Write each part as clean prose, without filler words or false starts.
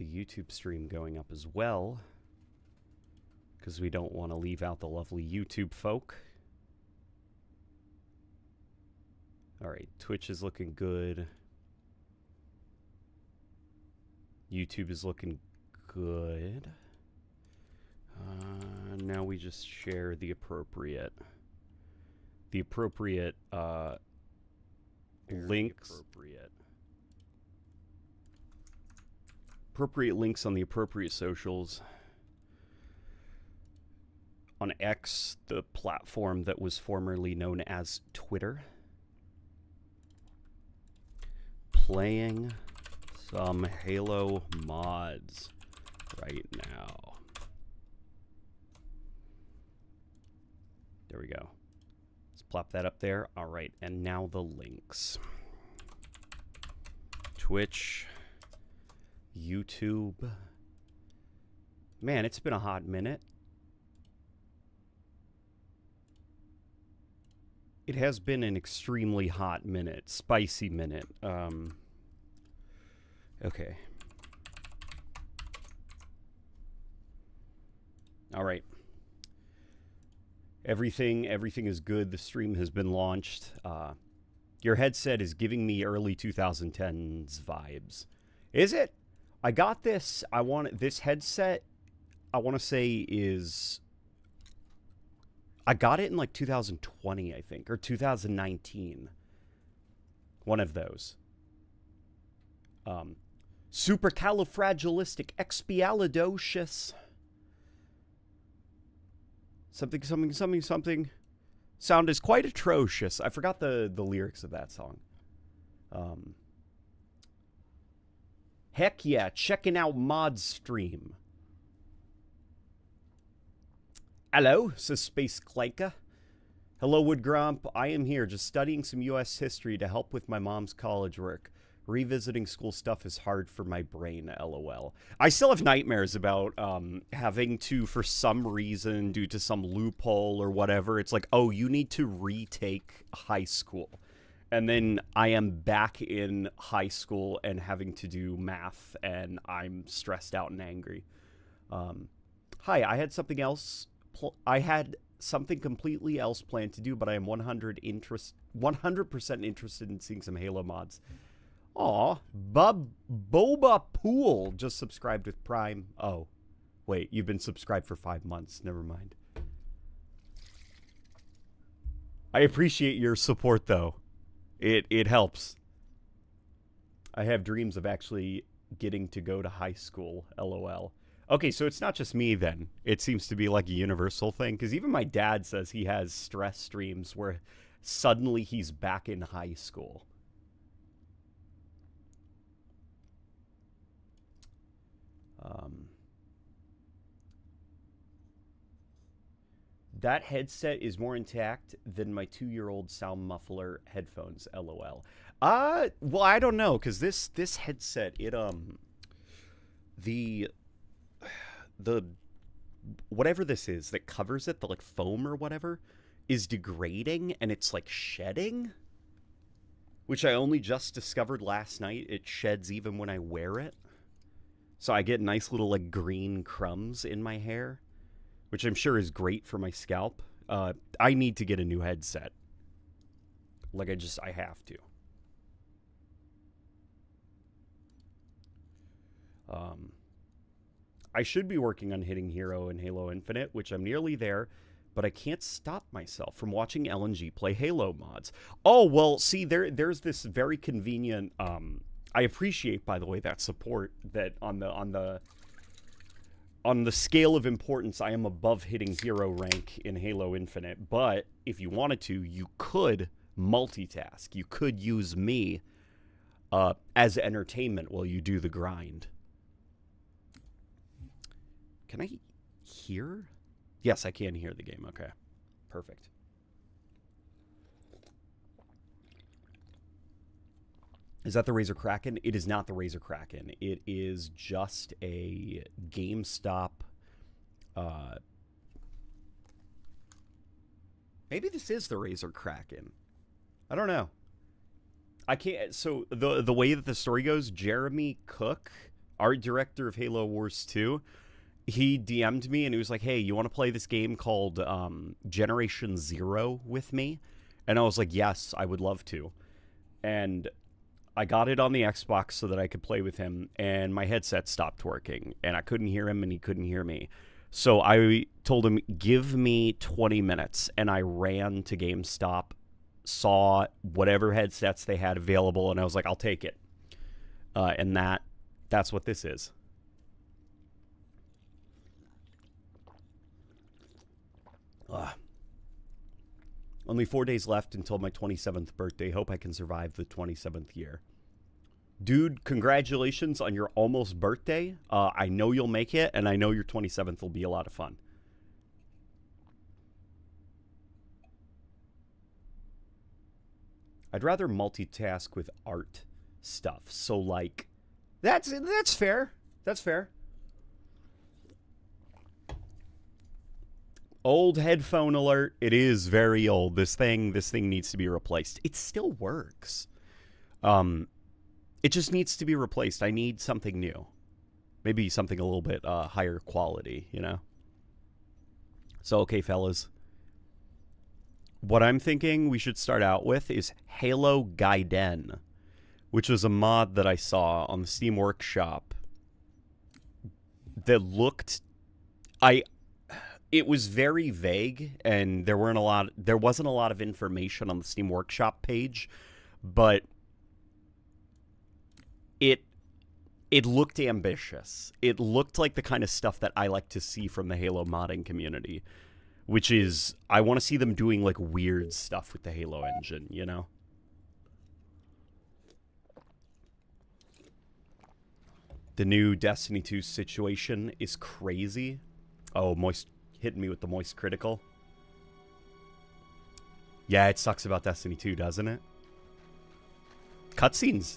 the YouTube stream going up as well, because we don't want to leave out the lovely YouTube folk. All right, Twitch is looking good. YouTube is looking good. Now we just share the appropriate links. Appropriate links on the appropriate socials. On X, the platform that was formerly known as Twitter. Playing some Halo mods right now. There we go. Let's plop that up there. All right, and now the links. Twitch, YouTube. Man, it's been a hot minute. It has been an extremely hot minute, spicy minute. Okay. All right. Everything is good. The stream has been launched. Your headset is giving me early 2010s vibes. Is it? I got this. This headset, I want to say is... I got it in like 2020, I think, or 2019. One of those. Supercalifragilisticexpialidocious. Something. Sound is quite atrocious. I forgot the lyrics of that song. Heck yeah, checking out mod stream. Hello, says Space Clanka. Hello, Woodgrump. I am here just studying some U.S. history to help with my mom's college work. Revisiting school stuff is hard for my brain, LOL. I still have nightmares about having to, for some reason, due to some loophole or whatever, it's like, oh, you need to retake high school. And then I am back in high school and having to do math, and I'm stressed out and angry. Hi, I had something else. I had something completely else planned to do, but I am 100% interested in seeing some Halo mods. Aw, Boba Pool just subscribed with Prime. Oh, wait, you've been subscribed for 5 months. Never mind. I appreciate your support, though. It helps. I have dreams of actually getting to go to high school, LOL. Okay, so it's not just me, then. It seems to be like a universal thing, because even my dad says he has stress streams where suddenly he's back in high school. That headset is more intact than my 2-year-old sound muffler headphones, LOL. Well, I don't know, because this headset, it, the whatever this is that covers it, the, like, foam or whatever, is degrading, and it's, like, shedding, which I only just discovered last night. It sheds even when I wear it. So I get nice little, like, green crumbs in my hair, which I'm sure is great for my scalp. I need to get a new headset. Like, I have to. I should be working on hitting Hero in Halo Infinite, which I'm nearly there, but I can't stop myself from watching LNG play Halo mods. Oh, well, see, there's this very convenient... I appreciate, by the way, that support, that on the scale of importance, I am above hitting hero rank in Halo Infinite. But if you wanted to, you could multitask. You could use me as entertainment while you do the grind. Can I hear? Yes, I can hear the game. Okay, perfect. Is that the Razer Kraken? It is not the Razer Kraken. It is just a GameStop. Maybe this is the Razer Kraken. I don't know. I can't. So the way that the story goes, Jeremy Cook art director of Halo Wars 2, he DM'd me and he was like, hey, you want to play this game called Generation Zero with me? And I was like, yes, I would love to. And I got it on the Xbox so that I could play with him, and my headset stopped working, and I couldn't hear him, and he couldn't hear me. So I told him, give me 20 minutes, and I ran to GameStop, saw whatever headsets they had available, and I was like, I'll take it. And that's what this is. Only 4 days left until my 27th birthday. Hope I can survive the 27th year. Dude, congratulations on your almost birthday. I know you'll make it, and I know your 27th will be a lot of fun. I'd rather multitask with art stuff. So, like, that's fair. That's fair. Old headphone alert. It is very old. This thing needs to be replaced. It still works. It just needs to be replaced. I need something new. Maybe something a little bit higher quality, you know? So, okay, fellas. What I'm thinking we should start out with is Halo Gaiden, which was a mod that I saw on the Steam Workshop that looked... It was very vague, and there wasn't a lot of information on the Steam Workshop page, but it looked ambitious. It looked like the kind of stuff that I like to see from the Halo modding community, which is, I want to see them doing, like, weird stuff with the Halo engine, you know? The new Destiny 2 situation is crazy. Oh, Moist hitting me with the Moist critical. Yeah, it sucks about Destiny 2, doesn't it? Cutscenes.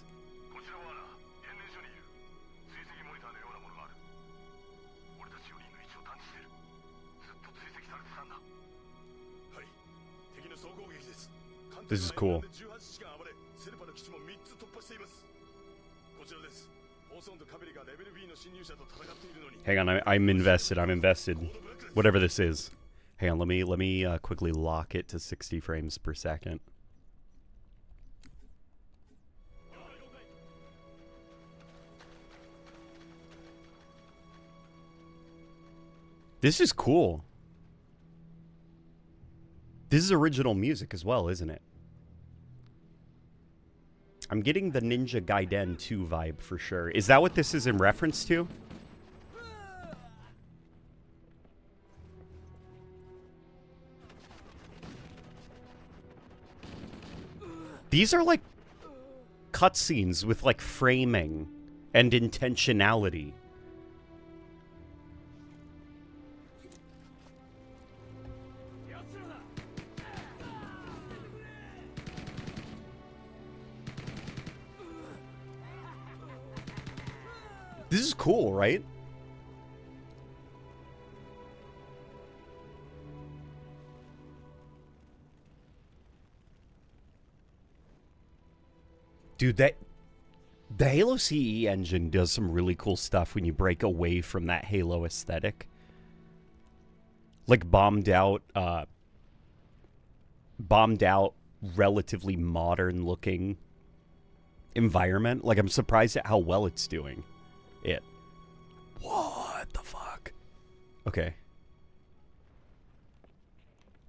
This is cool. Hang on, I'm invested. I'm invested. Whatever this is. Hang on, let me quickly lock it to 60 frames per second. This is cool. This is original music as well, isn't it? I'm getting the Ninja Gaiden 2 vibe for sure. Is that what this is in reference to? These are like cutscenes with like framing and intentionality. This is cool, right? Dude, the Halo CE engine does some really cool stuff when you break away from that Halo aesthetic. Like bombed out, relatively modern looking environment. Like, I'm surprised at how well it's doing it. What the fuck? Okay.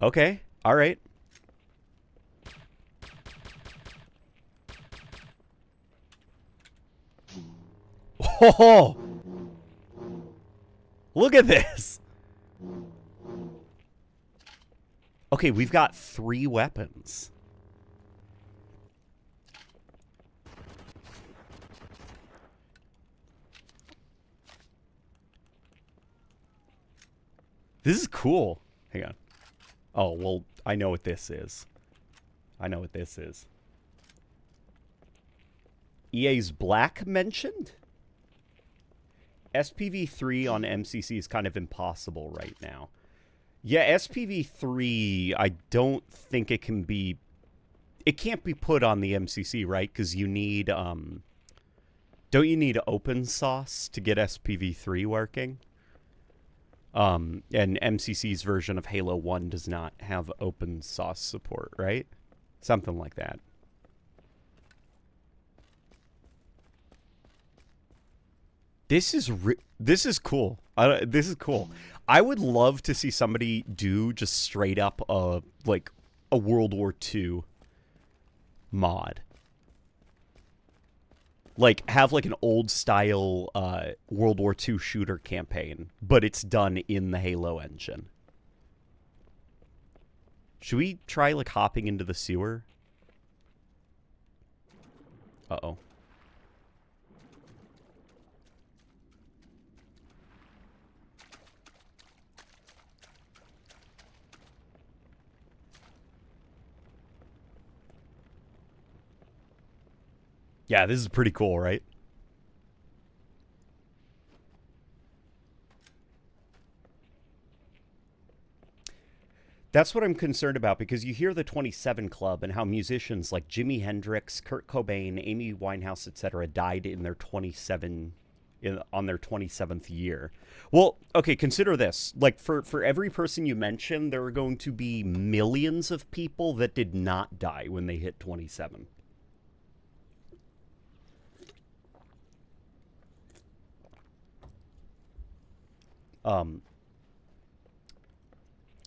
Okay. All right. Oh! Look at this. Okay, we've got 3 weapons. This is cool. Hang on. Oh, well, I know what this is. I know what this is. EA's Black mentioned? SPV3 on MCC is kind of impossible right now. Yeah, SPV3, I don't think it can be... It can't be put on the MCC, right? Because you need Don't you need open source to get SPv3 working? And MCC's version of Halo 1 does not have open source support, right? Something like that. This is cool. This is cool. I would love to see somebody do just straight up like a World War II mod. Like, have like an old style World War II shooter campaign, but it's done in the Halo engine. Should we try like hopping into the sewer? Uh-oh. Yeah, this is pretty cool, right? That's what I'm concerned about, because you hear the 27 Club and how musicians like Jimi Hendrix, Kurt Cobain, Amy Winehouse, etc. died in their on their 27th year. Well, okay, consider this. Like, for every person you mention, there are going to be millions of people that did not die when they hit 27. I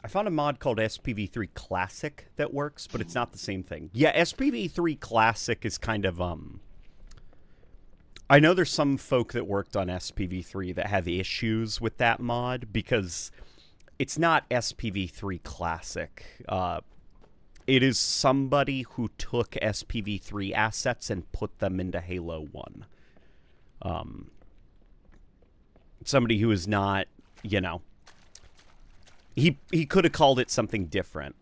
found a mod called SPv3 Classic that works, but it's not the same thing. Yeah, SPv3 Classic is kind of, I know there's some folk that worked on SPv3 that have issues with that mod, because it's not SPv3 Classic. It is somebody who took SPv3 assets and put them into Halo 1. Somebody who is not, you know, he could have called it something different.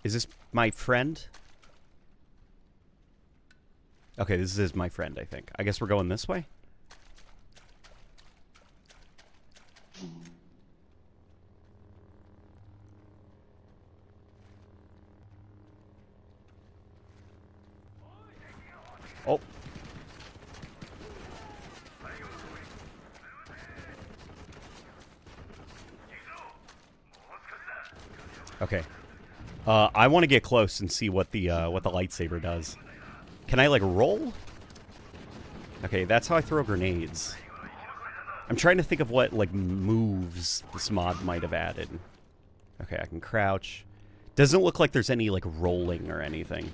Is this my friend? Okay, this is my friend, I think. I guess we're going this way? Oh. Okay. I want to get close and see what the lightsaber does. Can I, like, roll? Okay, that's how I throw grenades. I'm trying to think of what, like, moves this mod might have added. Okay, I can crouch. Doesn't look like there's any, like, rolling or anything.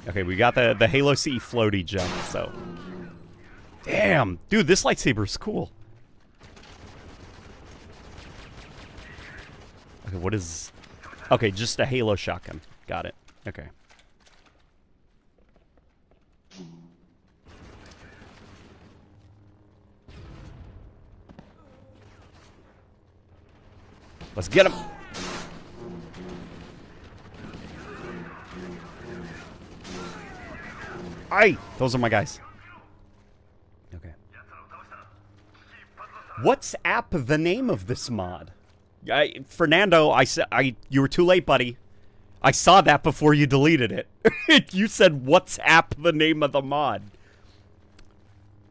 Okay, we got the Halo CE floaty jump, so... Damn! Dude, this lightsaber is cool. Okay, what is... Okay, just a Halo shotgun. Got it. Okay. Let's get him! Aye! Those are my guys. Okay. What's the name of this mod? Fernando, you were too late, buddy. I saw that before you deleted it. You said, what's the name of the mod?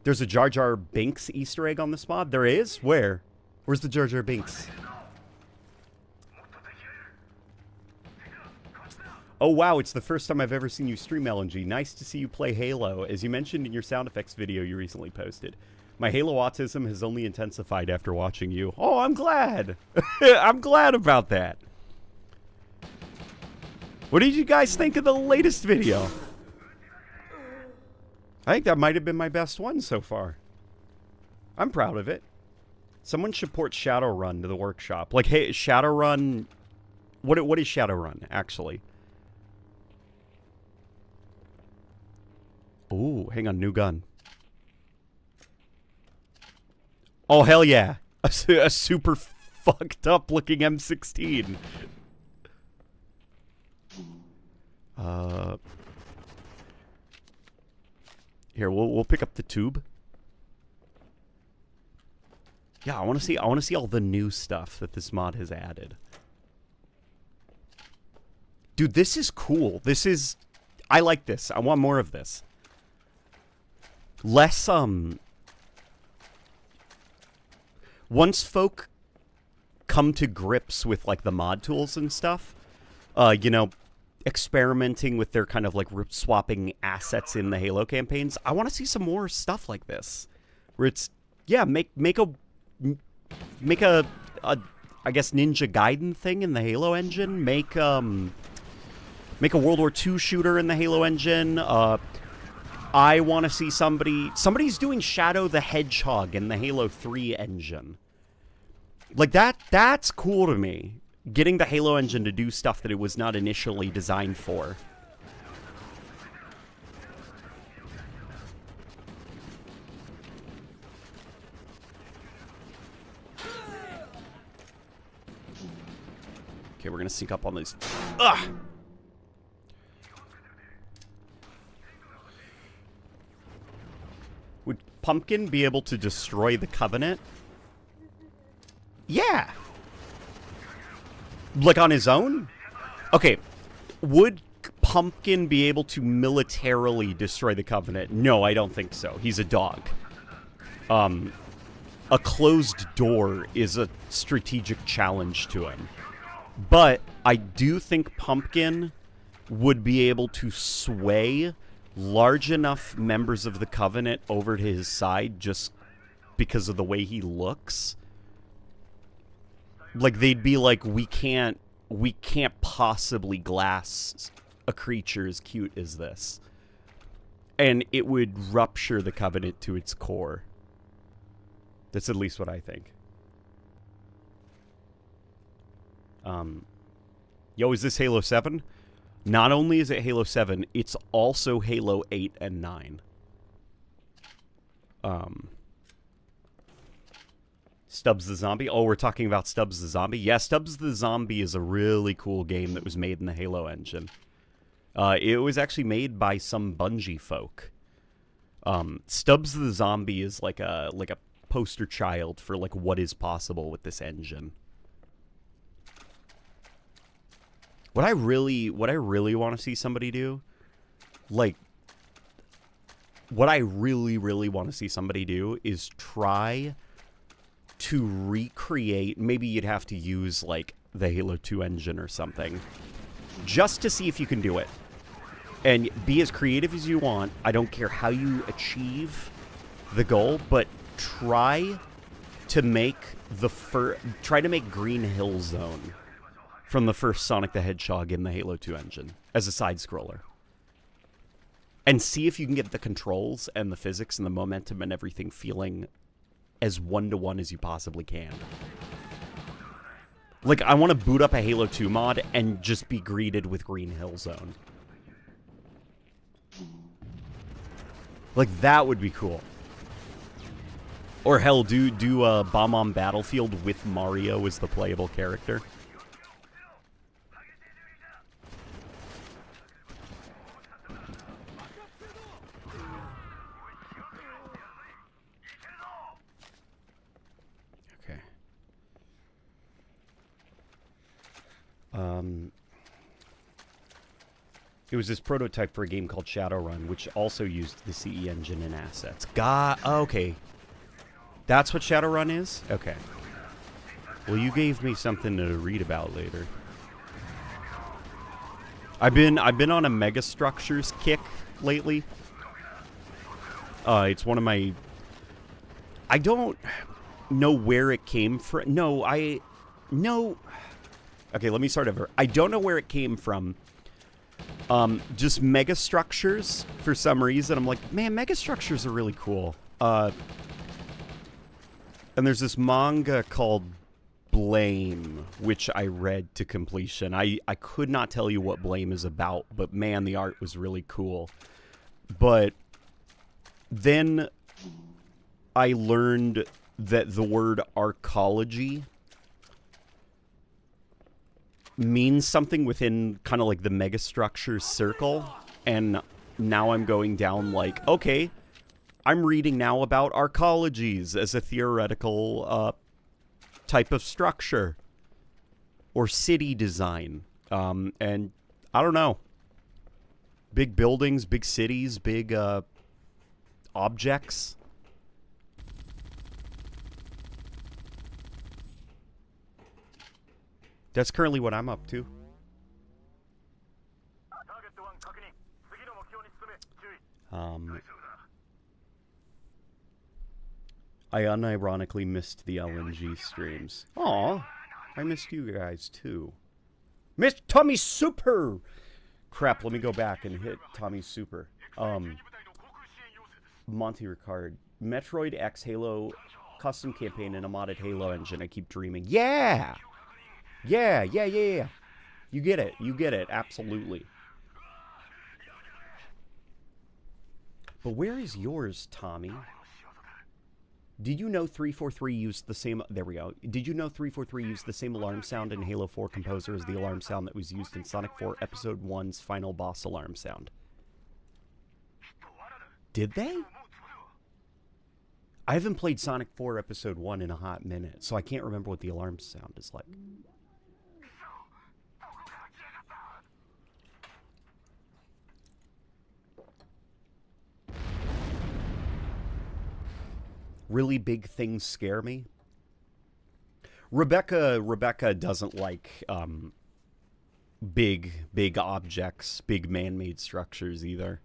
There's a Jar Jar Binks Easter egg on this mod? There is? Where? Where's the Jar Jar Binks? Oh, wow, it's the first time I've ever seen you stream LNG. Nice to see you play Halo, as you mentioned in your sound effects video you recently posted. My Halo autism has only intensified after watching you. Oh, I'm glad. I'm glad about that. What did you guys think of the latest video? I think that might have been my best one so far. I'm proud of it. Someone should port Shadowrun to the workshop. Like, hey, Shadowrun... What is Shadowrun, actually? Ooh, hang on, new gun. Oh, hell yeah. A super fucked up looking M16. Here, we'll pick up the tube. Yeah, I want to see all the new stuff that this mod has added. Dude, this is cool. I like this. I want more of this. less, once folk come to grips with, like, the mod tools and stuff, you know, experimenting with their kind of, like, swapping assets in the Halo campaigns, I want to see some more stuff like this. Where it's, yeah, make a I guess, Ninja Gaiden thing in the Halo engine. Make a World War II shooter in the Halo engine. I want to see somebody's doing Shadow the Hedgehog in the Halo 3 engine. Like, that's cool to me. Getting the Halo engine to do stuff that it was not initially designed for. Okay, we're gonna sneak up on these. Ugh! Would Pumpkin be able to destroy the Covenant? Yeah! Like, on his own? Okay, would Pumpkin be able to militarily destroy the Covenant? No, I don't think so. He's a dog. A closed door is a strategic challenge to him. But I do think Pumpkin would be able to sway large enough members of the Covenant over to his side just because of the way he looks. Like, they'd be like, we can't possibly glass a creature as cute as this. And it would rupture the Covenant to its core. That's at least what I think. Yo, is this Halo 7? Not only is it Halo 7, it's also Halo 8 and 9. Stubbs the Zombie? Oh, we're talking about Stubbs the Zombie? Yeah, Stubbs the Zombie is a really cool game that was made in the Halo engine. It was actually made by some Bungie folk. Stubbs the Zombie is like a poster child for, like, what is possible with this engine. What I really want to see somebody do, like, what I really want to see somebody do is try to recreate, maybe you'd have to use, like, the Halo 2 engine or something, just to see if you can do it. And be as creative as you want. I don't care how you achieve the goal, but try to make Green Hill Zone from the first Sonic the Hedgehog in the Halo 2 engine as a side-scroller. And see if you can get the controls and the physics and the momentum and everything feeling as one-to-one as you possibly can. Like, I want to boot up a Halo 2 mod and just be greeted with Green Hill Zone. Like, that would be cool. Or hell, do Bomb on Battlefield with Mario as the playable character. It was this prototype for a game called Shadowrun, which also used the CE engine and assets. Okay. That's what Shadowrun is? Okay. Well, you gave me something to read about later. I've been on a megastructures kick lately. It's one of my... I don't know where it came from. No. Okay, let me start over. I don't know where it came from. Just megastructures, for some reason. I'm like, man, megastructures are really cool. And there's this manga called Blame, which I read to completion. I could not tell you what Blame is about, but man, the art was really cool. But then I learned that the word arcology means something within kind of like the megastructure circle, and now I'm going down like, okay, I'm reading now about arcologies as a theoretical type of structure or city design, and I don't know, big buildings, big cities, big objects. That's currently what I'm up to. I unironically missed the LNG streams. Aw, I missed you guys too. Missed Tommy Super! Crap, let me go back and hit Tommy Super. Monty Ricard. Metroid X Halo custom campaign and a modded Halo engine. I keep dreaming. Yeah! Yeah. You get it, absolutely. But where is yours, Tommy? Did you know 343 used the same... There we go. Did you know 343 used the same alarm sound in Halo 4 Composer as the alarm sound that was used in Sonic 4 Episode 1's final boss alarm sound? Did they? I haven't played Sonic 4 Episode 1 in a hot minute, so I can't remember what the alarm sound is like. Really big things scare me. Rebecca doesn't like big objects, big man-made structures either.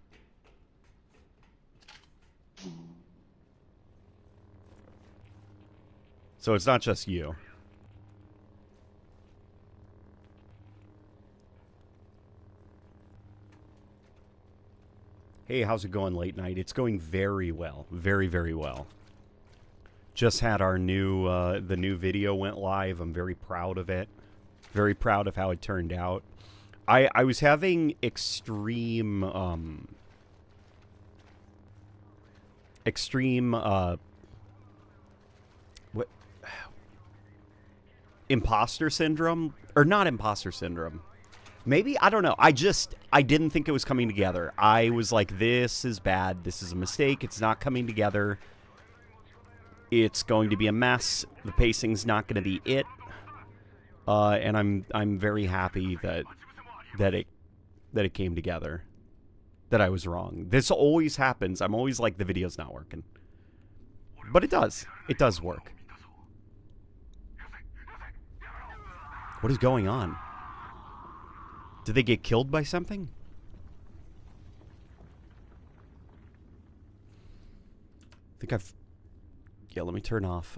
So it's not just you. Hey, how's it going, Late Night? It's going very well. Very, very well. Just had our new, the new video went live. I'm very proud of it. Very proud of how it turned out. I was having extreme, what? Imposter syndrome? Or not imposter syndrome. Maybe? I don't know. I didn't think it was coming together. I was like, this is bad. This is a mistake. It's not coming together. It's going to be a mess. The pacing's not going to be it. And I'm very happy that it came together. That I was wrong. This always happens. I'm always like, the video's not working. But it does. It does work. What is going on? Did they get killed by something? I think I've... Yeah, let me turn off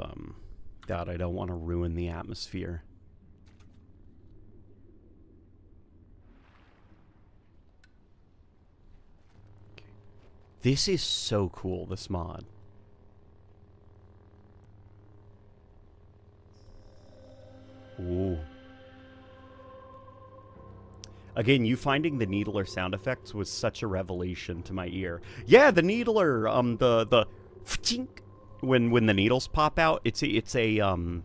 that. I don't want to ruin the atmosphere. Okay. This is so cool, this mod. Ooh. Again, you finding the Needler sound effects was such a revelation to my ear. Yeah, the Needler, the when the needles pop out, it's an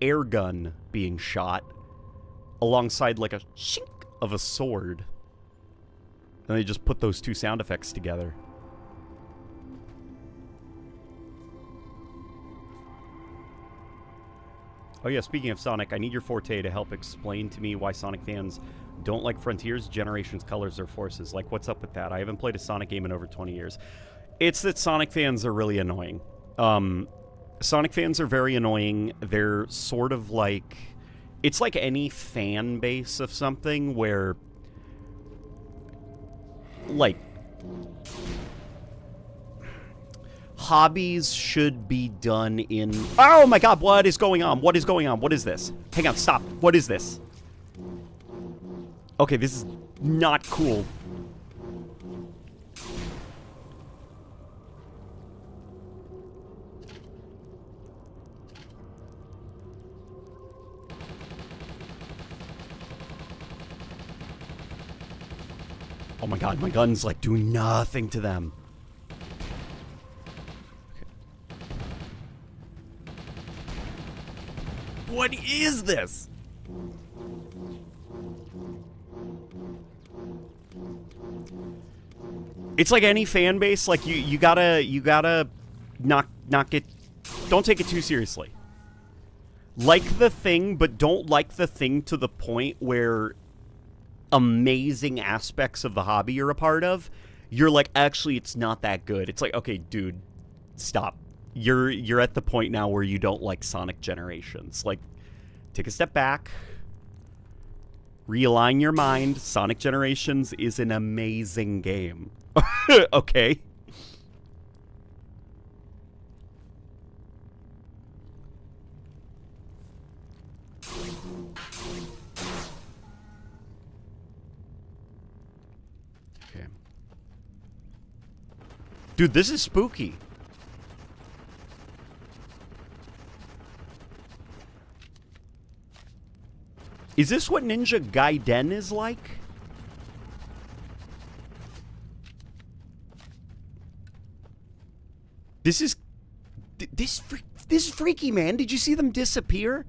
air gun being shot alongside like a shink of a sword. And they just put those two sound effects together. Oh yeah, speaking of Sonic, I need your forte to help explain to me why Sonic fans don't like Frontiers, Generations, Colors, or Forces. Like, what's up with that? I haven't played a Sonic game in over 20 years. It's that Sonic fans are really annoying. Sonic fans are very annoying. They're sort of like... It's like any fan base of something where... Like... Hobbies should be done in... Oh my god, what is going on? What is going on? What is this? Hang on, stop. What is this? Okay, this is not cool. Oh my god, my gun's like doing nothing to them. What is this? It's like any fan base, like you gotta not get, don't take it too seriously. Like the thing, but don't like the thing to the point where amazing aspects of the hobby you're a part of you're like, actually, it's not that good. It's like, okay, dude, stop. You're at the point now where you don't like Sonic Generations. Like, take a step back. Realign your mind. Sonic Generations is an amazing game. Okay? Okay. Dude, this is spooky. Is this what Ninja Gaiden is like? This is freaky, man. Did you see them disappear?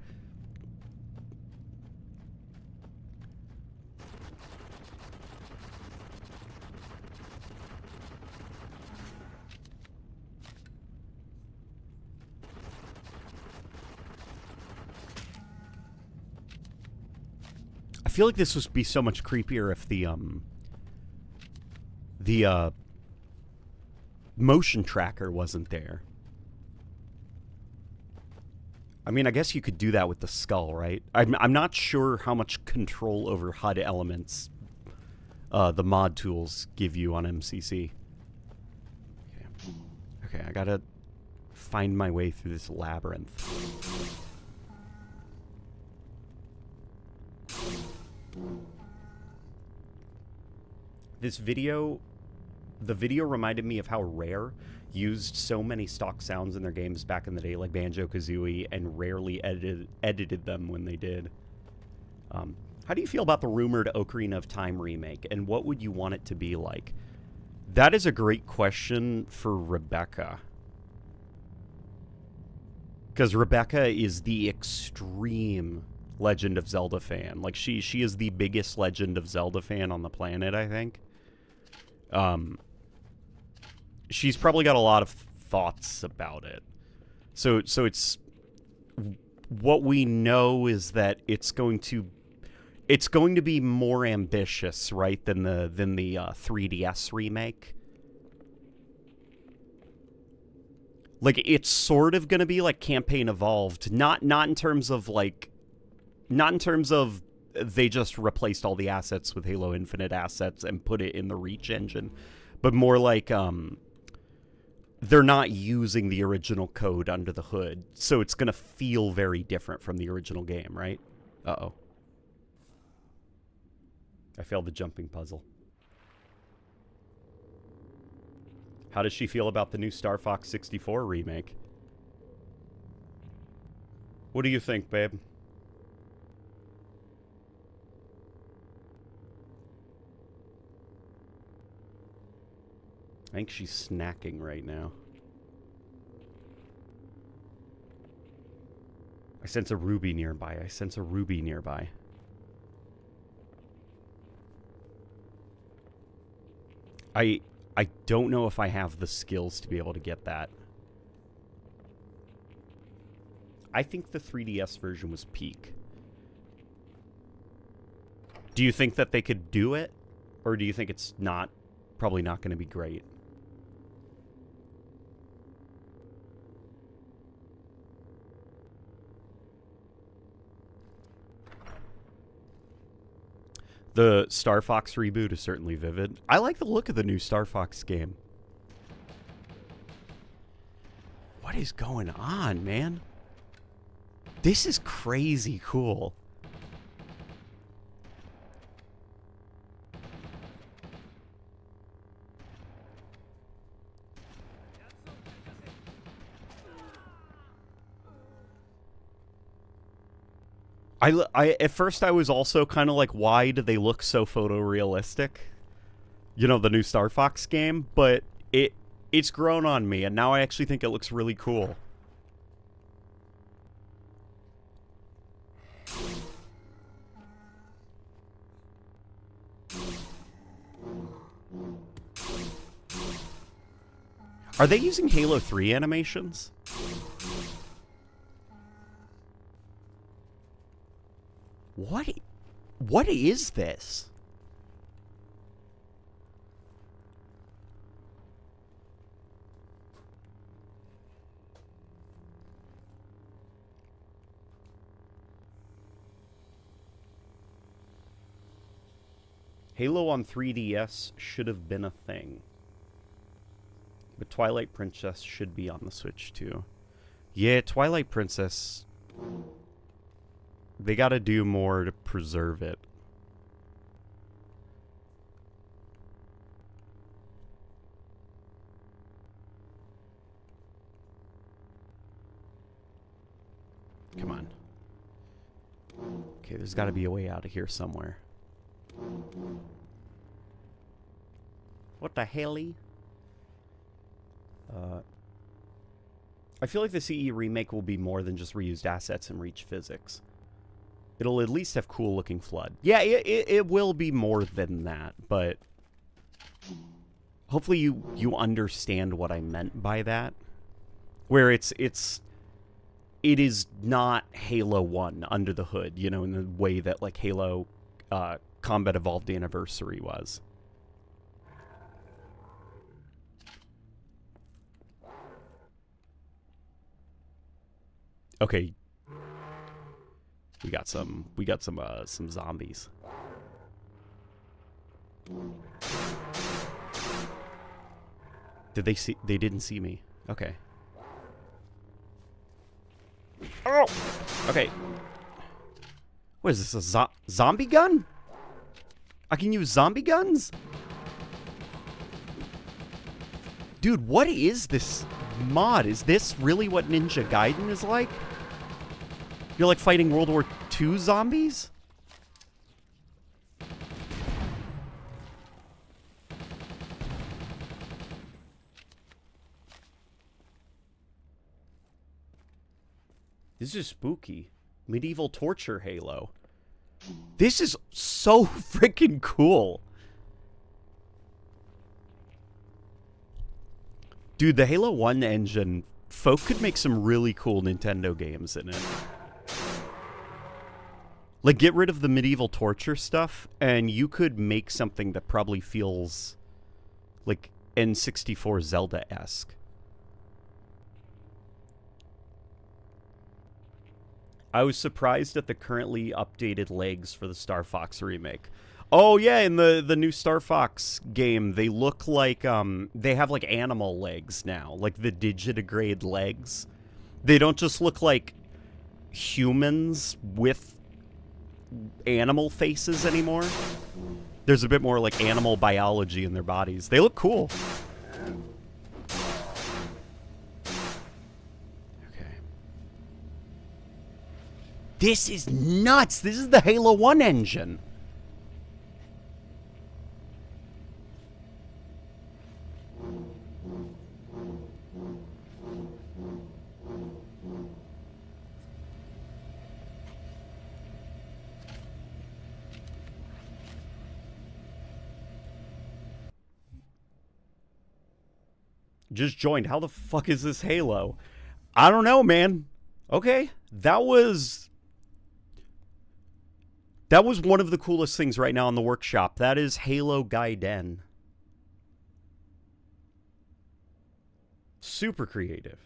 I feel like this would be so much creepier if the motion tracker wasn't there. I mean, I guess you could do that with the skull, right? I'm not sure how much control over HUD elements the mod tools give you on MCC. Okay, I gotta find my way through this labyrinth. This video, the video reminded me of how Rare used so many stock sounds in their games back in the day, like Banjo-Kazooie, and rarely edited them when they did. How do you feel about the rumored Ocarina of Time remake, and what would you want it to be like? That is a great question for Rebecca. Because Rebecca is the extreme Legend of Zelda fan. Like, she is the biggest Legend of Zelda fan on the planet, I think. She's probably got a lot of thoughts about it. So it's, what we know is that it's going to be more ambitious, right, than the 3DS remake. Like, it's sort of going to be like Campaign Evolved, not in terms of they just replaced all the assets with Halo Infinite assets and put it in the Reach engine, but more like they're not using the original code under the hood, so it's going to feel very different from the original game, right? Uh-oh. I failed the jumping puzzle. How does she feel about the new Star Fox 64 remake? What do you think, babe? I think she's snacking right now. I sense a ruby nearby. I sense a ruby nearby. I don't know if I have the skills to be able to get that. I think the 3DS version was peak. Do you think that they could do it? Or do you think it's probably not going to be great? The Star Fox reboot is certainly vivid. I like the look of the new Star Fox game. What is going on, man? This is crazy cool. At first I was also kind of like, why do they look so photorealistic? You know, the new Star Fox game, but it's grown on me, and now I actually think it looks really cool. Are they using Halo 3 animations? What is this? Halo on 3DS should have been a thing. But Twilight Princess should be on the Switch too. Yeah, Twilight Princess... They gotta do more to preserve it. Come on. Okay, there's gotta be a way out of here somewhere. What the hell-y? I feel like the CE remake will be more than just reused assets and reach physics. It'll at least have cool-looking Flood. Yeah, it will be more than that, but... Hopefully you understand what I meant by that. Where it is not Halo 1 under the hood, you know, in the way that, like, Halo Combat Evolved Anniversary was. Okay. We got some zombies. Did they see? They didn't see me. Okay. Oh! Okay. What is this, a zombie gun? I can use zombie guns? Dude, what is this mod? Is this really what Ninja Gaiden is like? You're like fighting World War II zombies? This is spooky. Medieval torture Halo. This is so freaking cool. Dude, the Halo 1 engine, folk could make some really cool Nintendo games in it. Like, get rid of the medieval torture stuff, and you could make something that probably feels like N64 Zelda-esque. I was surprised at the currently updated legs for the Star Fox remake. Oh yeah, in the new Star Fox game, they look like they have like animal legs now, like the digitigrade legs. They don't just look like humans with animal faces anymore. There's a bit more like animal biology in their bodies. They look cool. This is nuts! This is the Halo 1 engine! Just joined. How the fuck is this Halo? I don't know, man. Okay, that was one of the coolest things right now in the workshop. That is Halo Gaiden. Super creative.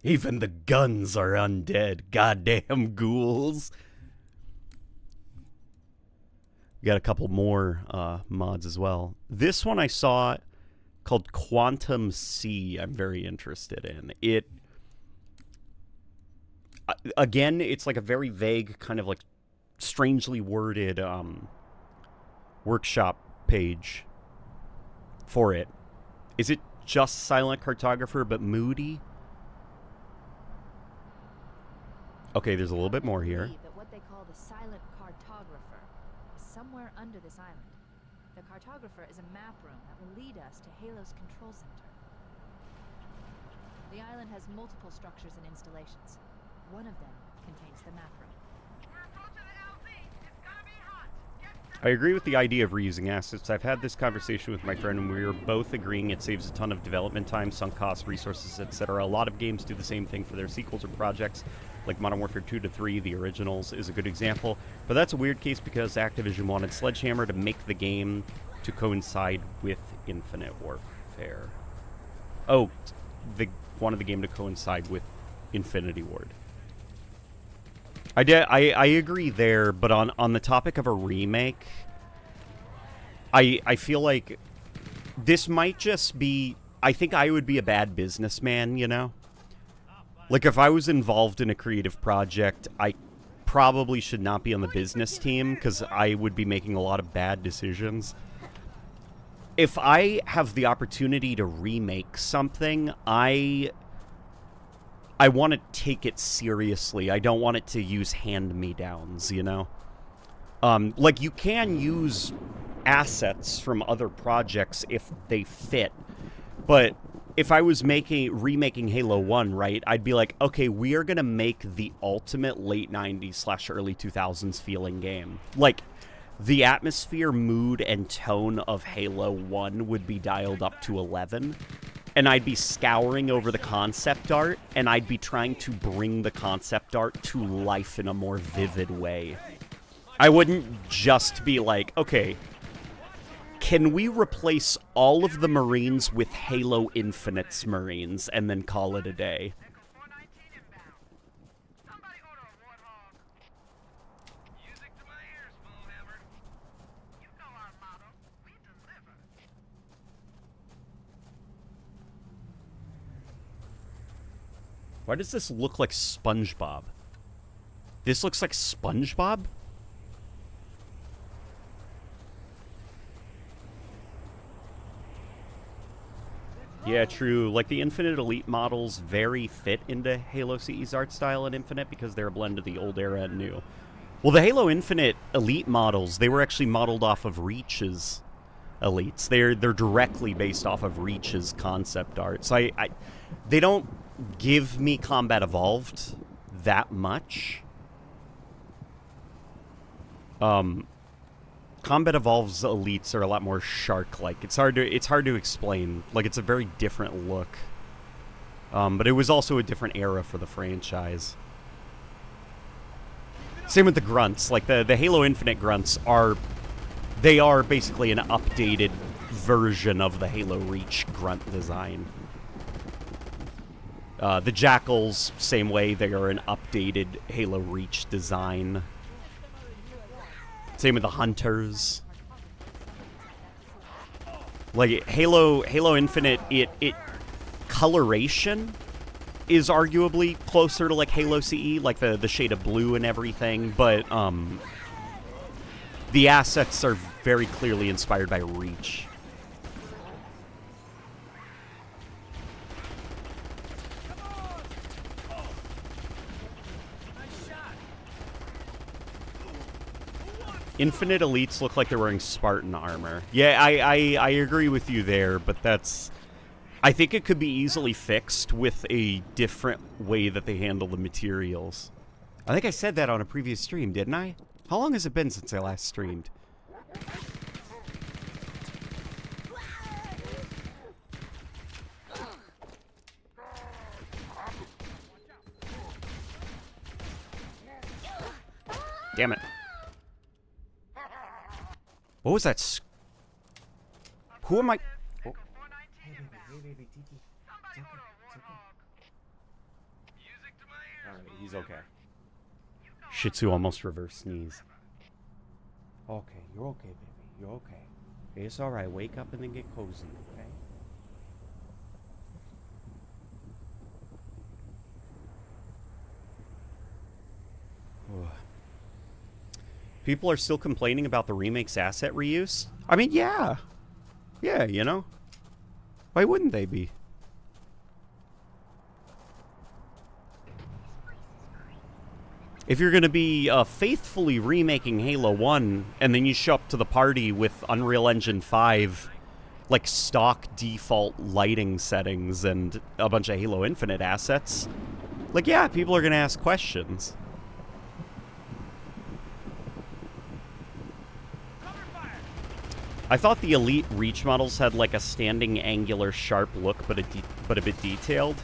Even the guns are undead. Goddamn ghouls. We got a couple more mods as well. This one I saw called Quantum C. I'm very interested in. Again, it's like a very vague, kind of like strangely worded workshop page for it. Is it just Silent Cartographer but moody? Okay, there's a little bit more here. That what they call the Silent Cartographer is somewhere under this island. The Cartographer is a map room that will lead us to Halo's control center. The island has multiple structures and installations. One of them contains the map room. I agree with the idea of reusing assets. I've had this conversation with my friend and we were both agreeing it saves a ton of development time, sunk costs, resources, etc. A lot of games do the same thing for their sequels or projects, like Modern Warfare 2 to 3, the originals is a good example. But that's a weird case because Activision wanted Sledgehammer to make the game to coincide with Infinite Warfare. Oh, they wanted the game to coincide with Infinity Ward. I agree there, but on the topic of a remake, I feel like this might just be... I think I would be a bad businessman, you know? Like, if I was involved in a creative project, I probably should not be on the business team, because I would be making a lot of bad decisions. If I have the opportunity to remake something, I want to take it seriously. I don't want it to use hand-me-downs, you know? Like, you can use assets from other projects if they fit, but if I was remaking Halo 1, right, I'd be like, okay, we are going to make the ultimate late 90s / early 2000s feeling game. Like, the atmosphere, mood, and tone of Halo 1 would be dialed up to 11, and I'd be scouring over the concept art, and I'd be trying to bring the concept art to life in a more vivid way. I wouldn't just be like, okay, can we replace all of the Marines with Halo Infinite's Marines and then call it a day? Why does this look like SpongeBob? This looks like SpongeBob? Yeah, true. Like, the Infinite Elite models very fit into Halo CE's art style in Infinite because they're a blend of the old era and new. Well, the Halo Infinite Elite models, they were actually modeled off of Reach's Elites. They're directly based off of Reach's concept art. So they don't give me Combat Evolved that much. Combat Evolved's elites are a lot more shark-like. It's hard to explain. Like, it's a very different look. But it was also a different era for the franchise. Same with the grunts. Like, the Halo Infinite grunts are basically an updated version of the Halo Reach grunt design. The Jackals, same way, they are an updated Halo Reach design. Same with the Hunters. Like, Halo Infinite, it coloration is arguably closer to, like, Halo CE, like the shade of blue and everything, but the assets are very clearly inspired by Reach. Infinite Elites look like they're wearing Spartan armor. Yeah, I agree with you there, but that's... I think it could be easily fixed with a different way that they handle the materials. I think I said that on a previous stream, didn't I? How long has it been since I last streamed? Damn it. What was that? Who am I? Oh. Hey, baby, Titi. It's okay. Alright, he's okay. Shih Tzu almost reverse sneeze. Okay, you're okay, baby. You're okay. It's alright. Wake up and then get cozy, okay? People are still complaining about the remake's asset reuse? I mean, yeah. Yeah, you know? Why wouldn't they be? If you're going to be faithfully remaking Halo 1, and then you show up to the party with Unreal Engine 5, like, stock default lighting settings and a bunch of Halo Infinite assets, like, yeah, people are going to ask questions. I thought the Elite Reach models had, like, a standing angular sharp look, but a bit detailed.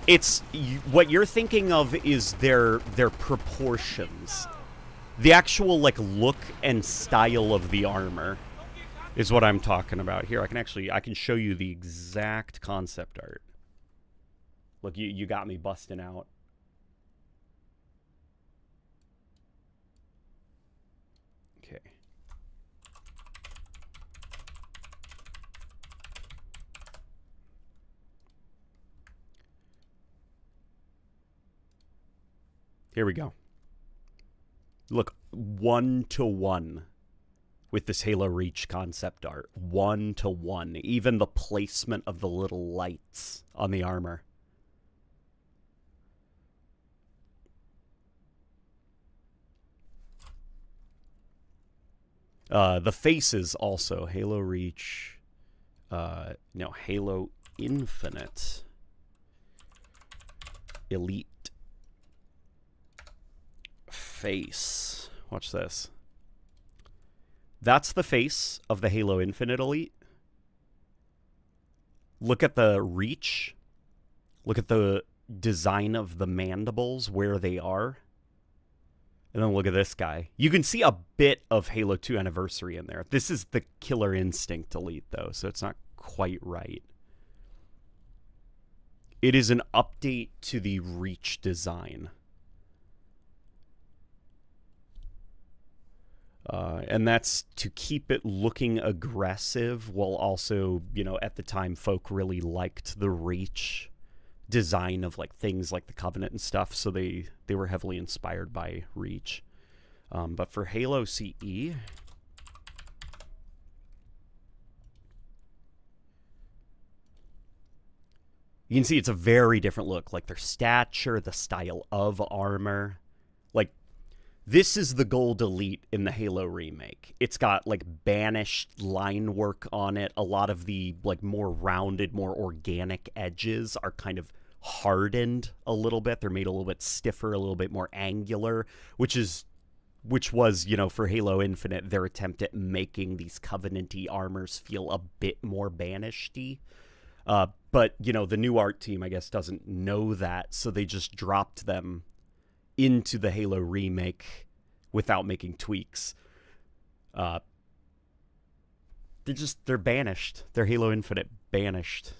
It's... what you're thinking of is their proportions. The actual, like, look and style of the armor is what I'm talking about. Here, I can show you the exact concept art. Look, you got me busting out. Here we go. Look, 1-to-1 with this Halo Reach concept art. 1-to-1. Even the placement of the little lights on the armor. The faces also. Halo Reach. No, Halo Infinite. Elite. Face. Watch this. That's the face of the Halo Infinite Elite. Look at the reach. Look at the design of the mandibles, where they are. And then look at this guy. You can see a bit of Halo 2 Anniversary in there. This is the Killer Instinct Elite, though, so it's not quite right. It is an update to the Reach design. And that's to keep it looking aggressive while also, you know, at the time folk really liked the Reach design of like things like the Covenant and stuff, so they were heavily inspired by Reach. But for Halo CE, you can see it's a very different look. Like their stature, the style of armor. Like, this is the Gold Elite in the Halo remake. It's got, like, banished line work on it. A lot of the, like, more rounded, more organic edges are kind of hardened a little bit. They're made a little bit stiffer, a little bit more angular, which was, you know, for Halo Infinite, their attempt at making these Covenant-y armors feel a bit more banished-y. But, you know, the new art team, I guess, doesn't know that, so they just dropped them into the Halo remake without making tweaks. They're banished. They're Halo Infinite banished.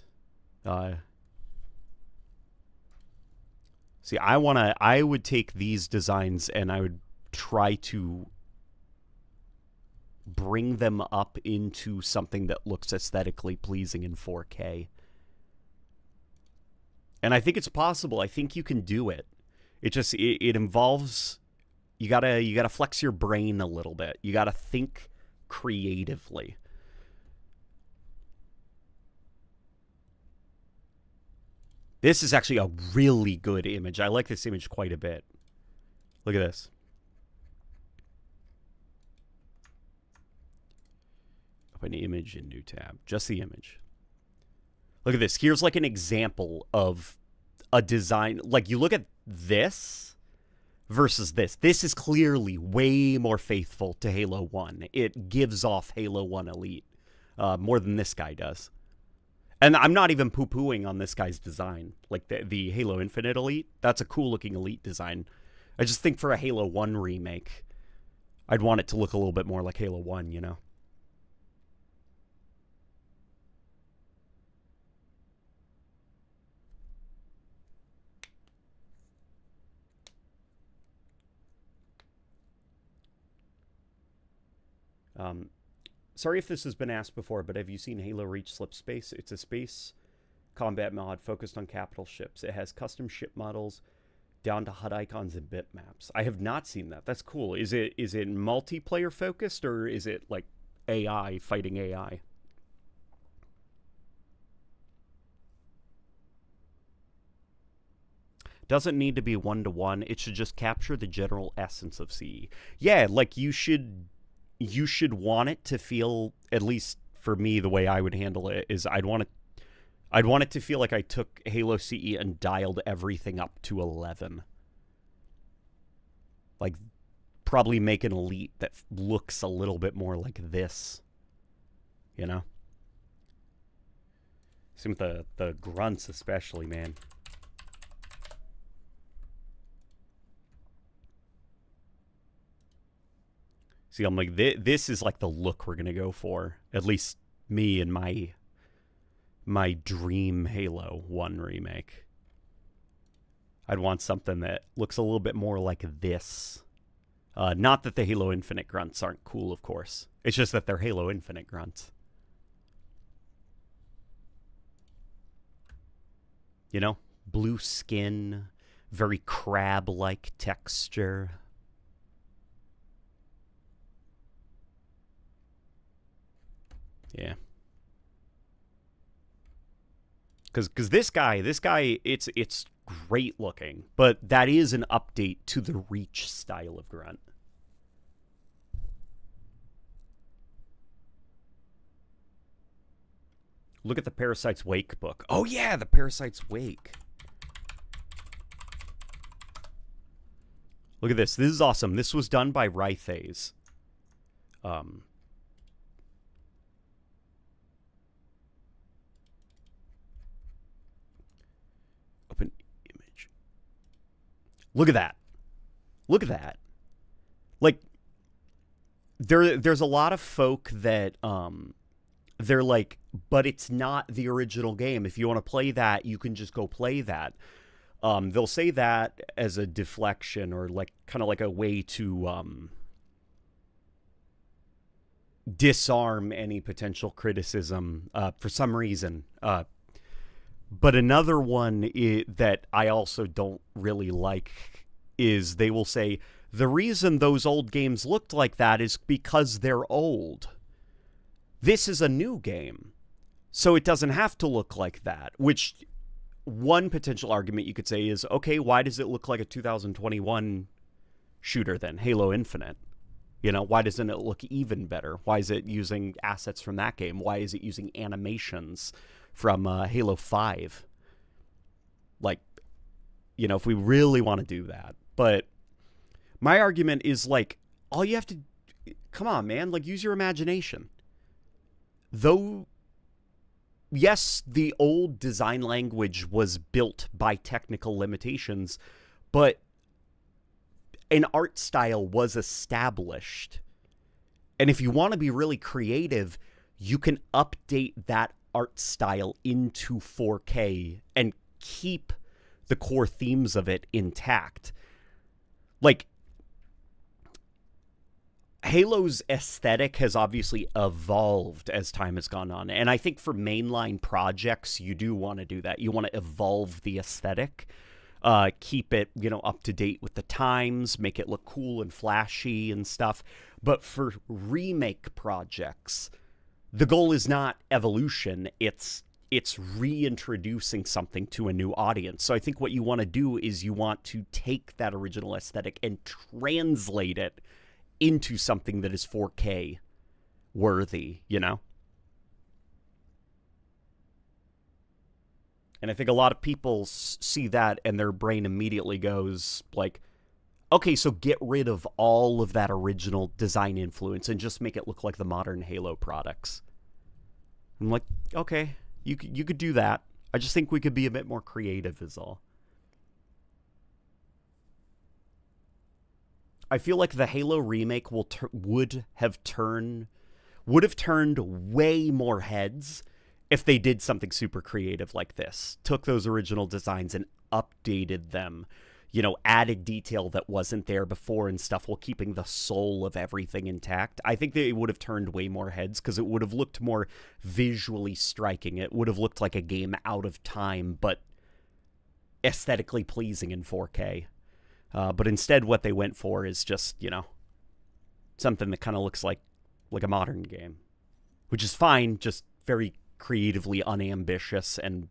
See, I would take these designs and I would try to bring them up into something that looks aesthetically pleasing in 4K. And I think it's possible. I think you can do it. It involves, you gotta flex your brain a little bit. You gotta think creatively. This is actually a really good image. I like this image quite a bit. Look at this. Open image in new tab. Just the image. Look at this. Here's like an example of a design. Like, you look at this versus this. This is clearly way more faithful to Halo 1. It gives off Halo 1 Elite more than this guy does. And I'm not even poo-pooing on this guy's design. Like, the Halo Infinite Elite, that's a cool-looking Elite design. I just think for a Halo 1 remake, I'd want it to look a little bit more like Halo 1, you know? Sorry if this has been asked before, but have you seen Halo Reach Slip Space? It's a space combat mod focused on capital ships. It has custom ship models down to HUD icons and bitmaps. I have not seen that. That's cool. Is it multiplayer focused, or is it like AI fighting AI? Doesn't need to be 1-to-1. It should just capture the general essence of CE. Yeah, like you should want it to feel, at least for me, the way I would handle it is I'd want it to feel like I took Halo CE and dialed everything up to 11. Like, probably make an Elite that looks a little bit more like this. You know? Same with the grunts especially, man. See, I'm like, this is like the look we're going to go for. At least me and my dream Halo 1 remake. I'd want something that looks a little bit more like this. Not that the Halo Infinite grunts aren't cool, of course. It's just that they're Halo Infinite grunts. You know? Blue skin, very crab-like texture. Yeah. Because this guy, it's great looking, but that is an update to the Reach style of grunt. Look at the Parasite's Wake book. Oh yeah, the Parasite's Wake. Look at this. This is awesome. This was done by Rythaze. Open image. Look at that. Look at that. Like, there's a lot of folk that they're like, but it's not the original game. If you want to play that, you can just go play that. They'll say that as a deflection, or like kind of like a way to disarm any potential criticism for some reason. But another one that I also don't really like is they will say, the reason those old games looked like that is because they're old. This is a new game, so it doesn't have to look like that, which one potential argument you could say is, okay, why does it look like a 2021 shooter then, Halo Infinite? You know, why doesn't it look even better? Why is it using assets from that game? Why is it using animations from Halo 5? Like, you know, if we really want to do that. But my argument is, like, all you have to... Come on, man. Like, use your imagination. Though, yes, the old design language was built by technical limitations, but an art style was established. And if you want to be really creative, you can update that art style into 4K and keep the core themes of it intact. Like, Halo's aesthetic has obviously evolved as time has gone on. And I think for mainline projects, you do want to do that. You want to evolve the aesthetic, keep it, you know, up to date with the times, make it look cool and flashy and stuff. But for remake projects, the goal is not evolution. It's reintroducing something to a new audience. So I think what you want to do is you want to take that original aesthetic and translate it into something that is 4K worthy, you know? And I think a lot of people see that and their brain immediately goes like, okay, so get rid of all of that original design influence and just make it look like the modern Halo products. I'm like, okay, you could do that. I just think we could be a bit more creative is all. I feel like the Halo remake would have turned way more heads if they did something super creative like this. Took those original designs and updated them, you know, added detail that wasn't there before and stuff while keeping the soul of everything intact. I think they would have turned way more heads because it would have looked more visually striking. It would have looked like a game out of time, but aesthetically pleasing in 4K. But instead what they went for is just, you know, something that kind of looks like a modern game, which is fine, just very creatively unambitious and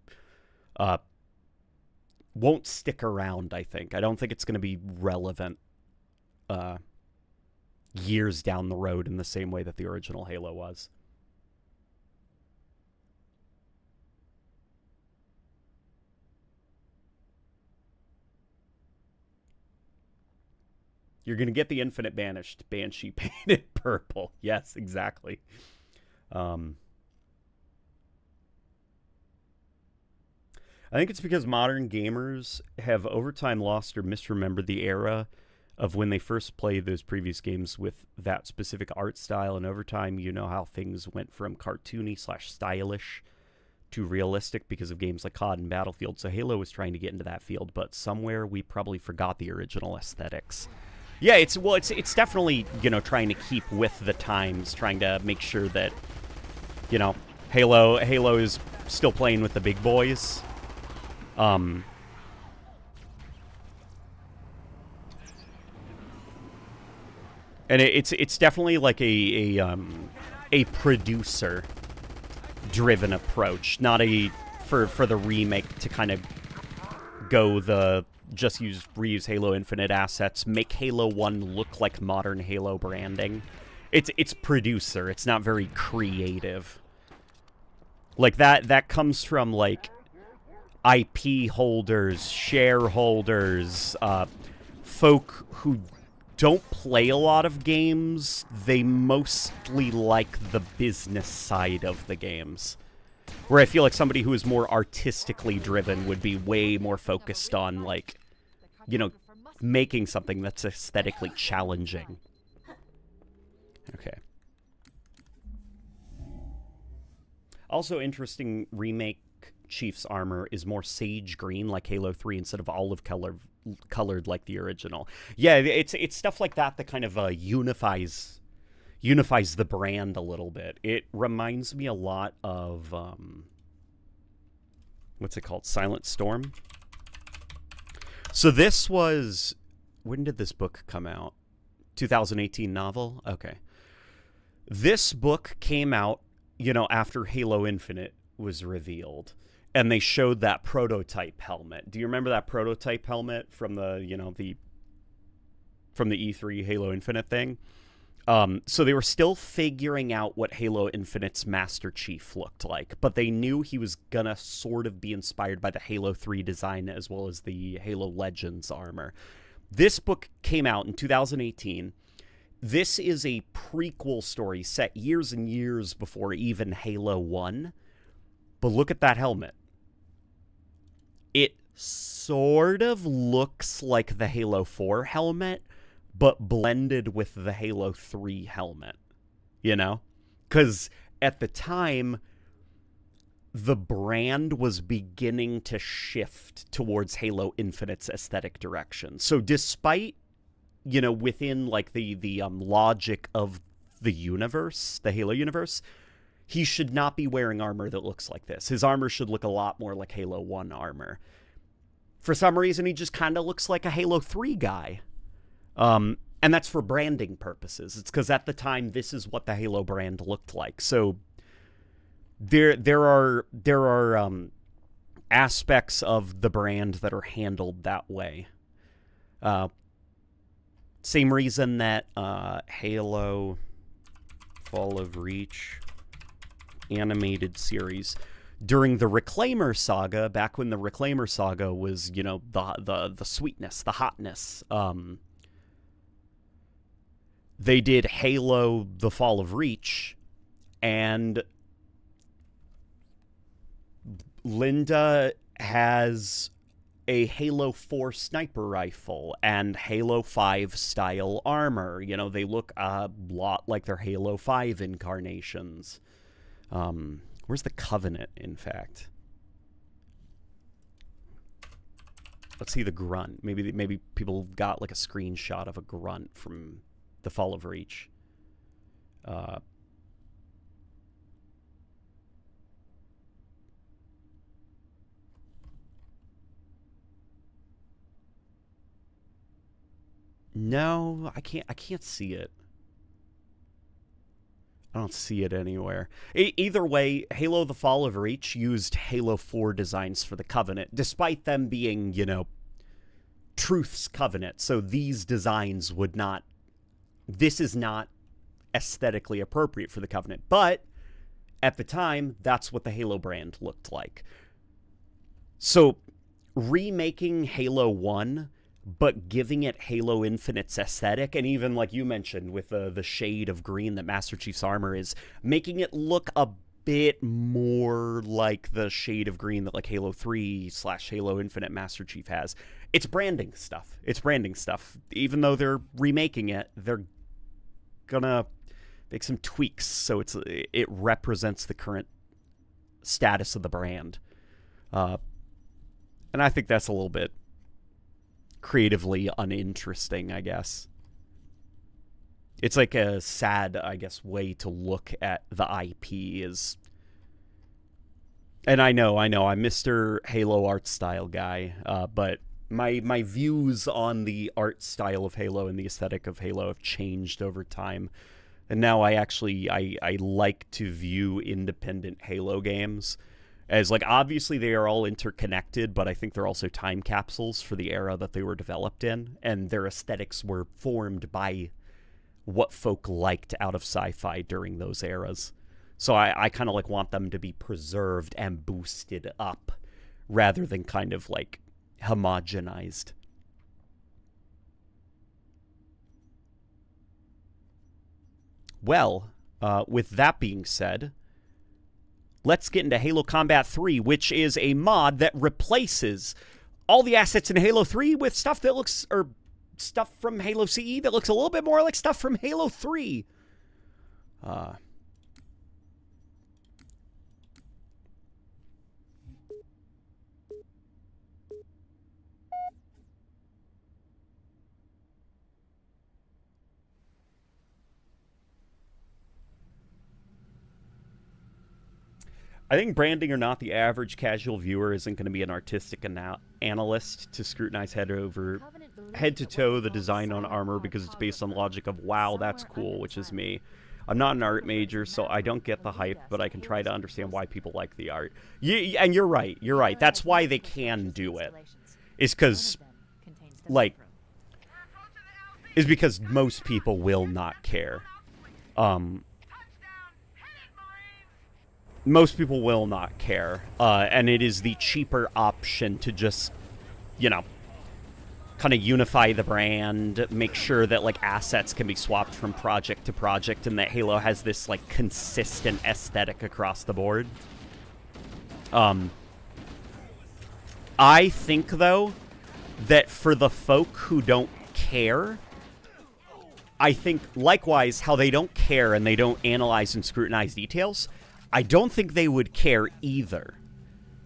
won't stick around, I think. I don't think it's going to be relevant years down the road in the same way that the original Halo was. You're going to get the Infinite Banished Banshee painted purple. Yes, exactly. I think it's because modern gamers have over time lost or misremembered the era of when they first played those previous games with that specific art style. And over time, you know how things went from cartoony/stylish to realistic because of games like COD and Battlefield. So Halo was trying to get into that field, but somewhere we probably forgot the original aesthetics. Yeah, it's definitely, you know, trying to keep with the times, trying to make sure that, you know, Halo is still playing with the big boys. And it's definitely like a producer driven approach, not a for the remake to kind of go the just reuse Halo Infinite assets, make Halo 1 look like modern Halo branding. It's producer. It's not very creative. Like that comes from like IP holders, shareholders, folk who don't play a lot of games. They mostly like the business side of the games. Where I feel like somebody who is more artistically driven would be way more focused on, like, you know, making something that's aesthetically challenging. Okay. Also interesting, remake Chief's armor is more sage green like Halo 3 instead of olive colored like the original. Yeah, it's stuff like that that kind of unifies the brand a little bit. It reminds me a lot of what's it called? Silent Storm. So this was, when did this book come out? 2018 novel? Okay. This book came out, you know, after Halo Infinite was revealed. And they showed that prototype helmet. Do you remember that prototype helmet from the, you know, from the E3 Halo Infinite thing? So they were still figuring out what Halo Infinite's Master Chief looked like, but they knew he was gonna sort of be inspired by the Halo 3 design as well as the Halo Legends armor. This book came out in 2018. This is a prequel story set years and years before even Halo 1. But look at that helmet. It sort of looks like the Halo 4 helmet, but blended with the Halo 3 helmet, you know? Because at the time, the brand was beginning to shift towards Halo Infinite's aesthetic direction. So despite, you know, within like the logic of the universe, the Halo universe, he should not be wearing armor that looks like this. His armor should look a lot more like Halo 1 armor. For some reason, he just kind of looks like a Halo 3 guy. And that's for branding purposes. It's because at the time, this is what the Halo brand looked like. So there are aspects of the brand that are handled that way. Same reason that Halo Fall of Reach animated series during the Reclaimer saga, back when the Reclaimer saga was, you know, the sweetness, the hotness, they did Halo The Fall of Reach, and Linda has a Halo 4 sniper rifle and Halo 5 style armor. You know, they look a lot like their Halo 5 incarnations. Where's the Covenant, in fact? Let's see the grunt. Maybe people got like a screenshot of a grunt from the Fall of Reach. No, I can't see it. I don't see it anywhere. Either way, Halo The Fall of Reach used Halo 4 designs for the Covenant, despite them being, you know, Truth's Covenant. So these designs would not... This is not aesthetically appropriate for the Covenant. But at the time, that's what the Halo brand looked like. So remaking Halo 1... but giving it Halo Infinite's aesthetic, and even like you mentioned with the shade of green that Master Chief's armor is, making it look a bit more like the shade of green that like Halo 3 / Halo Infinite Master Chief has. It's branding stuff. It's branding stuff. Even though they're remaking it, they're gonna make some tweaks so it represents the current status of the brand. And I think that's a little bit creatively uninteresting, I guess. It's like a sad, I guess, way to look at the IP is... And I know, I'm Mr. Halo art style guy, but my views on the art style of Halo and the aesthetic of Halo have changed over time. And now I like to view independent Halo games as, like, obviously they are all interconnected, but I think they're also time capsules for the era that they were developed in, and their aesthetics were formed by what folk liked out of sci-fi during those eras. So I kind of like want them to be preserved and boosted up rather than kind of like homogenized. Well, with that being said, let's get into Halo Combat 3, which is a mod that replaces all the assets in Halo 3 with stuff that looks, or stuff from Halo CE that looks a little bit more like stuff from Halo 3. I think branding or not, the average casual viewer isn't going to be an artistic analyst to scrutinize head to toe the design on armor because it's based on the logic of, wow, that's cool, which is me. I'm not an art major, so I don't get the hype, but I can try to understand why people like the art. And you're right. You're right. That's why they can do it. Is because, like, is because most people will not care. Most people will not care, and it is the cheaper option to just, you know, kind of unify the brand, make sure that, like, assets can be swapped from project to project, and that Halo has this, like, consistent aesthetic across the board. I think, though, that for the folk who don't care, I think, likewise, how they don't care and they don't analyze and scrutinize details, I don't think they would care either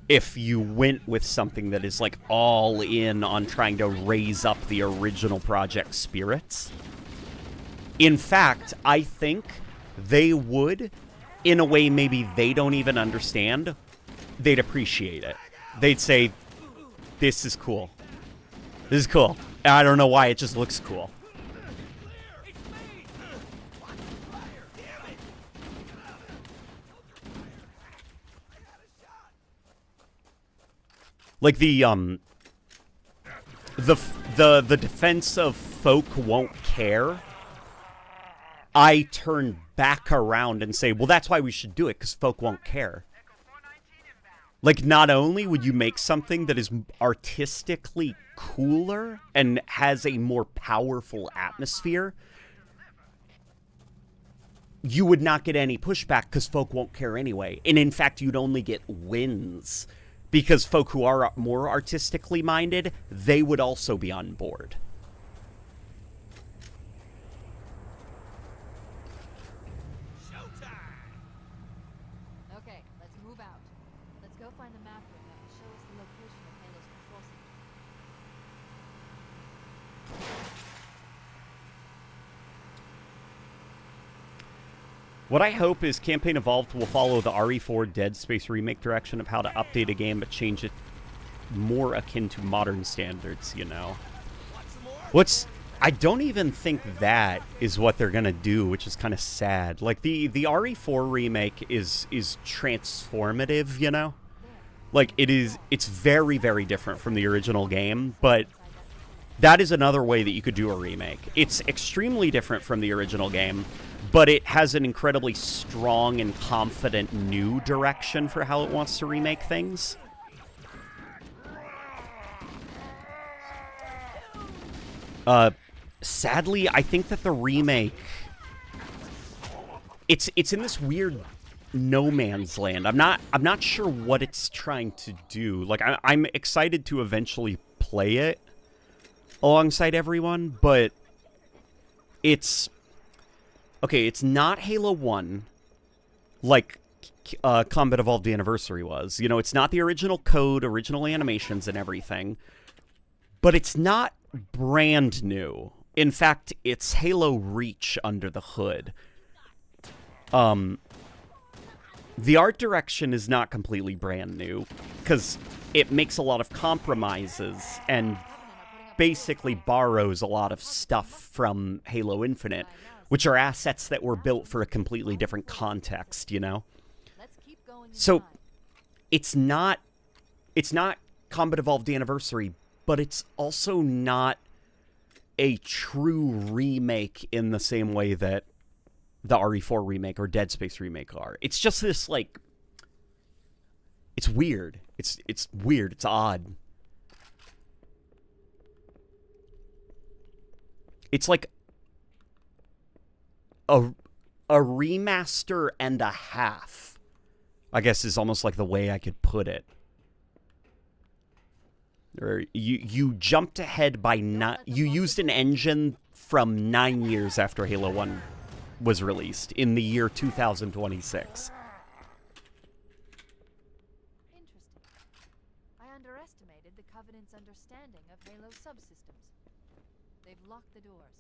if you went with something that is, like, all in on trying to raise up the original project spirits. In fact, I think they would, in a way maybe they don't even understand, they'd appreciate it. They'd say, this is cool. This is cool. I don't know why, it just looks cool. Like, the defense of folk won't care, I turn back around and say, well, that's why we should do it, because folk won't care. Like, not only would you make something that is artistically cooler and has a more powerful atmosphere, you would not get any pushback because folk won't care anyway. And in fact, you'd only get wins. Because folk who are more artistically minded, they would also be on board. Showtime! Okay, let's move out. Let's go find the map room that will show us the location of Halo's control center. What I hope is Campaign Evolved will follow the RE4 Dead Space remake direction of how to update a game but change it more akin to modern standards, you know. I don't even think that is what they're gonna do, which is kind of sad. Like, the RE4 remake is transformative, you know? Like, it's very, very different from the original game, but that is another way that you could do a remake. It's extremely different from the original game, but it has an incredibly strong and confident new direction for how it wants to remake things. Sadly, I think that the remake, it's in this weird no man's land. I'm not sure what it's trying to do. Like, I'm excited to eventually play it alongside everyone, but it's okay, it's not Halo 1 like Combat Evolved Anniversary was. You know, it's not the original code, original animations and everything, but it's not brand new. In fact, it's Halo Reach under the hood. The art direction is not completely brand new, because it makes a lot of compromises and basically borrows a lot of stuff from Halo Infinite, which are assets that were built for a completely different context, you know? So it's not Combat Evolved Anniversary, but it's also not a true remake in the same way that the RE4 remake or Dead Space remake are. It's just this, like, it's weird. It's weird. It's odd. It's like a remaster and a half, I guess, is almost like the way I could put it. Or you jumped ahead by you used an engine from 9 years after Halo 1 was released in the year 2026. Underestimated the Covenant's understanding of Halo subsystems. They've locked the doors,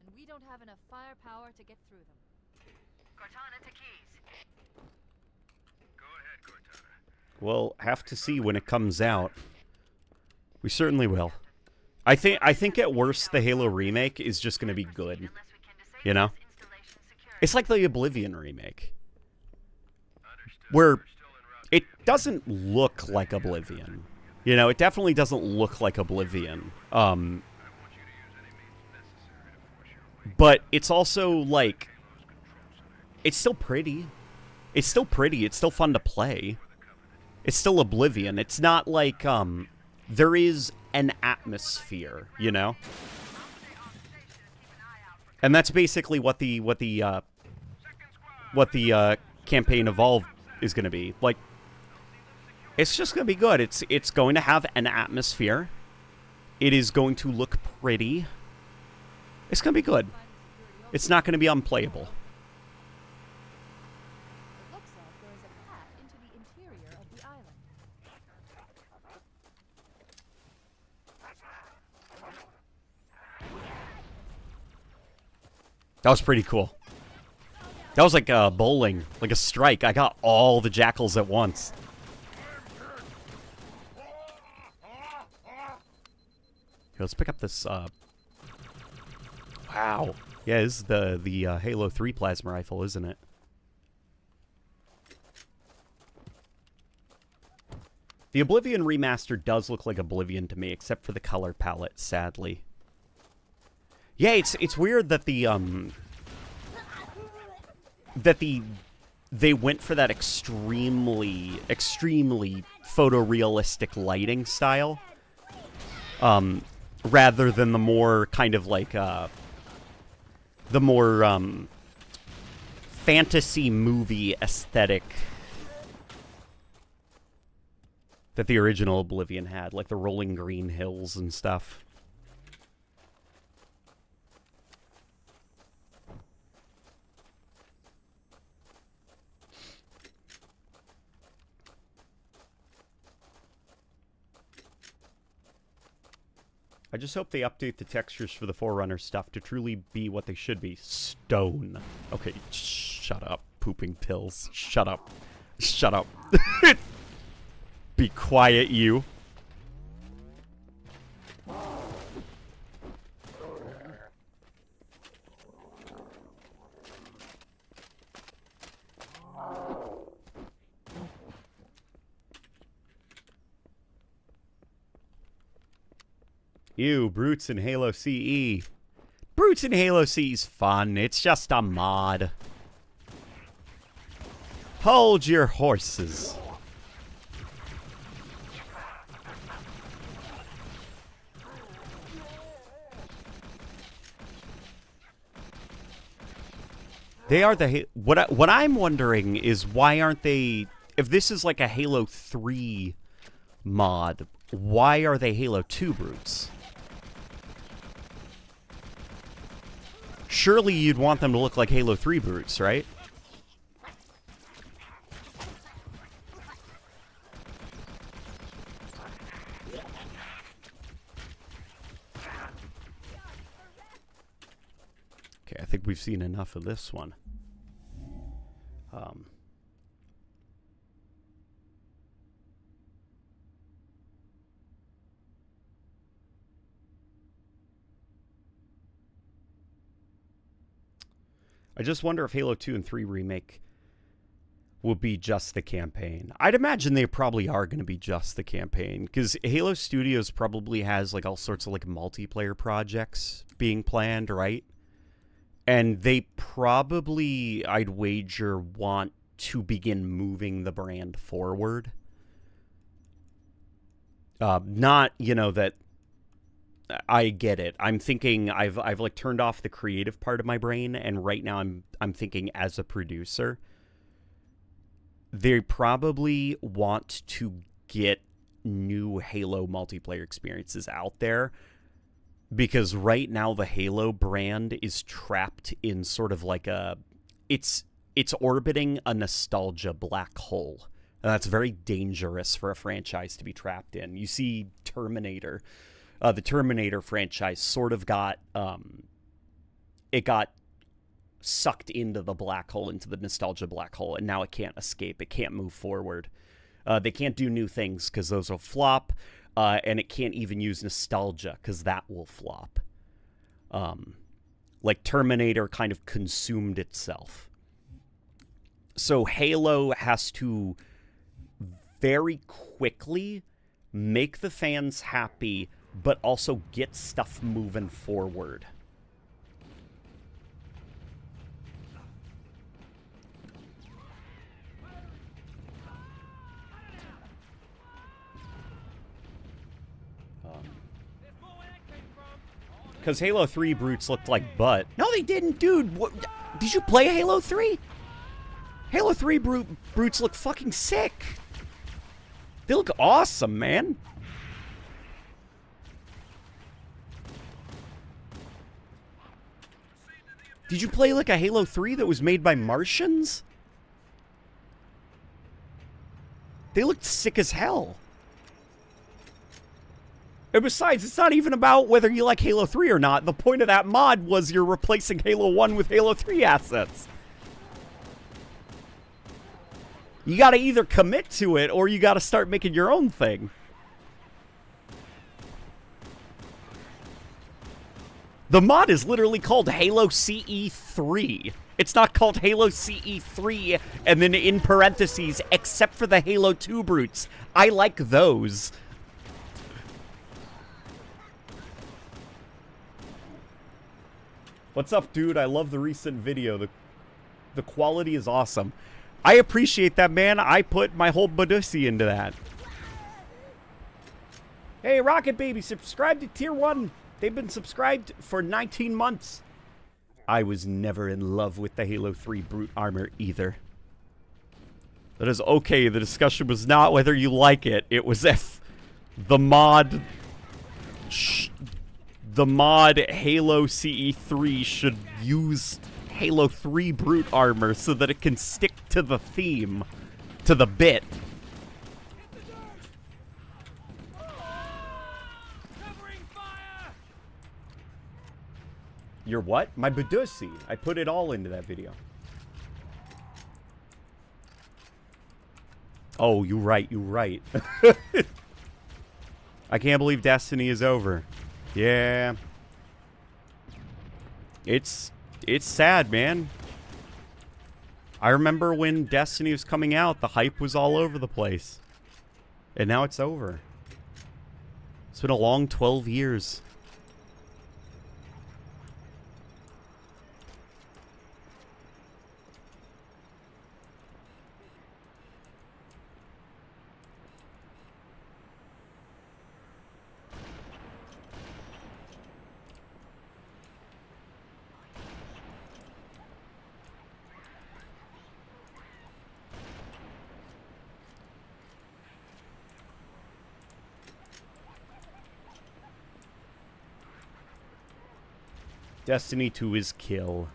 and we don't have enough firepower to get through them. Cortana to keys. Go ahead, Cortana. We'll have to see when it comes out. We certainly will. I think at worst the Halo remake is just going to be good. You know? It's like the Oblivion remake. Where it doesn't look like Oblivion. You know, it definitely doesn't look like Oblivion. But it's also, like, it's still pretty. It's still pretty. It's still fun to play. It's still Oblivion. It's not like, there is an atmosphere, you know? And that's basically what the campaign Evolved is going to be. Like, it's just going to be good. It's going to have an atmosphere. It is going to look pretty. It's going to be good. It's not going to be unplayable. It looks like there is a path into the interior of the island. That was pretty cool. That was like bowling, like a strike. I got all the jackals at once. Here, let's pick up this, wow. Yeah, this is the Halo 3 plasma rifle, isn't it? The Oblivion remaster does look like Oblivion to me, except for the color palette, sadly. Yeah, it's weird that they went for that extremely photorealistic lighting style. Rather than the more kind of like, the more, fantasy movie aesthetic that the original Oblivion had, like the rolling green hills and stuff. I just hope they update the textures for the Forerunner stuff to truly be what they should be. Stone. Okay, shut up, pooping pills. Shut up. Shut up. Be quiet, you. Ew, Brutes in Halo CE. Brutes in Halo CE's fun. It's just a mod. Hold your horses. They are the... What I'm wondering is why aren't they... If this is like a Halo 3 mod, why are they Halo 2 Brutes? Surely you'd want them to look like Halo 3 Brutes, right? Okay, I think we've seen enough of this one. I just wonder if Halo 2 and 3 Remake will be just the campaign. I'd imagine they probably are going to be just the campaign, because Halo Studios probably has like all sorts of like multiplayer projects being planned, right? And they probably, I'd wager, want to begin moving the brand forward. Not, you know, that I get it. I'm thinking I've like turned off the creative part of my brain, and right now I'm thinking as a producer. They probably want to get new Halo multiplayer experiences out there, because right now the Halo brand is trapped in sort of like it's orbiting a nostalgia black hole. And that's very dangerous for a franchise to be trapped in. You see Terminator, the Terminator franchise sort of got sucked into the black hole, into the nostalgia black hole, and now it can't escape. It can't move forward. They can't do new things because those will flop, and it can't even use nostalgia because that will flop. Like Terminator kind of consumed itself. So Halo has to very quickly make the fans happy, but also get stuff moving forward. Because Halo 3 brutes looked like butt. No, they didn't, dude. What, did you play Halo 3? Halo 3 brutes look fucking sick. They look awesome, man. Did you play like a Halo 3 that was made by Martians? They looked sick as hell. And besides, it's not even about whether you like Halo 3 or not. The point of that mod was you're replacing Halo 1 with Halo 3 assets. You gotta either commit to it, or you gotta start making your own thing. The mod is literally called Halo CE 3. It's not called Halo CE 3, and then in parentheses, except for the Halo 2 brutes. I like those. What's up, dude? I love the recent video. The quality is awesome. I appreciate that, man. I put my whole Badusi into that. Hey, Rocket Baby, subscribe to Tier 1. They've been subscribed for 19 months. I was never in love with the Halo 3 brute armor either. That is okay. The discussion was not whether you like it. It was if the mod... The mod Halo CE 3 should use Halo 3 brute armor so that it can stick to the theme, to the bit. Your what? My Badusi. I put it all into that video. Oh, you're right, you're right. I can't believe Destiny is over. Yeah. It's sad, man. I remember when Destiny was coming out, the hype was all over the place. And now it's over. It's been a long 12 years. Destiny 2 is kill.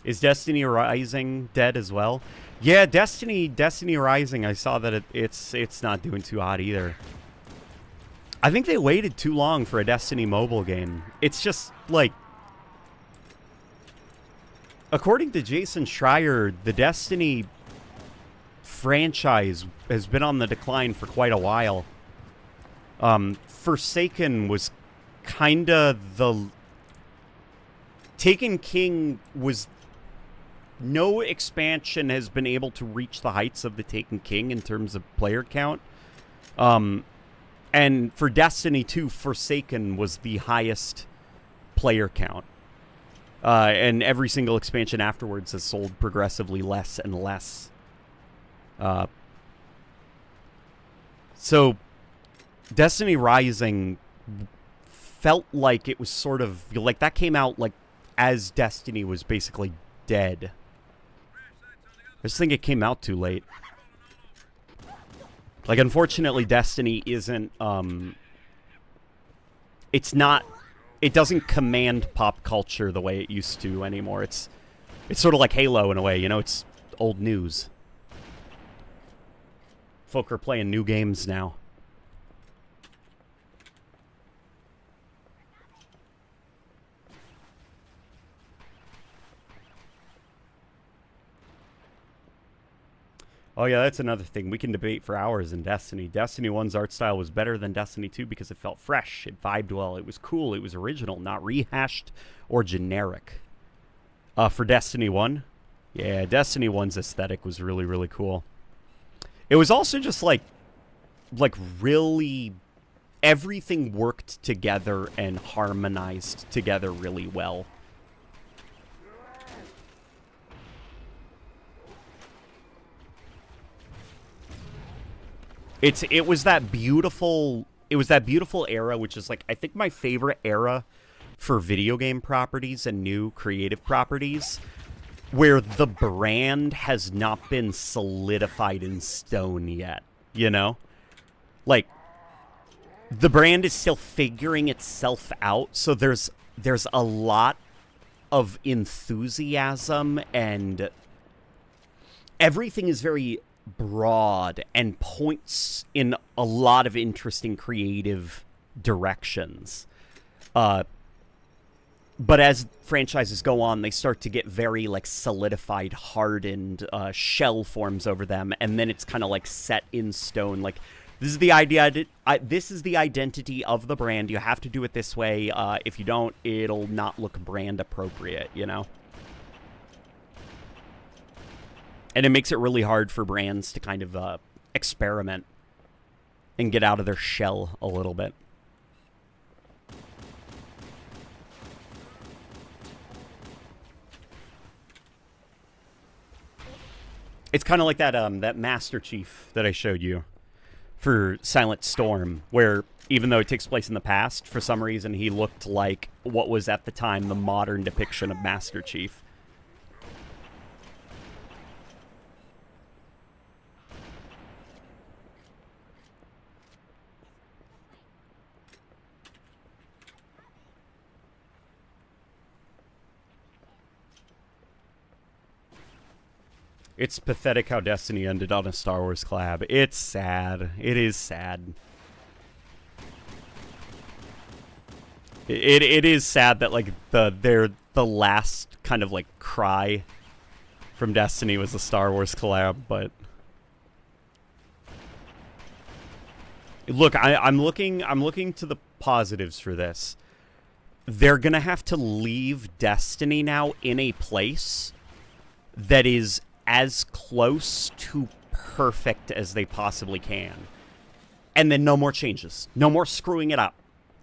Is Destiny Rising dead as well? Yeah, Destiny Rising, I saw that it's not doing too hot either. I think they waited too long for a Destiny mobile game. It's just, like... According to Jason Schreier, the Destiny franchise has been on the decline for quite a while. Forsaken was kinda the... Taken King was no expansion has been able to reach the heights of the Taken King in terms of player count. And for Destiny 2, Forsaken was the highest player count. And every single expansion afterwards has sold progressively less and less. So, Destiny Rising felt like it was sort of... Like, that came out, like, as Destiny was basically dead. I just think it came out too late. Like, unfortunately, Destiny isn't, it's not... It doesn't command pop culture the way it used to anymore. It's sort of like Halo in a way, you know? It's old news. Folk are playing new games now. Oh yeah, that's another thing. We can debate for hours in Destiny. Destiny 1's art style was better than Destiny 2 because it felt fresh, it vibed well, it was cool, it was original, not rehashed or generic. For Destiny 1, yeah, Destiny 1's aesthetic was really, really cool. It was also just like really, everything worked together and harmonized together really well. It was that beautiful era, which is like I think my favorite era for video game properties and new creative properties, where the brand has not been solidified in stone yet, you know? Like, the brand is still figuring itself out, so there's a lot of enthusiasm, and everything is very broad and points in a lot of interesting creative directions. But as franchises go on, they start to get very, like, solidified, hardened shell forms over them, and then it's kind of, like, set in stone. Like, this is the idea. This is the identity of the brand. You have to do it this way. If you don't, it'll not look brand appropriate, you know? And it makes it really hard for brands to kind of experiment and get out of their shell a little bit. It's kind of like that that Master Chief that I showed you for Silent Storm, where even though it takes place in the past, for some reason he looked like what was at the time the modern depiction of Master Chief. It's pathetic how Destiny ended on a Star Wars collab. It's sad. It is sad. It is sad that, like, the last kind of, like, cry from Destiny was a Star Wars collab, but look, I'm looking to the positives for this. They're gonna have to leave Destiny now in a place that is as close to perfect as they possibly can. And then no more changes. No more screwing it up.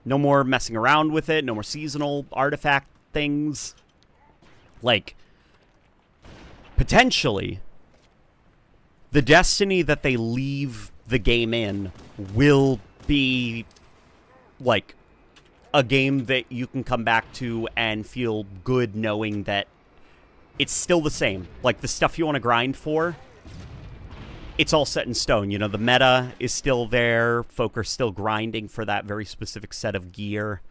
No more messing around with it. No more seasonal artifact things. Like, potentially, the Destiny that they leave the game in will be, like, a game that you can come back to and feel good knowing that it's still the same. Like, the stuff you want to grind for, it's all set in stone. You know, the meta is still there. Folk are still grinding for that very specific set of gear.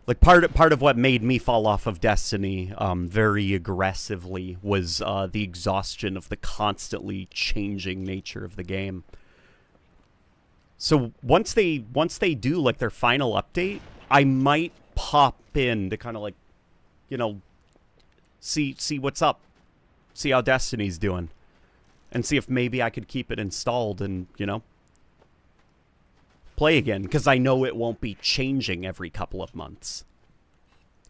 Like, part of what made me fall off of Destiny very aggressively was the exhaustion of the constantly changing nature of the game. So once they do, like, their final update, I might pop in to kind of, like, you know, see what's up, see how Destiny's doing, and see if maybe I could keep it installed and, you know, play again because I know it won't be changing every couple of months.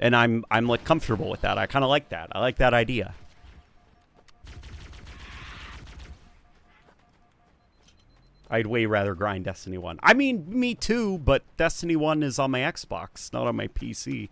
And I'm like comfortable with that. I kind of like that. I like that idea. I'd way rather grind Destiny 1. I mean, me too, but Destiny 1 is on my Xbox, not on my PC.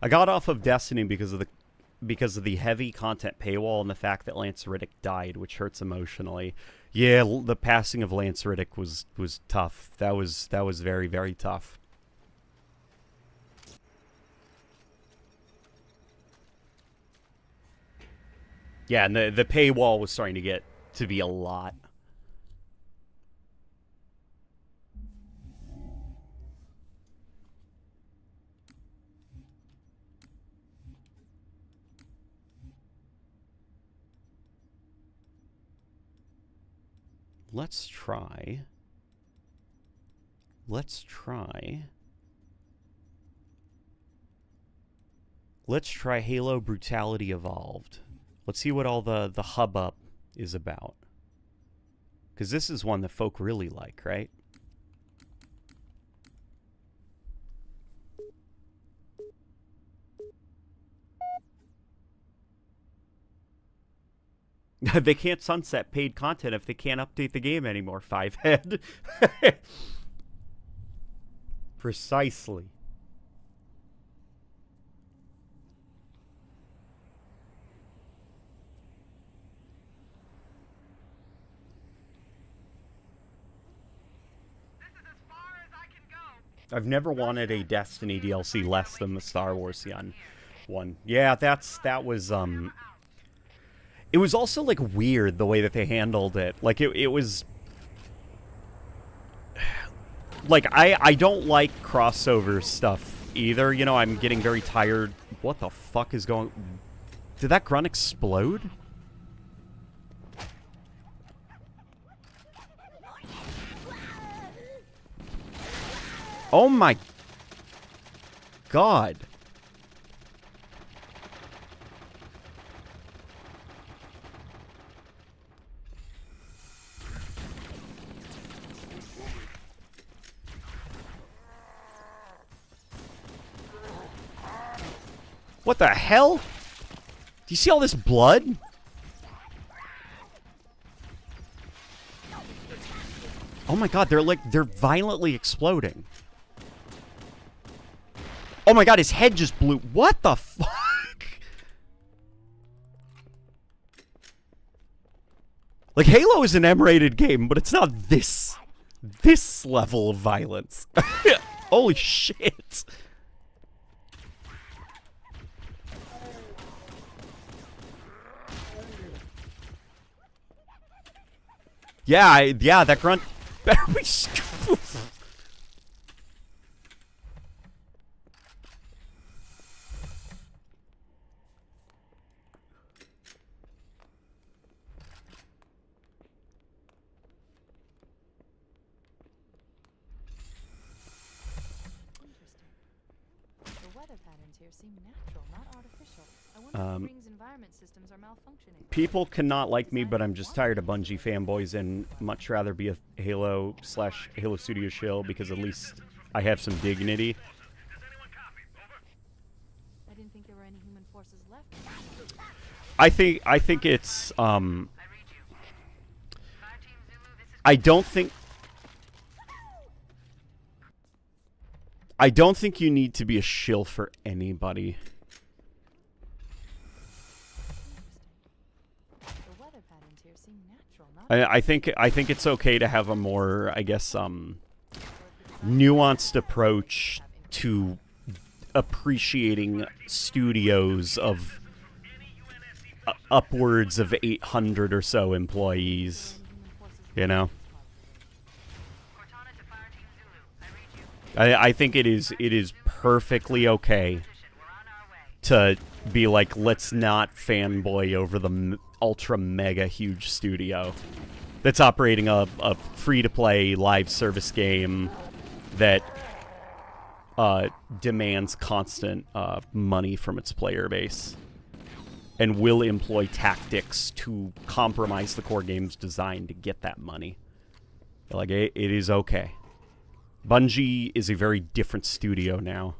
I got off of Destiny because of the heavy content paywall and the fact that Lance Riddick died, which hurts emotionally. Yeah, the passing of Lance Riddick was tough. That was very, very tough. Yeah, and the paywall was starting to get to be a lot. Let's try Halo Brutality Evolved. Let's see what all the hubbub is about. Because this is one that folk really like, right? They can't sunset paid content if they can't update the game anymore, Fivehead. Precisely. This is as far as I can go. I've never wanted a Destiny DLC less than the Star Wars one. Yeah, that was it was also like weird the way that they handled it. Like it was like I don't like crossover stuff either. You know, I'm getting very tired. What the fuck is going? Did that grunt explode? Oh my God. What the hell? Do you see all this blood? Oh my God, they're violently exploding. Oh my God, his head just blew. What the fuck? Like, Halo is an M-rated game, but it's not this level of violence. Holy shit. Yeah, that grunt better be. People cannot like me, but I'm just tired of Bungie fanboys and much rather be a Halo/Halo Studio shill because at least I have some dignity. I didn't think there were any human forces left. I think it's I don't think you need to be a shill for anybody. I think it's okay to have a more, I guess, nuanced approach to appreciating studios of upwards of 800 or so employees. You know, I think it is perfectly okay to be like, let's not fanboy over the ultra mega huge studio that's operating a free-to-play live service game that demands constant money from its player base and will employ tactics to compromise the core game's design to get that money. Like, it is okay. Bungie is a very different studio now.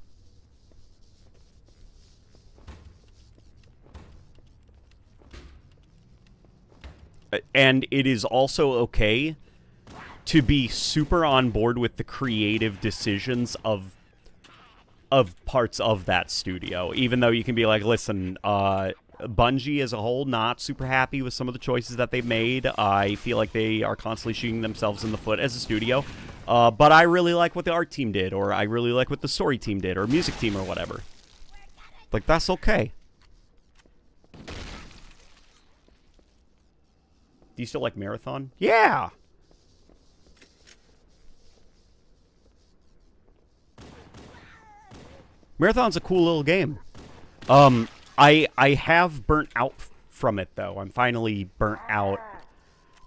And it is also okay to be super on board with the creative decisions of parts of that studio. Even though you can be like, listen, Bungie as a whole, not super happy with some of the choices that they've made. I feel like they are constantly shooting themselves in the foot as a studio. But I really like what the art team did, or I really like what the story team did, or music team, or whatever. Like, that's okay. Do you still like Marathon? Yeah! Marathon's a cool little game. I have burnt out from it, though. I'm finally burnt out.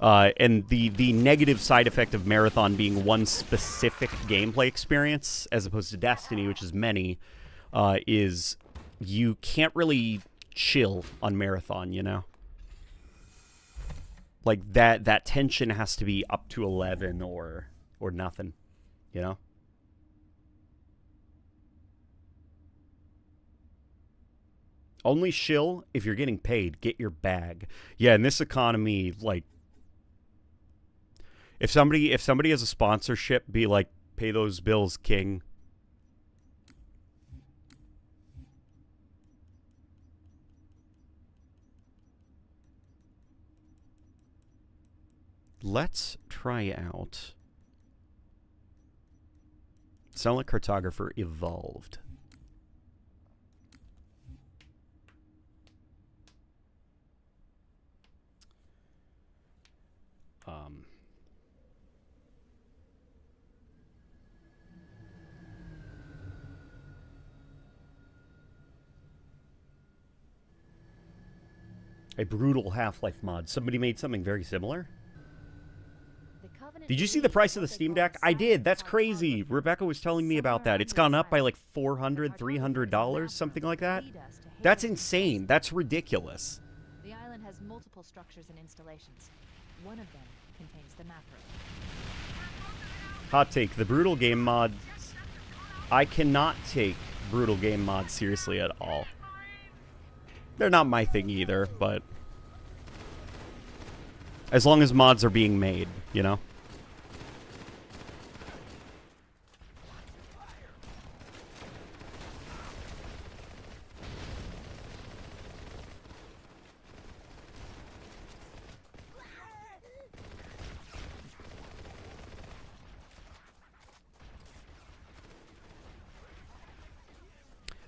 And the negative side effect of Marathon being one specific gameplay experience, as opposed to Destiny, which is many, is you can't really chill on Marathon, you know? Like, that tension has to be up to 11 or nothing, you know? Only shill if you're getting paid. Get your bag. Yeah, in this economy, like, if somebody has a sponsorship, be like, pay those bills, king. Let's try out Silent Cartographer Evolved. A brutal Half-Life mod. Somebody made something very similar? Did you see the price of the Steam Deck? I did. That's crazy. Rebecca was telling me about that. It's gone up by like $400, $300, something like that. That's insane. That's ridiculous. The island has multiple structures and installations. One of them contains the map room. Hot take. The brutal game mods. I cannot take brutal game mods seriously at all. They're not my thing either, but as long as mods are being made, you know?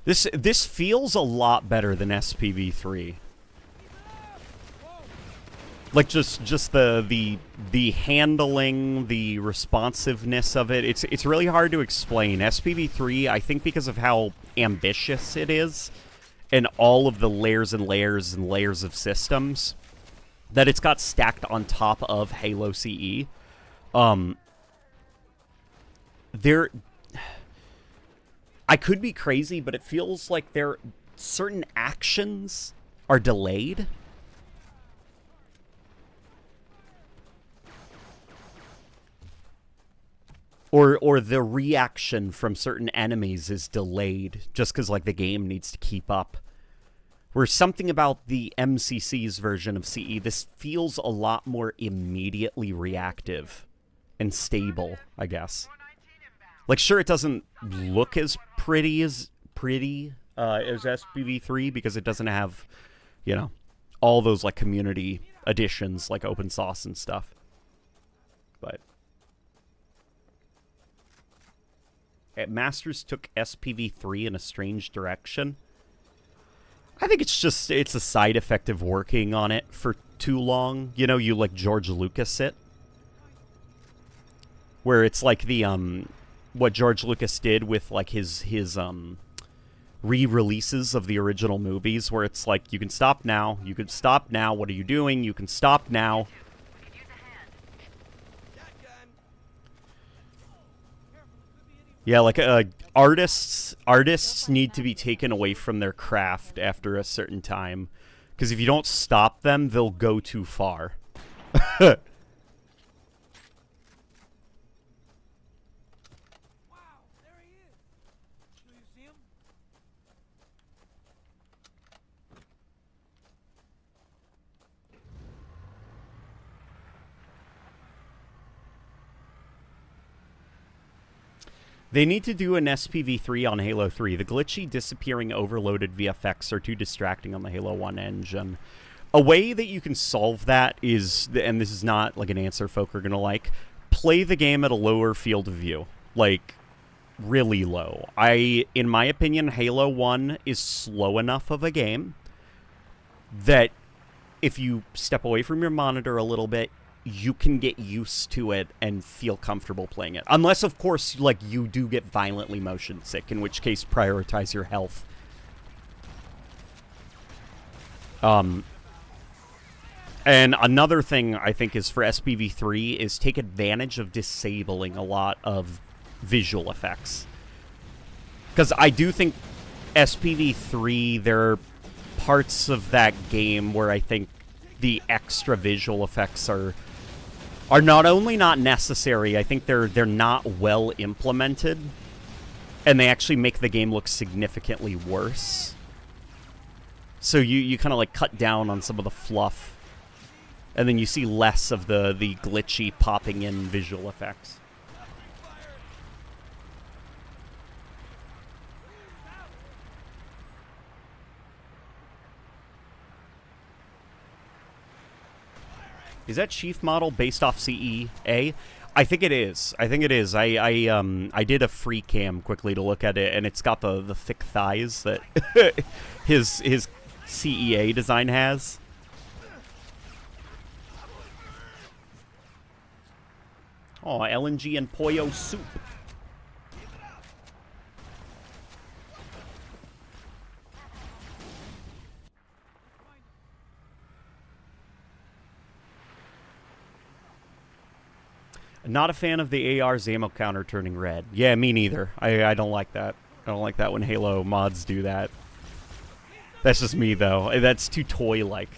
This feels a lot better than SPV3. Like just the handling, the responsiveness of it. It's really hard to explain. SPV3, I think because of how ambitious it is and all of the layers and layers and layers of systems that it's got stacked on top of Halo CE. I could be crazy, but it feels like certain actions are delayed. Or the reaction from certain enemies is delayed just because, like, the game needs to keep up. Where something about the MCC's version of CE, this feels a lot more immediately reactive and stable, I guess. Like, sure, it doesn't look as pretty as SPV3 because it doesn't have, you know, all those, like, community additions, like open source and stuff. But Masters took SPV3 in a strange direction. I think it's a side effect of working on it for too long. You know, you like George Lucas it. Where it's like the, what George Lucas did with, like, his re-releases of the original movies where it's like, you can stop now, you can stop now, what are you doing, you can stop now. Yeah, like artists need to be taken away from their craft after a certain time, because if you don't stop them, they'll go too far. They need to do an SPV3 on Halo 3. The glitchy, disappearing, overloaded VFX are too distracting on the Halo 1 engine. A way that you can solve that is, and this is not like an answer folk are going to like, play the game at a lower field of view. Like, really low. In my opinion, Halo 1 is slow enough of a game that if you step away from your monitor a little bit, you can get used to it and feel comfortable playing it. Unless, of course, like, you do get violently motion sick, in which case prioritize your health. And another thing I think is for SPV3 is take advantage of disabling a lot of visual effects. Because I do think SPV3, there are parts of that game where I think the extra visual effects are not only not necessary, I think they're not well implemented, and they actually make the game look significantly worse. So you kind of like cut down on some of the fluff, and then you see less of the glitchy popping in visual effects. Is that Chief model based off CEA? I think it is. I think it is. I did a free cam quickly to look at it, and it's got the thick thighs that his CEA design has. Oh, LNG and Pollo soup. Not a fan of the AR's ammo counter turning red. Yeah, me neither. I don't like that. I don't like that when Halo mods do that. That's just me, though. That's too toy-like.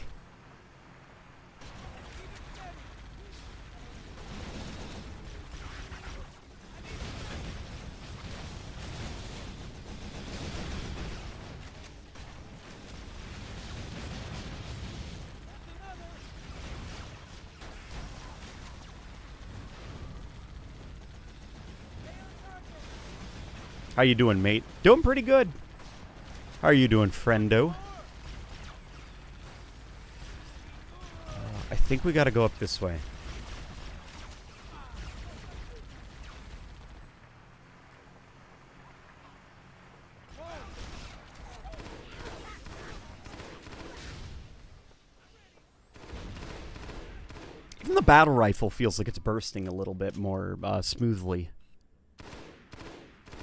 How you doing, mate? Doing pretty good. How are you doing, friendo? I think we gotta go up this way. Even the battle rifle feels like it's bursting a little bit more smoothly.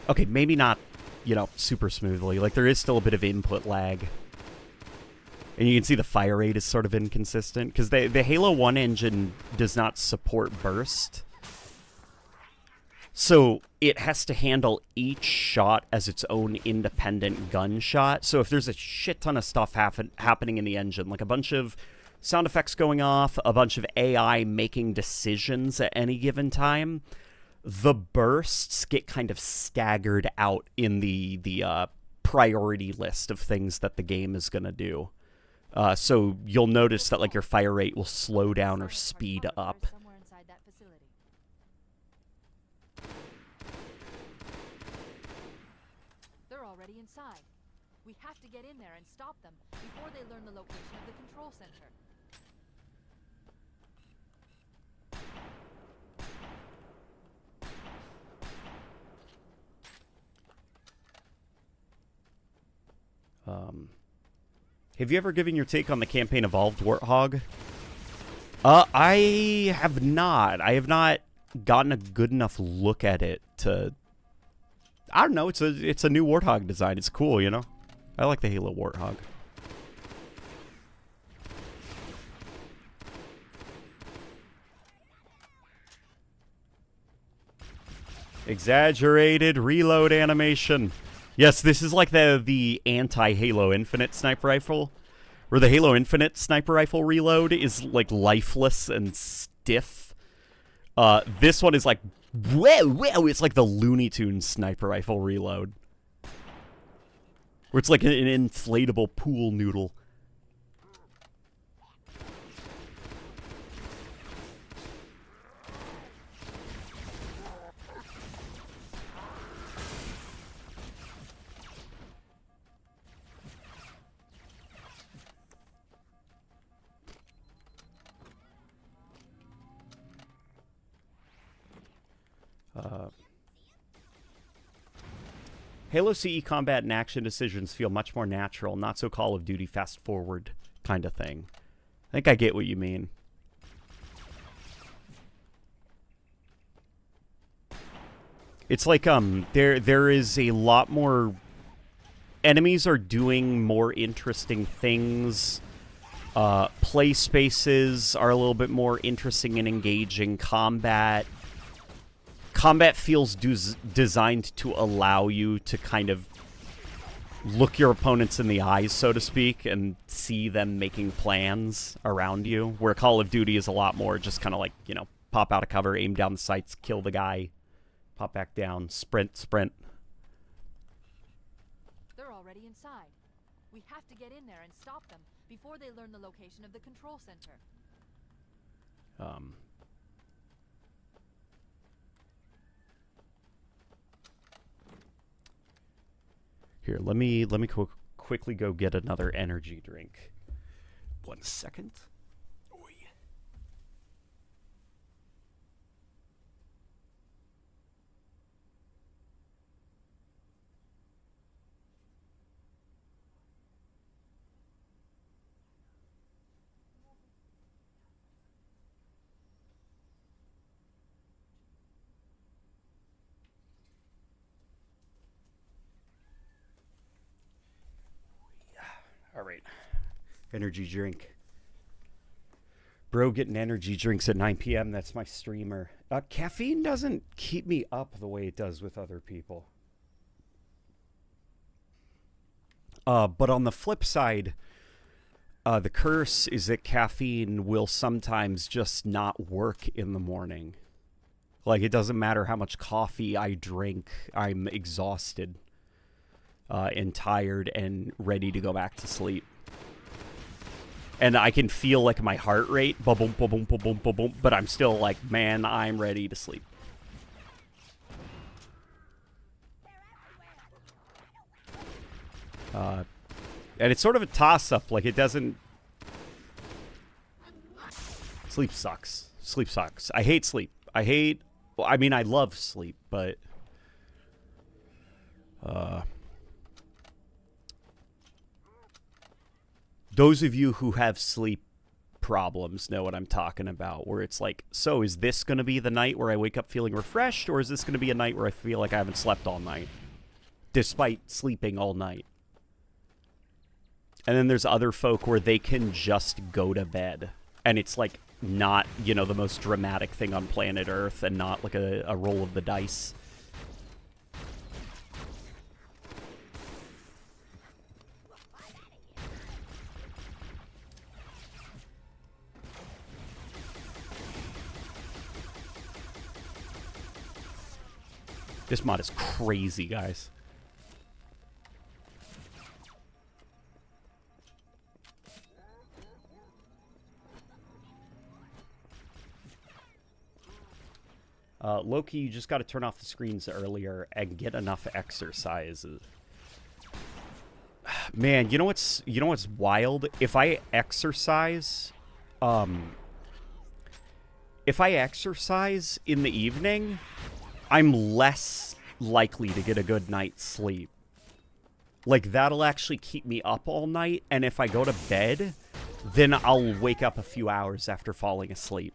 Okay, maybe not, you know, super smoothly. Like, there is still a bit of input lag. And you can see the fire rate is sort of inconsistent, because the Halo 1 engine does not support burst. So it has to handle each shot as its own independent gunshot. So if there's a shit ton of stuff happening in the engine, like a bunch of sound effects going off, a bunch of AI making decisions at any given time, the bursts get kind of staggered out in the priority list of things that the game is going to do. So you'll notice that, like, your fire rate will slow down or speed up. They're already inside. We have to get in there and stop them before they learn the location of the control center. Have you ever given your take on the campaign Evolved Warthog? I have not. I have not gotten a good enough look at it to... I don't know. It's a new Warthog design. It's cool, you know. I like the Halo Warthog. Exaggerated reload animation. Yes, this is like the anti-Halo Infinite sniper rifle, where the Halo Infinite sniper rifle reload is like lifeless and stiff. This one is like, whoa, it's like the Looney Tunes sniper rifle reload, where it's like an inflatable pool noodle. Halo CE combat and action decisions feel much more natural, not so Call of Duty fast forward kind of thing. I think I get what you mean. It's like there is a lot more enemies are doing more interesting things. Play spaces are a little bit more interesting and engaging. Combat feels designed to allow you to kind of look your opponents in the eyes, so to speak, and see them making plans around you, where Call of Duty is a lot more just kind of like, you know, pop out of cover, aim down the sights, kill the guy, pop back down, sprint. They're already inside. We have to get in there and stop them before they learn the location of the control center. Here, let me quickly go get another energy drink. 1 second. All right. Energy drink. Bro getting energy drinks at 9 p.m. That's my streamer. Caffeine doesn't keep me up the way it does with other people. But on the flip side, the curse is that caffeine will sometimes just not work in the morning. Like, it doesn't matter how much coffee I drink, I'm exhausted. And tired and ready to go back to sleep. And I can feel like my heart rate, ba-boom, ba-boom, ba-boom, ba-boom, but I'm still like, man, I'm ready to sleep. And it's sort of a toss-up, like it doesn't... Sleep sucks. Sleep sucks. I hate sleep. Well, I mean, I love sleep, but... Those of you who have sleep problems know what I'm talking about, where it's like, so is this going to be the night where I wake up feeling refreshed, or is this going to be a night where I feel like I haven't slept all night, despite sleeping all night? And then there's other folk where they can just go to bed, and it's like not, you know, the most dramatic thing on planet Earth, and not like a roll of the dice. This mod is crazy, guys. Loki, you just got to turn off the screens earlier and get enough exercise. Man, you know what's wild? If I exercise in the evening, I'm less likely to get a good night's sleep. Like, that'll actually keep me up all night, and if I go to bed, then I'll wake up a few hours after falling asleep.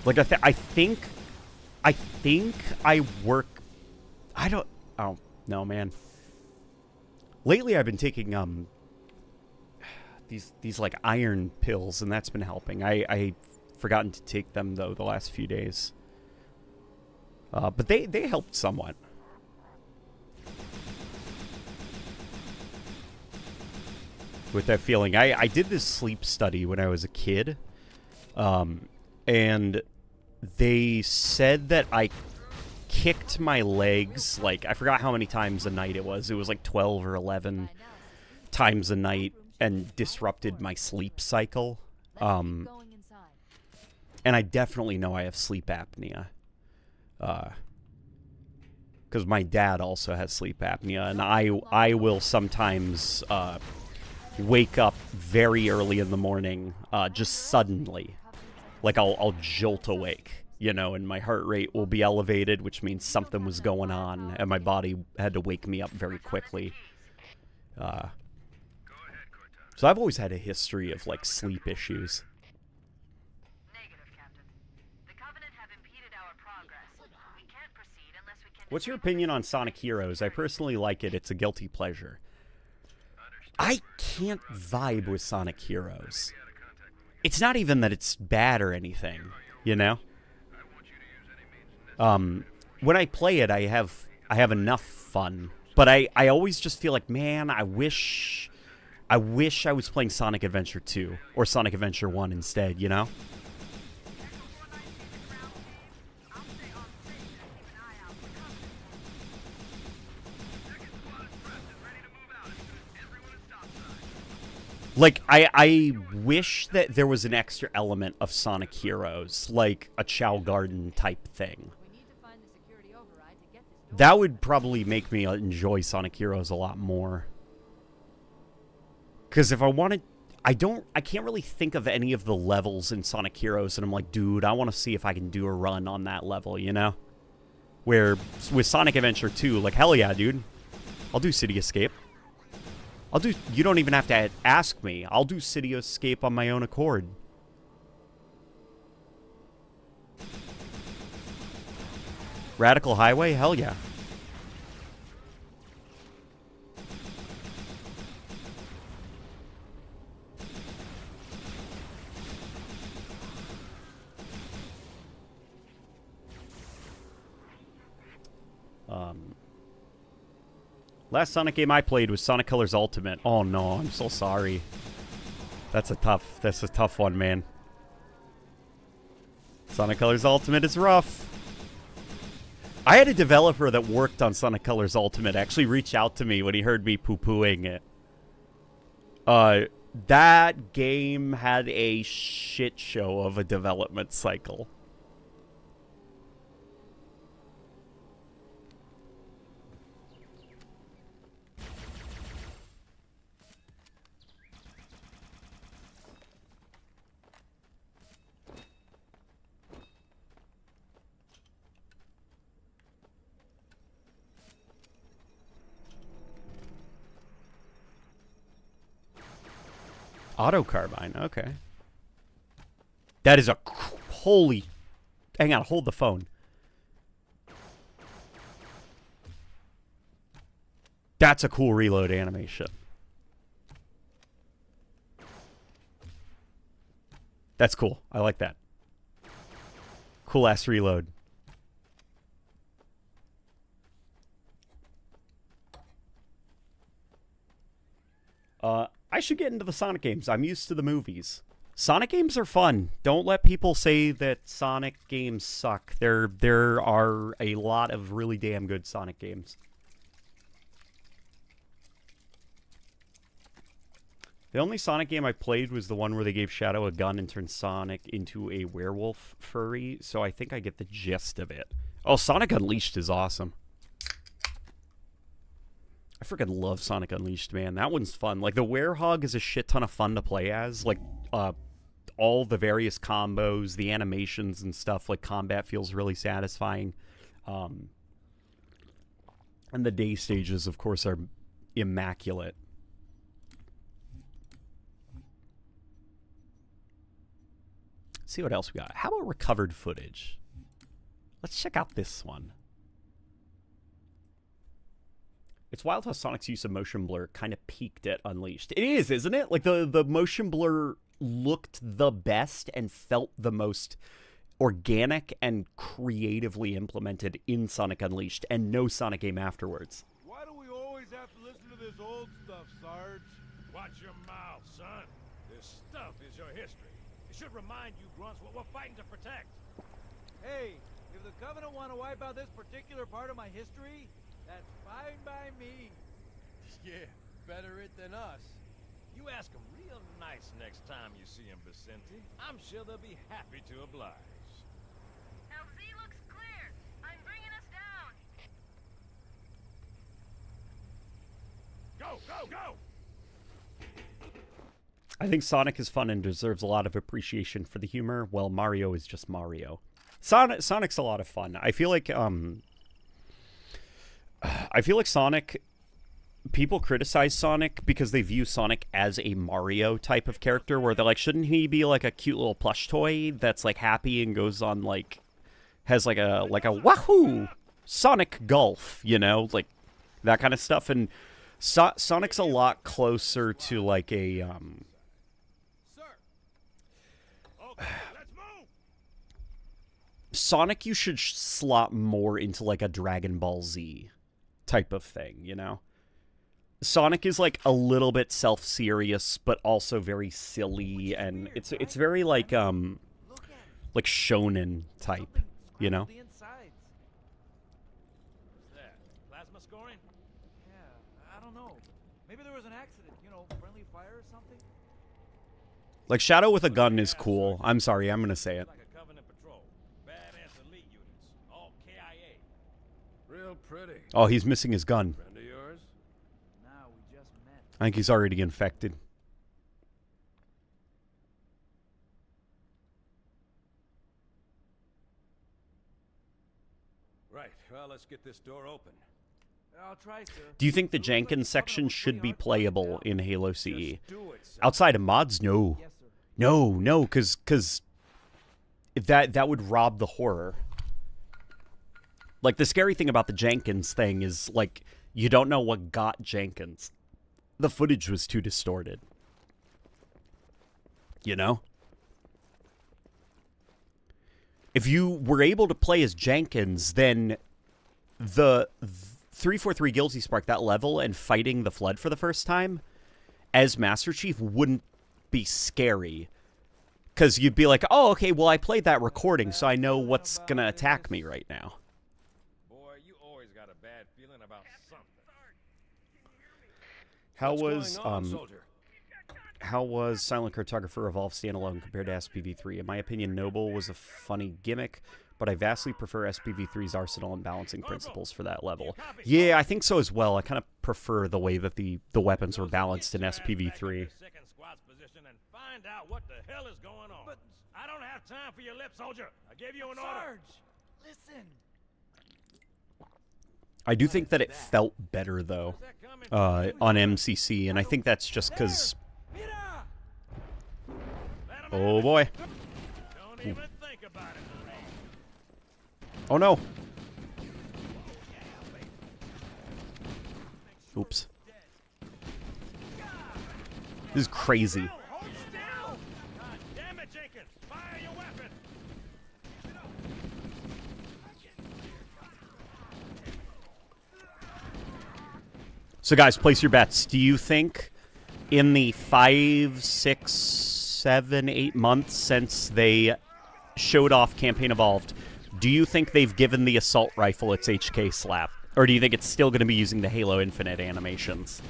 Like, I think I work... I don't know, man. Lately, I've been taking, these like, iron pills, and that's been helping. I forgotten to take them, though, the last few days. But they helped somewhat. With that feeling. I did this sleep study when I was a kid. And they said that I kicked my legs, like, I forgot how many times a night it was. It was like 12 or 11 times a night and disrupted my sleep cycle. And I definitely know I have sleep apnea. Because my dad also has sleep apnea, and I will sometimes wake up very early in the morning, just suddenly. Like, I'll jolt awake, you know, and my heart rate will be elevated, which means something was going on, and my body had to wake me up very quickly. So I've always had a history of, like, sleep issues. What's your opinion on Sonic Heroes? I personally like it. It's a guilty pleasure. I can't vibe with Sonic Heroes. It's not even that it's bad or anything, you know? When I play it, I have enough fun. But I always just feel like, man, I wish I was playing Sonic Adventure 2 or Sonic Adventure 1 instead, you know? Like, I wish that there was an extra element of Sonic Heroes, like a Chow Garden type thing. That would probably make me enjoy Sonic Heroes a lot more. Because if I wanted... I can't really think of any of the levels in Sonic Heroes, and I'm like, dude, I want to see if I can do a run on that level, you know? Where, with Sonic Adventure 2, like, hell yeah, dude. I'll do City Escape. You don't even have to ask me. I'll do City Escape on my own accord. Radical Highway? Hell yeah. Last Sonic game I played was Sonic Colors Ultimate. Oh no, I'm so sorry. That's a tough one, man. Sonic Colors Ultimate is rough. I had a developer that worked on Sonic Colors Ultimate actually reach out to me when he heard me poo-pooing it. That game had a shit show of a development cycle. Auto carbine, okay. That is a holy... Hang on, hold the phone. That's a cool reload animation. That's cool. I like that. Cool ass reload. I should get into the Sonic games. I'm used to the movies. Sonic games are fun. Don't let people say that Sonic games suck. There are a lot of really damn good Sonic games. The only Sonic game I played was the one where they gave Shadow a gun and turned Sonic into a werewolf furry, so I think I get the gist of it. Oh, Sonic Unleashed is awesome. I freaking love Sonic Unleashed, man. That one's fun. Like, the Werehog is a shit ton of fun to play as. Like, all the various combos, the animations and stuff. Like, combat feels really satisfying. And the day stages, of course, are immaculate. Let's see what else we got. How about recovered footage? Let's check out this one. It's wild how Sonic's use of motion blur kind of peaked at Unleashed. It is, isn't it? Like, the motion blur looked the best and felt the most organic and creatively implemented in Sonic Unleashed, and no Sonic game afterwards. Why do we always have to listen to this old stuff, Sarge? Watch your mouth, son. This stuff is your history. It should remind you grunts what we're fighting to protect. Hey, if the Covenant want to wipe out this particular part of my history, that's fine by me. Yeah, better it than us. You ask them real nice next time you see them, Vicente. I'm sure they'll be happy to oblige. LZ looks clear. I'm bringing us down. Go, go, go! I think Sonic is fun and deserves a lot of appreciation for the humor, while Mario is just Mario. Sonic's a lot of fun. I feel like Sonic, people criticize Sonic because they view Sonic as a Mario type of character, where they're like, shouldn't he be like a cute little plush toy that's like happy and goes on like, has like a wahoo Sonic Golf, you know, like that kind of stuff. And Sonic's a lot closer to like a Okay, let's move! Sonic you should slot more into like a Dragon Ball Z type of thing, you know? Sonic is like a little bit self-serious, but also very silly, and it's very like shonen type, you know? The insides. What's that? Plasma scoring? Yeah, I don't know. Maybe there was an accident, you know, friendly fire or something. Like Shadow with a gun is cool. I'm sorry, I'm gonna say it. Like a Covenant patrol. Badass elite units. All KIA. Real pretty. Oh, he's missing his gun. Friend of yours? Nah, we just met. I think he's already infected. Right, well, let's get this door open. I'll try, sir. Do you think the It looks like Jenkins the section Covenant was should pretty be hard to playable lock down. in Halo CE? Just do it, son. Outside of mods, no. Yes, sir. No, because that would rob the horror. Like, the scary thing about the Jenkins thing is, like, you don't know what got Jenkins. The footage was too distorted. You know? If you were able to play as Jenkins, then the 343 Guilty Spark, that level, and fighting the Flood for the first time, as Master Chief wouldn't be scary. Because you'd be like, oh, okay, well, I played that recording, so I know what's going to attack me right now. Boy, you always got a bad feeling about something. How What's was going on, soldier? how was Silent Cartographer Evolved standalone compared to SPV3? In my opinion, Noble was a funny gimmick, but I vastly prefer SPV3's arsenal and balancing principles for that level. Yeah, I think so as well. I kind of prefer the way that the weapons were balanced in SPV3. Second squad's position and find out what the hell is going on. But- I don't have time for your lip, soldier. I gave you an order. Sarge, listen. I do think that it felt better, though, on MCC, and I think that's just because... Mira! Let 'em Oh, have boy. it. Don't even think about it. Oh, no. Oops. This is crazy. Hold still! God damn it, Jenkins! Fire your weapon! So, guys, place your bets. Do you think in the 5, 6, 7, 8 months since they showed off Campaign Evolved, do you think they've given the assault rifle its HK slap? Or do you think it's still going to be using the Halo Infinite animations?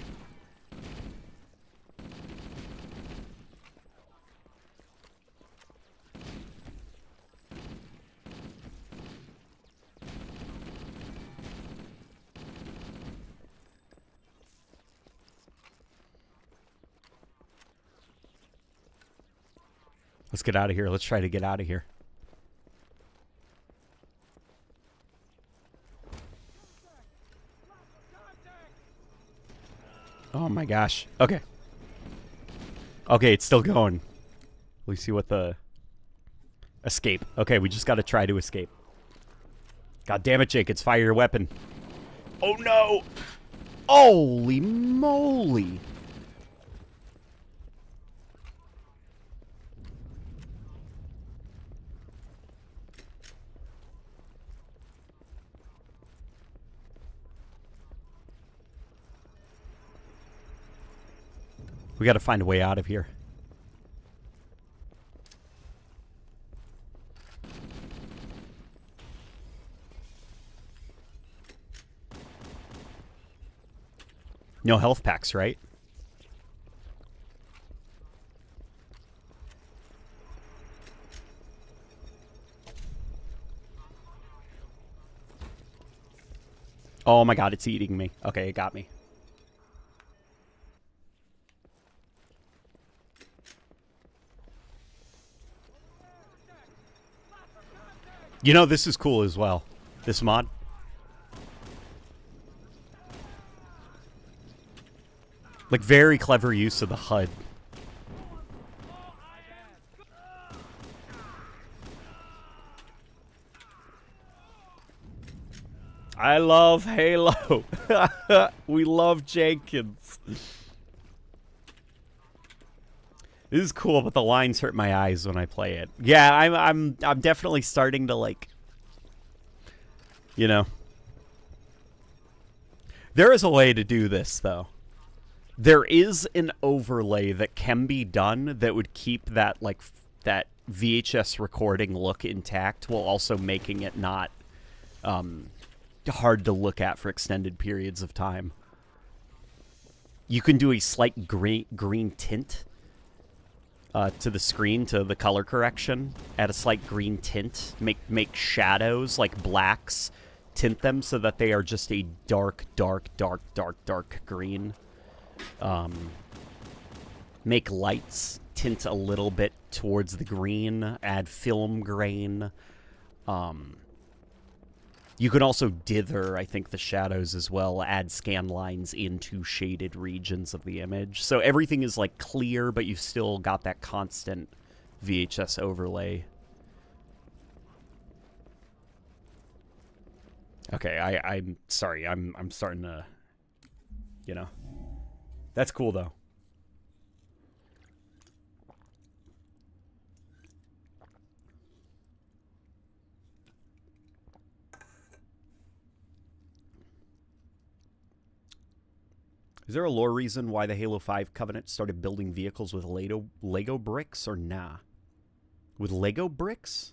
Let's get out of here. Let's try to get out of here. Oh my gosh. Okay. Okay, it's still going. We see what the Escape. Okay, we just got to try to escape. God damn it, Jake. It's fire your weapon. Oh, no. Holy moly. We got to find a way out of here. No health packs, right? Oh my god, it's eating me. Okay, it got me. You know, this is cool as well. This mod. Like, very clever use of the HUD. I love Halo. We love Jenkins. This is cool, but the lines hurt my eyes when I play it. Yeah, I'm definitely starting to, like, you know. There is a way to do this, though. There is an overlay that can be done that would keep that, like, that VHS recording look intact while also making it not hard to look at for extended periods of time. You can do a slight green tint to the screen, to the color correction. Add a slight green tint. Make shadows, like blacks, tint them so that they are just a dark green. Make lights tint a little bit towards the green. Add film grain. You can also dither, I think, the shadows as well. Add scan lines into shaded regions of the image. So everything is, like, clear, but you've still got that constant VHS overlay. Okay, I'm sorry. I'm starting to, you know. That's cool, though. Is there a lore reason why the Halo 5 Covenant started building vehicles with Lego bricks, or nah? With Lego bricks?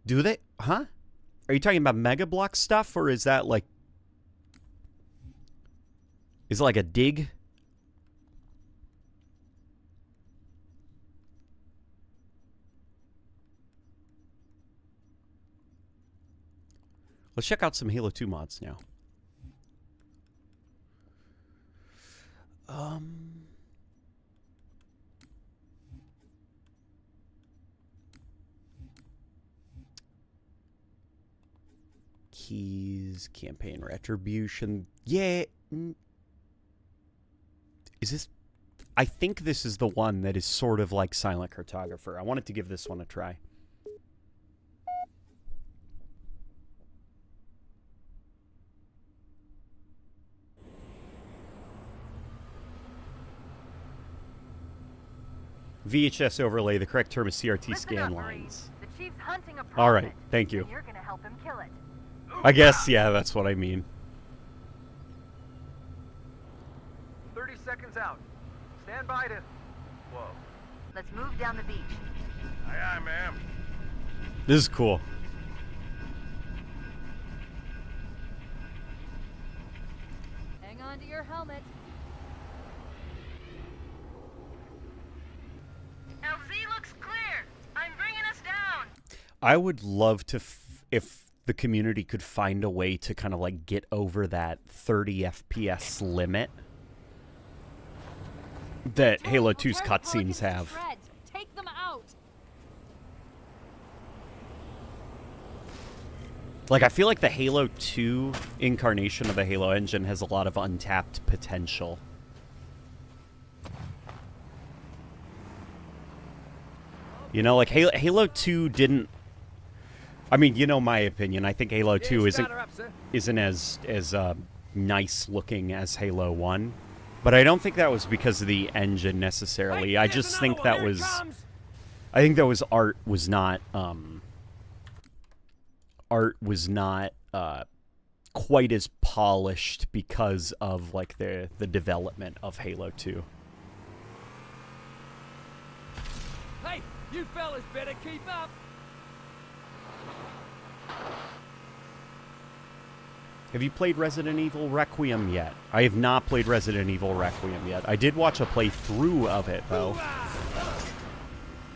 Do they? Huh? Are you talking about Mega Block stuff, or is that like... Is it like a dig? Let's check out some Halo 2 mods now. Keys, campaign retribution. Yeah. Is this... I think this is the one that is sort of like Silent Cartographer. I wanted to give this one a try. VHS overlay. The correct term is CRT Listen scan up, lines. The chief's hunting a prophet. All right, thank you. And you're gonna help him kill it. I guess, yeah, that's what I mean. 30 seconds out. Stand by to... Whoa. Let's move down the beach. Aye, aye, ma'am. This is cool. Hang on to your helmet. LZ looks clear. I'm bringing us down. I would love to, if the community could find a way to kind of like get over that 30 FPS limit that Halo 2's cutscenes have. Take them out. Like, I feel like the Halo 2 incarnation of the Halo engine has a lot of untapped potential. You know, like Halo 2 didn't. I mean, you know my opinion. I think Halo 2 isn't as nice looking as Halo 1, but I don't think that was because of the engine necessarily. I just think that was. I think that was art was not quite as polished because of like the development of Halo 2. Hey, you fellas better keep up. Have you played Resident Evil Requiem yet? I have not played Resident Evil Requiem yet. I did watch a playthrough of it though.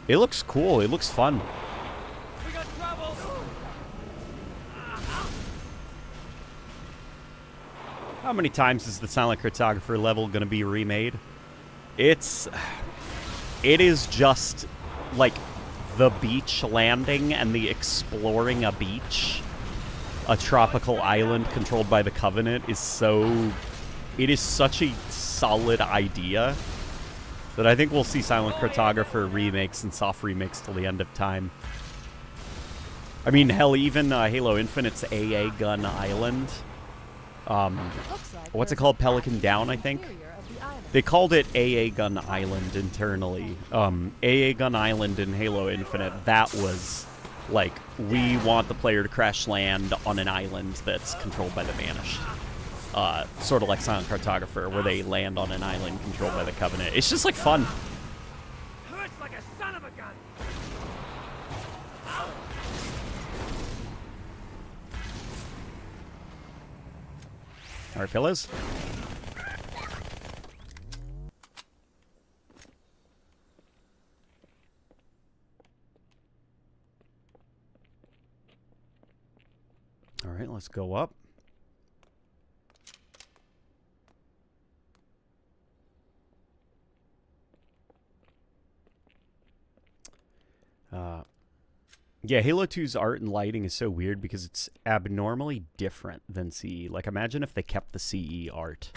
It looks cool. It looks fun. We got trouble. How many times is the Silent Cartographer level going to be remade? It is just like the beach landing and the exploring a beach, a tropical island controlled by the Covenant is such a solid idea that I think we'll see Silent Cartographer remakes and soft remakes till the end of time. I mean, hell, even Halo Infinite's AA Gun Island. What's it called? Pelican Down, I think? They called it AA Gun Island internally. AA Gun Island in Halo Infinite, that was like, we want the player to crash land on an island that's controlled by the Vanished. Sort of like Silent Cartographer, where they land on an island controlled by the Covenant. It's just like fun. Hurts like a son of a gun. All right, fellas. All right, let's go up. Yeah, Halo 2's art and lighting is so weird because it's abnormally different than CE. Like, imagine if they kept the CE art.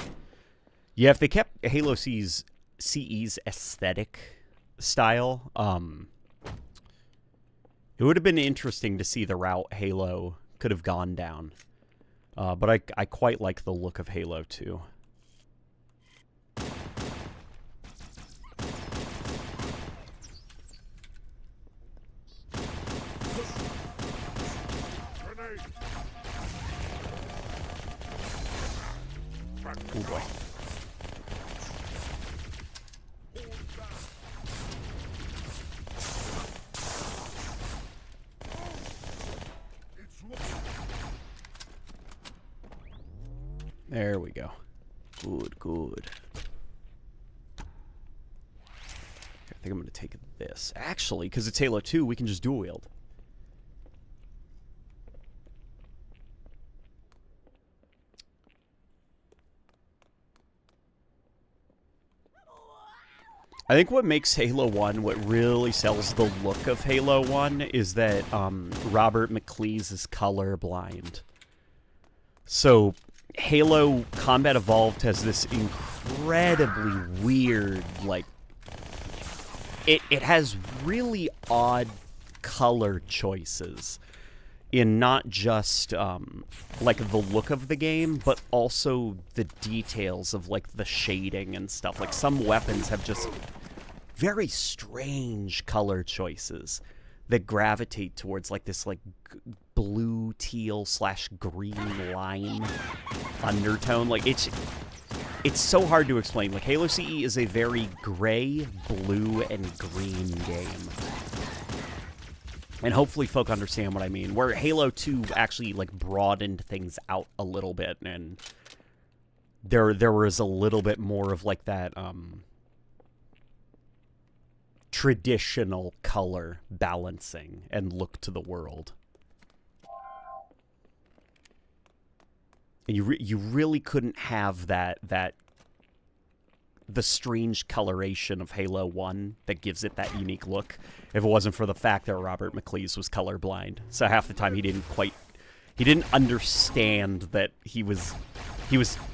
Yeah, if they kept Halo CE's aesthetic style, it would have been interesting to see the route Halo could have gone down. But I quite like the look of Halo 2. Oh boy. There we go. Good, good. I think I'm going to take this. Actually, because it's Halo 2, we can just dual wield. I think what makes Halo 1, what really sells the look of Halo 1, is that Robert McLeese is colorblind. So Halo Combat Evolved has this incredibly weird, like, it has really odd color choices in not just like the look of the game, but also the details of like the shading and stuff. Like some weapons have just very strange color choices that gravitate towards like this like blue teal / green lime undertone. Like it's so hard to explain. Like Halo CE is a very gray, blue, and green game. And hopefully folk understand what I mean. Where Halo 2 actually like broadened things out a little bit, and there was a little bit more of like that traditional color balancing and look to the world. And you really couldn't have that the strange coloration of Halo 1 that gives it that unique look if it wasn't for the fact that Robert McLeese was colorblind. So half the time he didn't understand that he was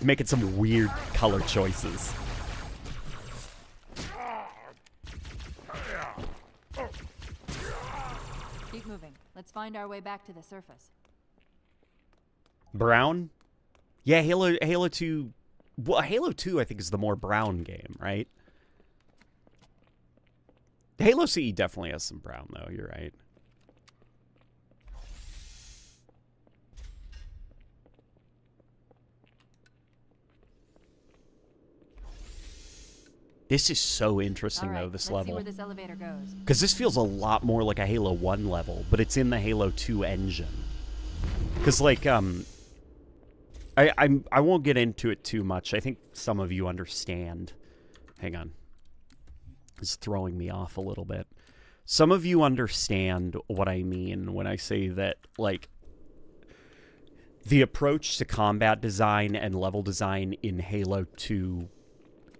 making some weird color choices. moving. Let's find our way back to the surface. Brown? Yeah, Halo 2... Well, Halo 2, I think, is the more brown game, right? Halo CE definitely has some brown, though. You're right. This is so interesting, though, this let's level. see where this elevator goes. Because this feels a lot more like a Halo 1 level, but it's in the Halo 2 engine. Because, like, I won't get into it too much. I think some of you understand. Hang on. It's throwing me off a little bit. Some of you understand what I mean when I say that, like, the approach to combat design and level design in Halo 2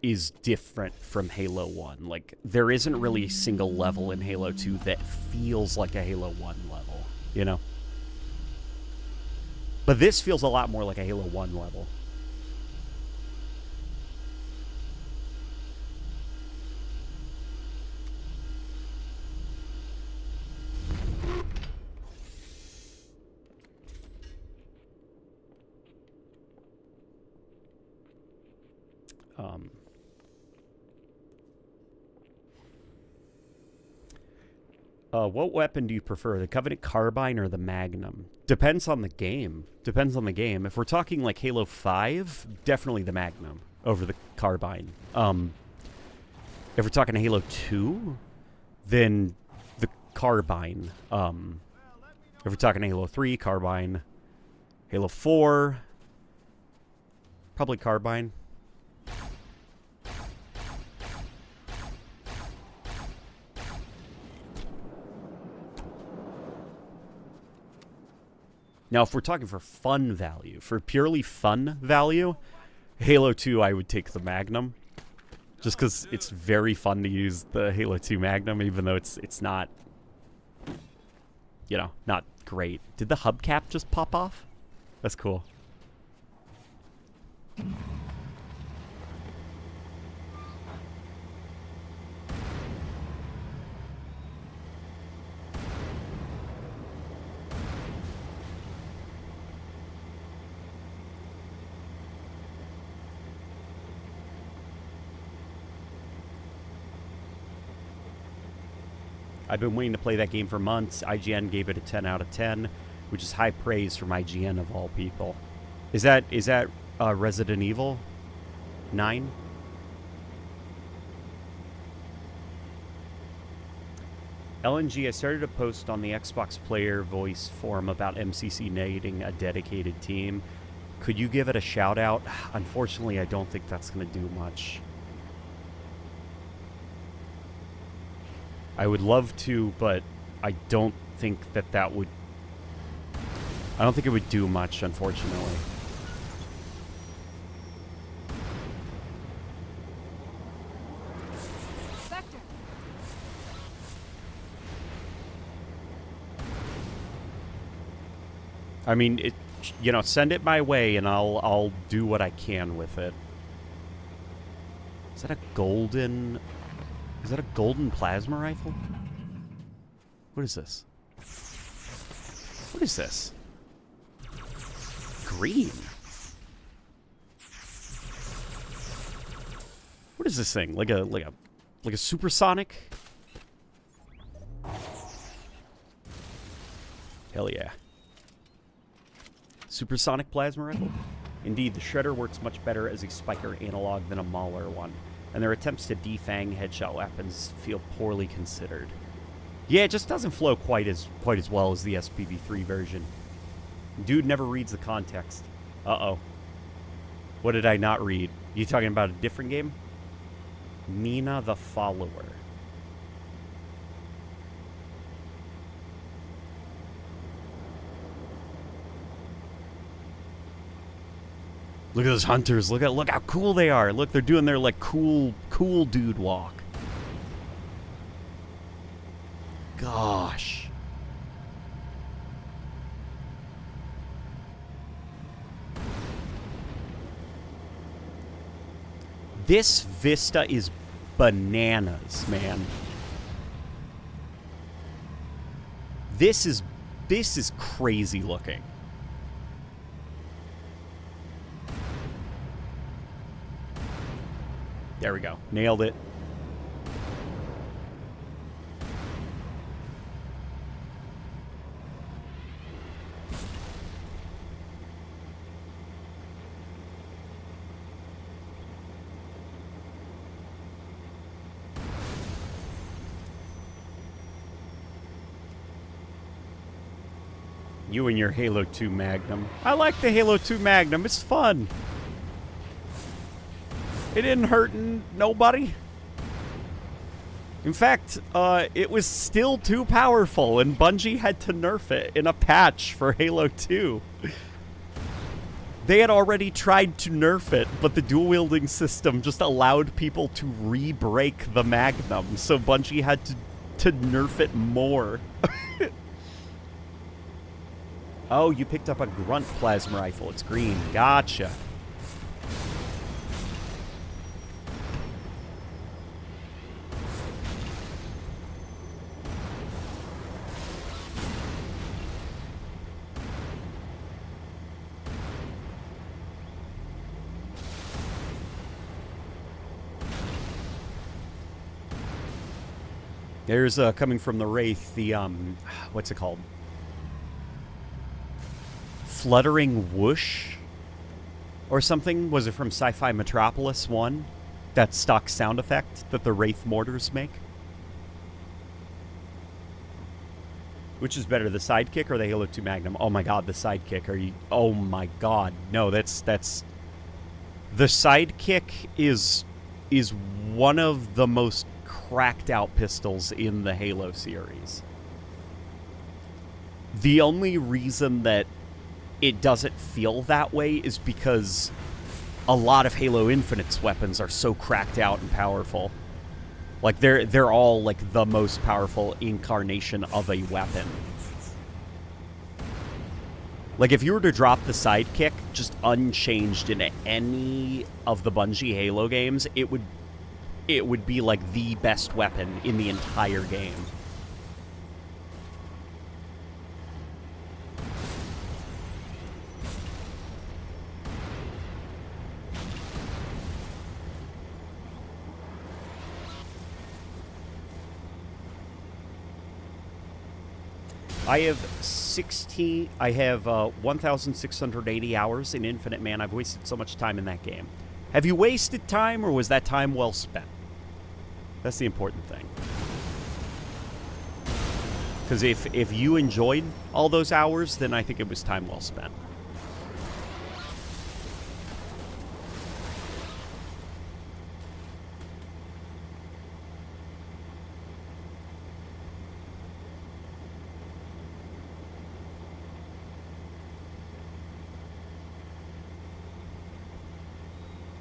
is different from Halo 1. Like, there isn't really a single level in Halo 2 that feels like a Halo 1 level, you know? But this feels a lot more like a Halo 1 level. What weapon do you prefer, the Covenant Carbine or the Magnum? Depends on the game. Depends on the game. If we're talking like Halo 5, definitely the Magnum over the Carbine. If we're talking Halo 2, then the Carbine. If we're talking Halo 3, Carbine. Halo 4, probably Carbine. Now, if we're talking for fun value, for purely fun value, Halo 2, I would take the Magnum. Just because it's very fun to use the Halo 2 Magnum, even though it's not, you know, not great. Did the hubcap just pop off? That's cool. I've been waiting to play that game for months. IGN gave it a 10 out of 10, which is high praise from IGN of all people. Is that Resident Evil 9? LNG, I started a post on the Xbox Player Voice forum about MCC needing a dedicated team. Could you give it a shout out? Unfortunately, I don't think that's going to do much. I would love to, but I don't think that would... I don't think it would do much, unfortunately. Vector. I mean, you know, send it my way and I'll do what I can with it. Is that a golden... Is that a golden plasma rifle? What is this? What is this? Green. What is this thing? Like a supersonic? Hell yeah. Supersonic plasma rifle? Indeed, the Shredder works much better as a Spiker analog than a Mauler one, and their attempts to defang headshot weapons feel poorly considered. Yeah, it just doesn't flow quite as well as the SPV3 version. Dude never reads the context. Uh-oh. What did I not read? You talking about a different game? Mina the Follower. Look at those hunters. Look how cool they are. Look, they're doing their like cool dude walk. Gosh. This vista is bananas, man. This is crazy looking. There we go. Nailed it. You and your Halo 2 Magnum. I like the Halo 2 Magnum. It's fun. It didn't hurt nobody. In fact, it was still too powerful, and Bungie had to nerf it in a patch for Halo 2. They had already tried to nerf it, but the dual-wielding system just allowed people to re-break the Magnum, so Bungie had to nerf it more. Oh, you picked up a Grunt plasma rifle. It's green. Gotcha. There's, coming from the Wraith, the, what's it called? Fluttering Whoosh? Or something? Was it from Sci-Fi Metropolis 1? That stock sound effect that the Wraith mortars make? Which is better, the Sidekick or the Halo 2 Magnum? Oh my god, the Sidekick. Are you... Oh my god. No, that's... The Sidekick is one of the most cracked out pistols in the Halo series. The only reason that it doesn't feel that way is because a lot of Halo Infinite's weapons are so cracked out and powerful. Like, they're all, like, the most powerful incarnation of a weapon. Like, if you were to drop the Sidekick just unchanged in any of the Bungie Halo games, it would be, like, the best weapon in the entire game. I have 1,680 hours in Infinite, man. I've wasted so much time in that game. Have you wasted time, or was that time well spent? That's the important thing. Because if you enjoyed all those hours, then I think it was time well spent.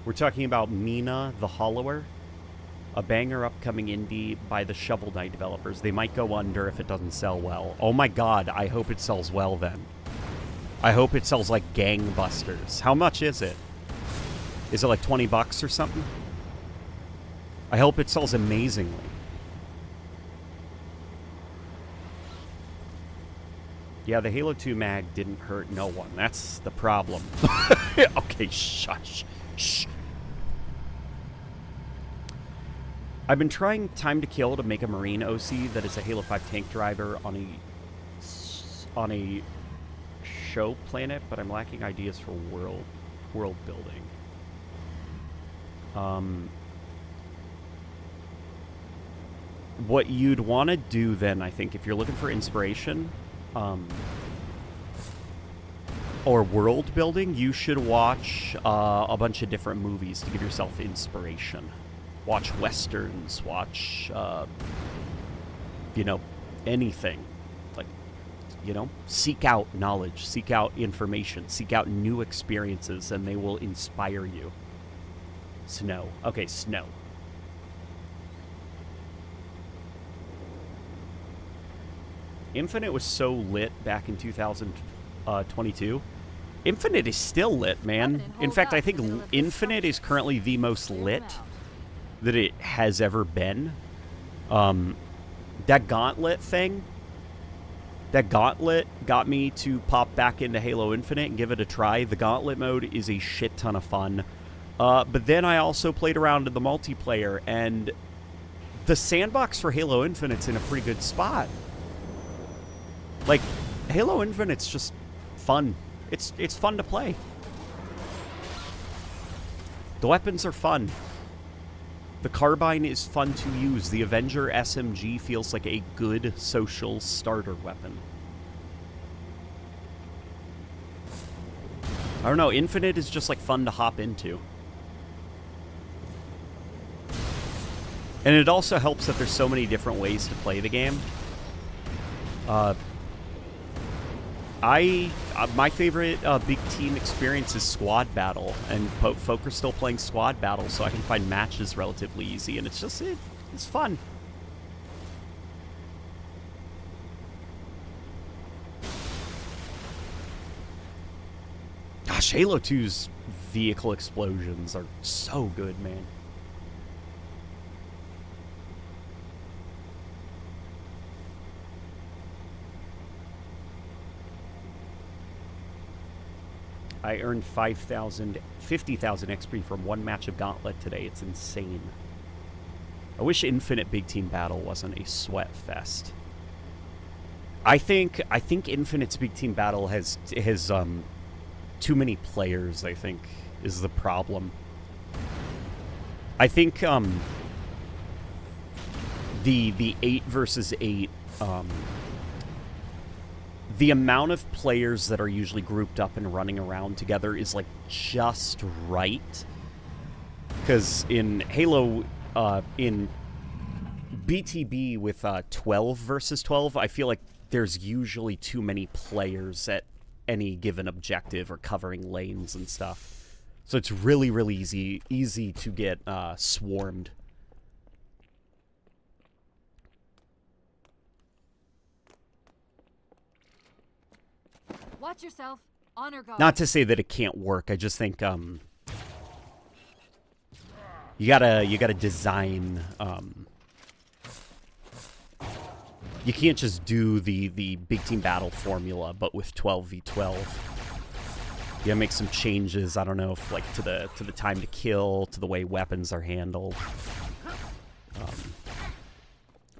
We're talking about Mina the Hollower, a banger upcoming indie by the Shovel Knight developers. They might go under if it doesn't sell well. Oh my god, I hope it sells well then. I hope it sells like gangbusters. How much is it? Is it like 20 bucks or something? I hope it sells amazingly. Yeah, the Halo 2 mag didn't hurt no one. That's the problem. Okay, shush. Shh. I've been trying Time to Kill to make a Marine OC that is a Halo 5 tank driver on a show planet, but I'm lacking ideas for world building. What you'd want to do then, I think, if you're looking for inspiration, or world building, you should watch a bunch of different movies to give yourself inspiration. Watch westerns, watch, you know, anything. Like, you know, seek out knowledge, seek out information, seek out new experiences, and they will inspire you. Snow. Okay, snow. Infinite was so lit back in 2022. Infinite is still lit, man. In fact, I think Infinite is currently the most lit that it has ever been. That gauntlet thing, That Gauntlet got me to pop back into Halo Infinite and give it a try. The Gauntlet mode is a shit ton of fun. But then I also played around in the multiplayer, and the sandbox for Halo Infinite's in a pretty good spot. Like, Halo Infinite's just fun. It's fun to play. The weapons are fun. The carbine is fun to use. The Avenger SMG feels like a good social starter weapon. I don't know, Infinite is just like fun to hop into. And it also helps that there's so many different ways to play the game. My favorite big team experience is squad battle, and folk are still playing squad battle, so I can find matches relatively easy, and it's just it's fun. Gosh, Halo 2's vehicle explosions are so good, man. I earned 50,000 XP from one match of Gauntlet today. It's insane. I wish Infinite Big Team Battle wasn't a sweat fest. I think Infinite's Big Team Battle has too many players, I think, is the problem. I think the 8 versus 8 the amount of players that are usually grouped up and running around together is like just right. Because in Halo, in BTB with 12 versus 12, I feel like there's usually too many players at any given objective or covering lanes and stuff. So it's really, really easy to get swarmed. Watch yourself. Honor guard. Not to say that it can't work. I just think you gotta design. You can't just do the big team battle formula, but with 12v12. You gotta make some changes. I don't know if like to the time to kill, to the way weapons are handled.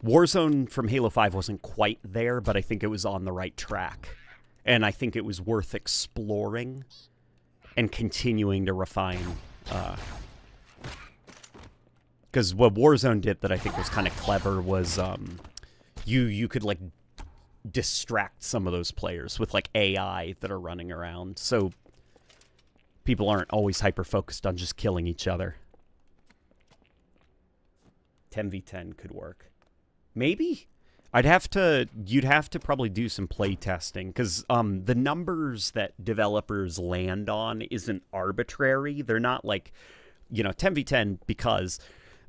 Warzone from Halo 5 wasn't quite there, but I think it was on the right track. And I think it was worth exploring and continuing to refine. Because what Warzone did that I think was kind of clever was you could, like, distract some of those players with, like, AI that are running around. So people aren't always hyper-focused on just killing each other. 10v10 could work. Maybe? You'd have to probably do some play testing, because the numbers that developers land on isn't arbitrary. They're not like, 10v10, because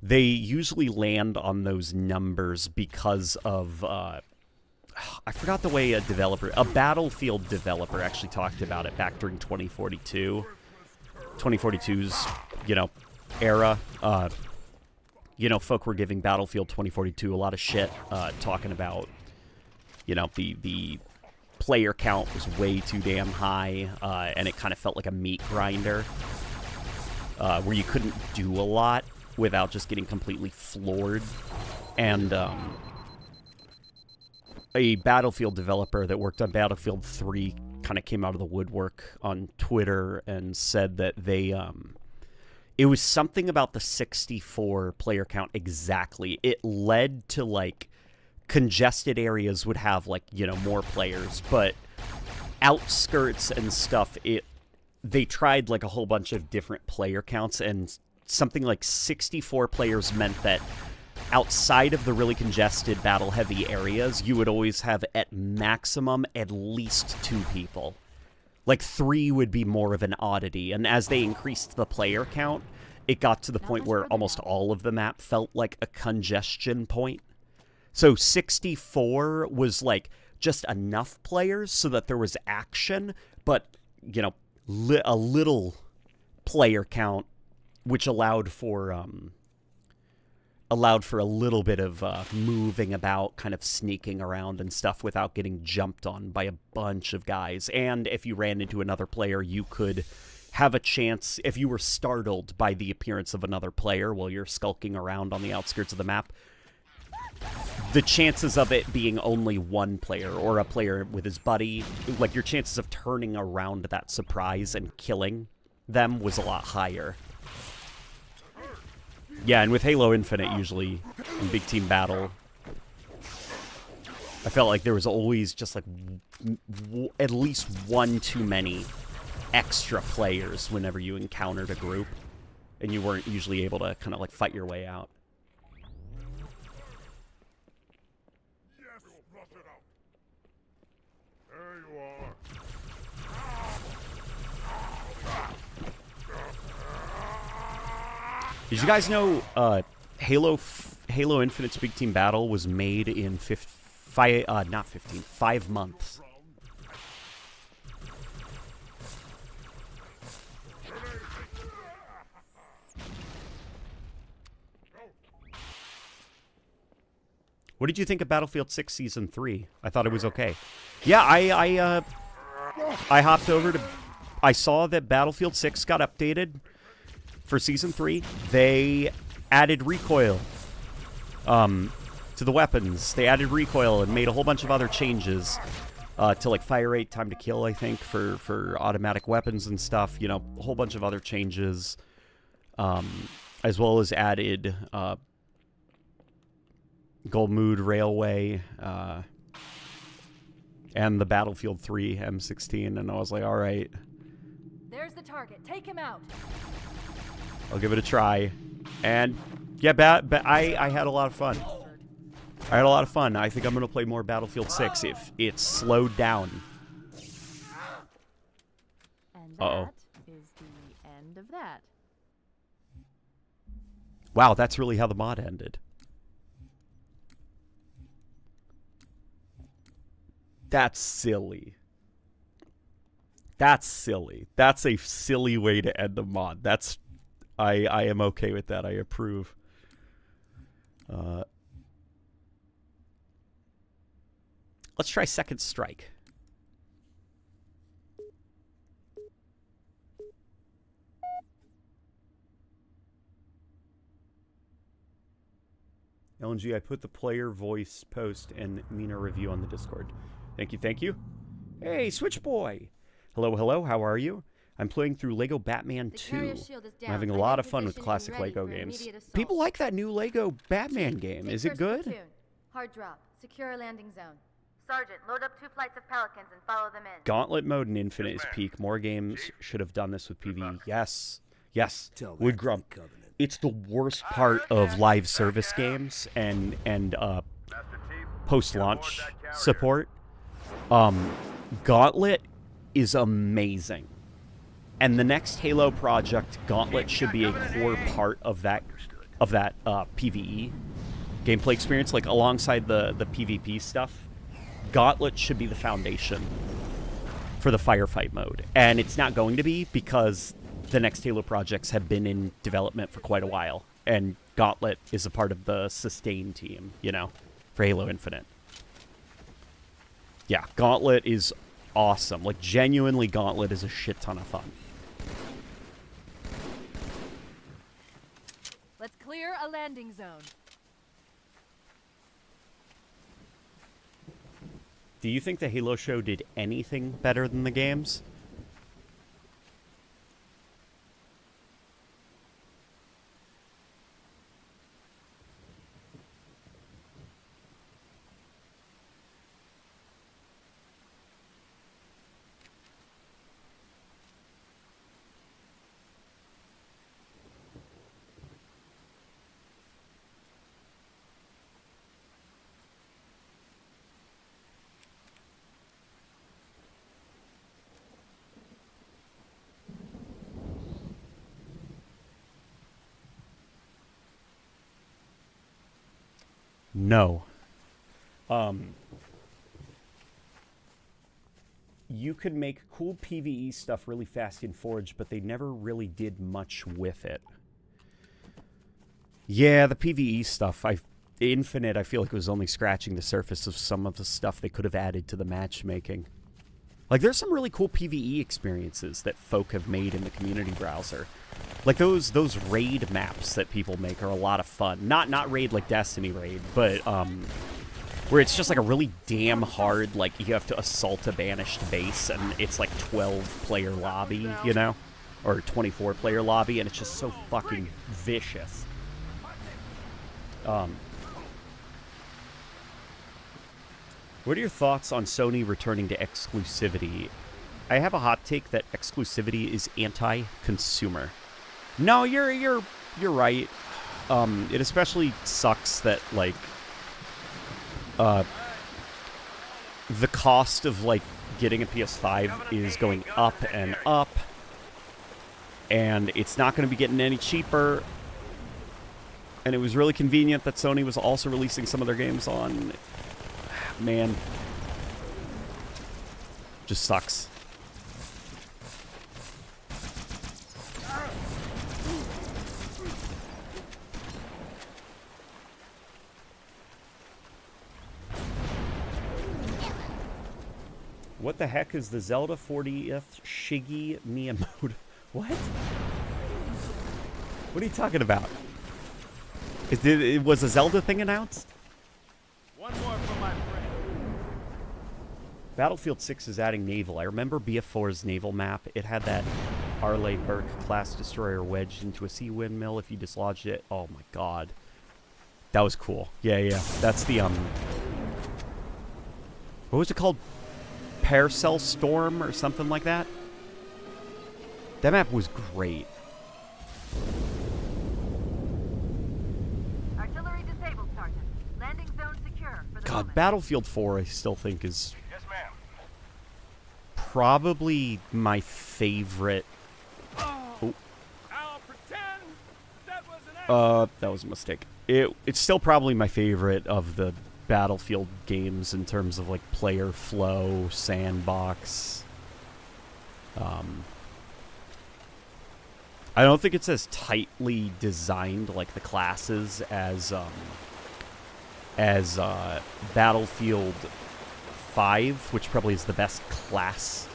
they usually land on those numbers because of, I forgot the way a Battlefield developer actually talked about it back during 2042. 2042's, era. Folk were giving Battlefield 2042 a lot of shit, talking about, the player count was way too damn high, and it kind of felt like a meat grinder, where you couldn't do a lot without just getting completely floored. And a Battlefield developer that worked on Battlefield 3 kind of came out of the woodwork on Twitter and said that they... it was something about the 64 player count exactly. It led to, like, congested areas would have, like, more players, but outskirts and stuff, they tried, like, a whole bunch of different player counts, and something like 64 players meant that outside of the really congested, battle-heavy areas, you would always have, at maximum, at least 2 people. Like, 3 would be more of an oddity, and as they increased the player count, it got to the point where almost all of the map felt like a congestion point. So 64 was, like, just enough players so that there was action, but, a little player count, which allowed for allowed for a little bit of moving about, kind of sneaking around and stuff without getting jumped on by a bunch of guys. And if you ran into another player, you could have a chance, if you were startled by the appearance of another player while you're skulking around on the outskirts of the map, the chances of it being only one player or a player with his buddy, like your chances of turning around that surprise and killing them was a lot higher. Yeah, and with Halo Infinite, usually in big team battle, I felt like there was always just like at least one too many extra players whenever you encountered a group, and you weren't usually able to kind of like fight your way out. Yes, flush it out. There you are. Did you guys know Halo Infinite's big team battle was made in 5 months? What did you think of Battlefield 6 Season 3? I thought it was okay. Yeah, I hopped over to... I saw that Battlefield 6 got updated for Season 3. They added recoil to the weapons. They added recoil and made a whole bunch of other changes to, like, fire rate, time to kill, I think, for automatic weapons and stuff. You know, a whole bunch of other changes, as well as added... Gold Mood Railway, and the Battlefield 3 M16, and I was like, all right. There's the target. Take him out. I'll give it a try. And, yeah, I had a lot of fun. I had a lot of fun. I think I'm going to play more Battlefield 6 if it's slowed down. And that is the end of that. Wow, that's really how the mod ended. That's silly. That's silly. That's a silly way to end the mod. That's... I am okay with that. I approve. Let's try Second Strike. LNG, I put the player voice post and Mina review on the Discord. Thank you, thank you. Hey, Switch Boy. Hello, hello, how are you? I'm playing through Lego Batman 2. I'm having a lot of fun with classic Lego games. People like that new Lego Batman game. Is it good? Hard drop. Secure landing zone. Sergeant, load up 2 flights of Pelicans and follow them in. Gauntlet mode in Infinite is peak. More games should have done this with PvE. Yes. Yes. Wood Grump. It's the worst part of live service games and post-launch support. Gauntlet is amazing. And the next Halo project, Gauntlet should be a core part of that PvE gameplay experience, like alongside the PvP stuff. Gauntlet should be the foundation for the firefight mode. And it's not going to be because the next Halo projects have been in development for quite a while. And Gauntlet is a part of the sustain team, you know, for Halo Infinite. Yeah, Gauntlet is awesome. Like, genuinely, Gauntlet is a shit ton of fun. Let's clear a landing zone. Do you think the Halo show did anything better than the games? No. You could make cool PvE stuff really fast in Forge, but they never really did much with it. Yeah, the PvE stuff, Infinite, I feel like it was only scratching the surface of some of the stuff they could have added to the matchmaking. Like, there's some really cool PvE experiences that folk have made in the community browser. Like, those raid maps that people make are a lot of fun. Not raid like Destiny raid, but, where it's just like a really damn hard, like, you have to assault a banished base, and it's like 12-player lobby, you know? Or 24-player lobby, and it's just so fucking vicious. What are your thoughts on Sony returning to exclusivity? I have a hot take that exclusivity is anti-consumer. No, you're right. It especially sucks that, like, the cost of, like, getting a PS5 is going up and up, and it's not going to be getting any cheaper. And it was really convenient that Sony was also releasing some of their games on. Man. Just sucks. What the heck is the Zelda 40th Shiggy Miyamoto? What? What are you talking about? Was a Zelda thing announced? One more for my friend. Battlefield 6 is adding naval. I remember BF4's naval map. It had that Arleigh Burke class destroyer wedged into a sea windmill if you dislodged it. Oh my god. That was cool. Yeah. That's the, what was it called? Paracel Storm or something like that? That map was great. Artillery disabled, Sergeant. Landing zone secure for the God, moment. Battlefield 4 I still think is Yes, ma'am. probably my favorite. Oh, I'll pretend that was an accident. that was a mistake. It's still probably my favorite of the Battlefield games in terms of, like, player flow, sandbox. I don't think it's as tightly designed, like, the classes as Battlefield 5, which probably is the best class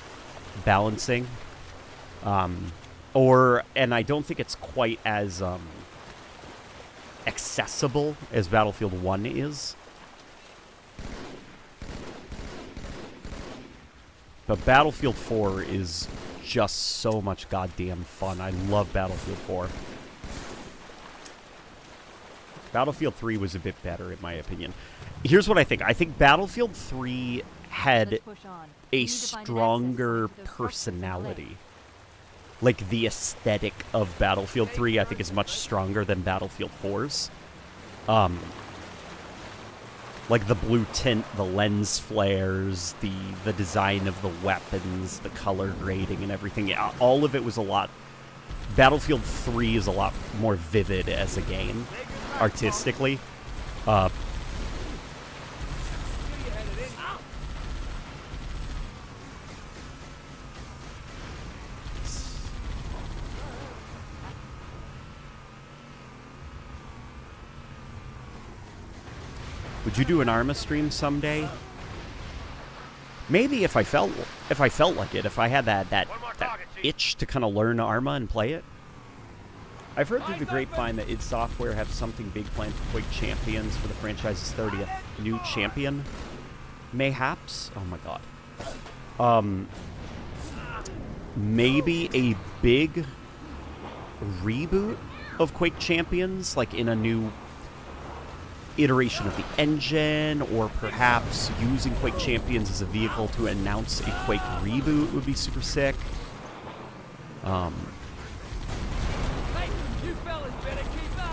balancing. And I don't think it's quite as accessible as Battlefield 1 is. But Battlefield 4 is just so much goddamn fun. I love Battlefield 4. Battlefield 3 was a bit better, in my opinion. Here's what I think. I think Battlefield 3 had Let's push on. a We need to find an stronger access point to those structures in the lake. personality. Like, the aesthetic of Battlefield 3, I think, is much stronger than Battlefield 4's. Like, the blue tint, the lens flares, the design of the weapons, the color grading and everything. Yeah, all of it was a lot... Battlefield 3 is a lot more vivid as a game, artistically. Would you do an Arma stream someday? Maybe if I felt like it, if I had that itch to kind of learn Arma and play it. I've heard through the grapevine that id Software have something big planned for Quake Champions for the franchise's 30th new champion. Mayhaps? Oh my god. Maybe a big reboot of Quake Champions, like in a new iteration of the engine, or perhaps using Quake Champions as a vehicle to announce a Quake reboot would be super sick.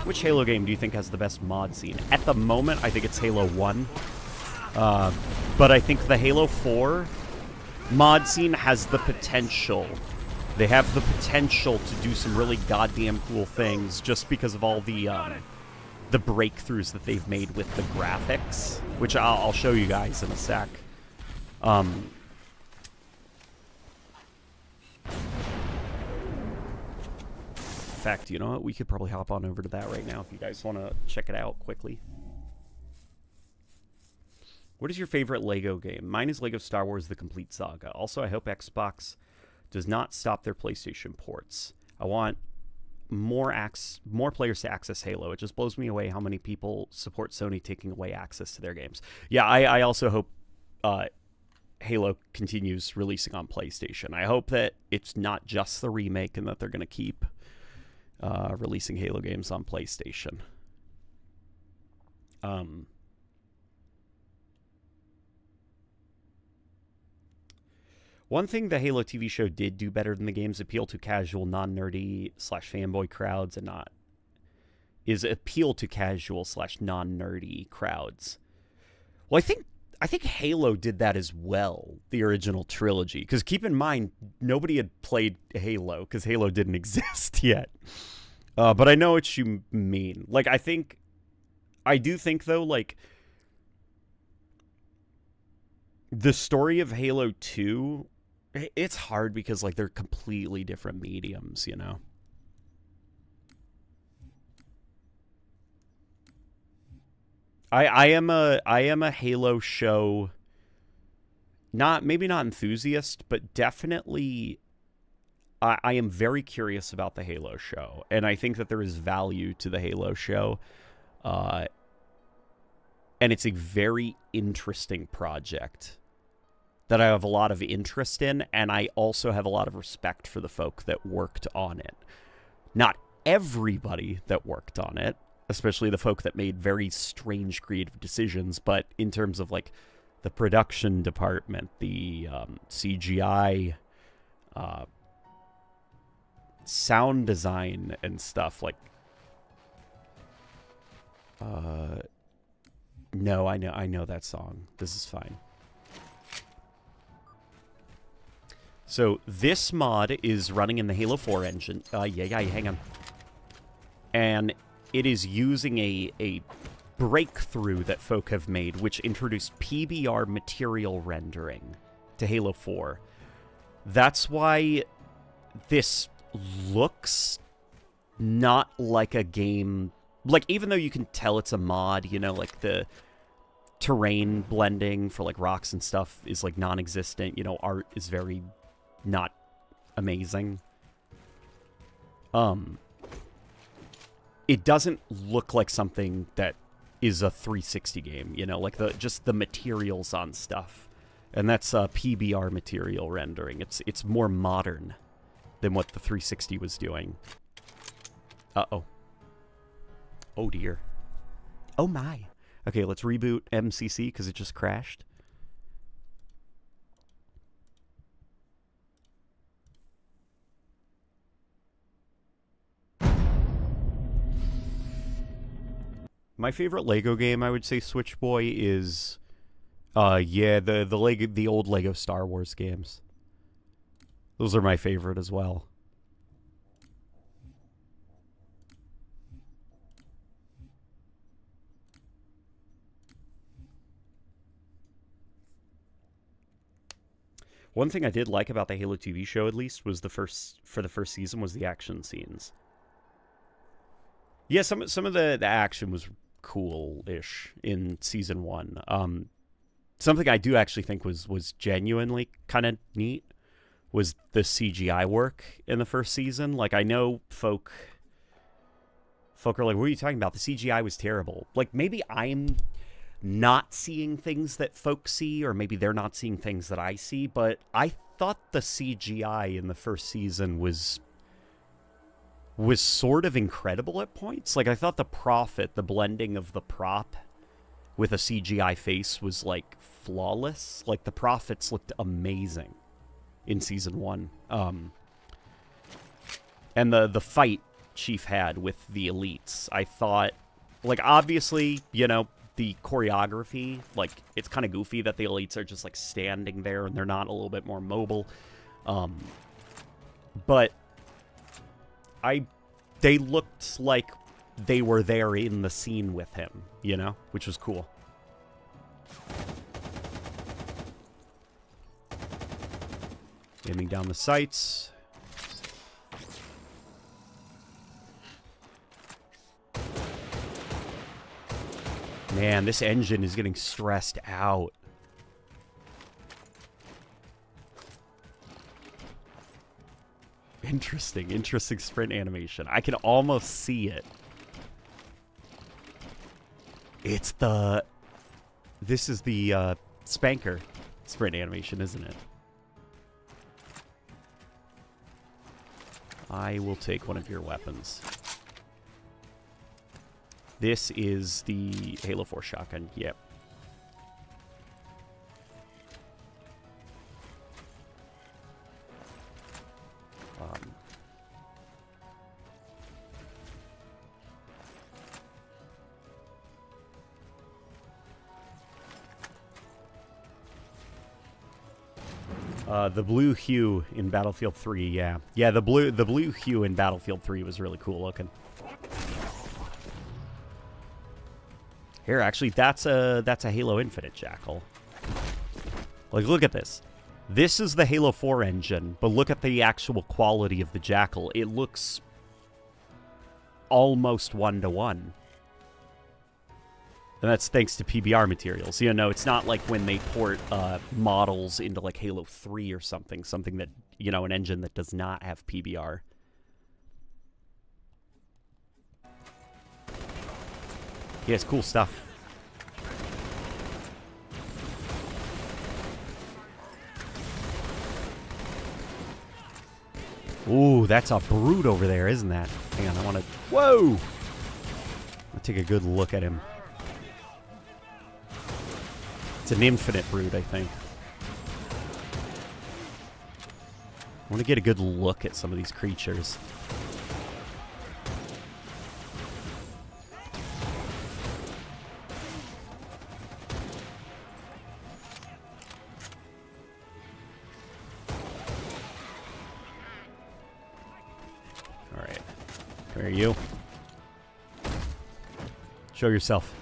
Which Halo game do you think has the best mod scene? At the moment, I think it's Halo 1. But I think the Halo 4 mod scene has the potential. They have the potential to do some really goddamn cool things just because of all the breakthroughs that they've made with the graphics, which I'll show you guys in a sec. fact, you know what? We could probably hop on over to that right now if you guys want to check it out quickly. What is your favorite LEGO game? Mine is LEGO Star Wars The Complete Saga. Also, I hope Xbox does not stop their PlayStation ports. I want more players to access Halo. It just blows me away how many people support Sony taking away access to their games. Yeah, I also hope Halo continues releasing on PlayStation. I hope that it's not just the remake and that they're going to keep releasing Halo games on PlayStation. One thing the Halo TV show did do better than the games appeal to casual, non-nerdy / fanboy crowds is appeal to casual / non-nerdy crowds. Well, I think Halo did that as well, the original trilogy. Because keep in mind, nobody had played Halo because Halo didn't exist yet. But I know what you mean. Like, I do think though, like, the story of Halo 2, it's hard because, like, they're completely different mediums, you know? I am a Halo show, maybe not enthusiast, but definitely I am very curious about the Halo show, and I think that there is value to the Halo show, and it's a very interesting project that I have a lot of interest in, and I also have a lot of respect for the folk that worked on it. Not everybody that worked on it, especially the folk that made very strange creative decisions, but in terms of, like, the production department, the CGI, sound design and stuff, like, no, I know that song. This is fine. So this mod is running in the Halo 4 engine. Hang on. And it is using a breakthrough that folk have made, which introduced PBR material rendering to Halo 4. That's why this looks not like a game. Like, even though you can tell it's a mod, you know, like the terrain blending for, like, rocks and stuff is, like, non-existent. You know, art is very not amazing. It doesn't look like something that is a 360 game, you know, like just the materials on stuff. And that's PBR material rendering. It's more modern than what the 360 was doing. Uh-oh. Oh dear. Oh my. Okay, let's reboot MCC because it just crashed. My favorite Lego game, I would say, Switch Boy, is the old Lego Star Wars games. Those are my favorite as well. One thing I did like about the Halo TV show, at least, was the first season was the action scenes. Yeah, some of the action was cool-ish in season 1. Something I do actually think was genuinely kind of neat was the CGI work in the first season. Like, I know folk are like, what are you talking about? The CGI was terrible. Like, maybe I'm not seeing things that folks see, or maybe they're not seeing things that I see, but I thought the CGI in the first season was sort of incredible at points. Like, I thought the blending of the prop with a CGI face was, like, flawless. Like, the Prophets looked amazing in season 1. And the fight Chief had with the elites, I thought, like, obviously, you know, the choreography, like, it's kind of goofy that the elites are just, like, standing there and they're not a little bit more mobile. But they looked like they were there in the scene with him, you know, which was cool. Aiming down the sights. Man, this engine is getting stressed out. Interesting sprint animation. I can almost see it. It's the... This is the Spanker sprint animation, isn't it? I will take one of your weapons. This is the Halo 4 shotgun. Yep. The blue hue in Battlefield 3, yeah. Yeah, the blue hue in Battlefield 3 was really cool looking. Here, actually, that's a Halo Infinite Jackal. Like, look at this. This is the Halo 4 engine, but look at the actual quality of the Jackal. It looks almost one-to-one. And that's thanks to PBR materials. You know, it's not like when they port models into, like, Halo 3 or something that, you know, an engine that does not have PBR. Yeah, it's cool stuff. Ooh, that's a brute over there, isn't that? Hang on, I want to... Whoa! I'll take a good look at him. It's an infinite brute, I think. I want to get a good look at some of these creatures. Where are you? Show yourself.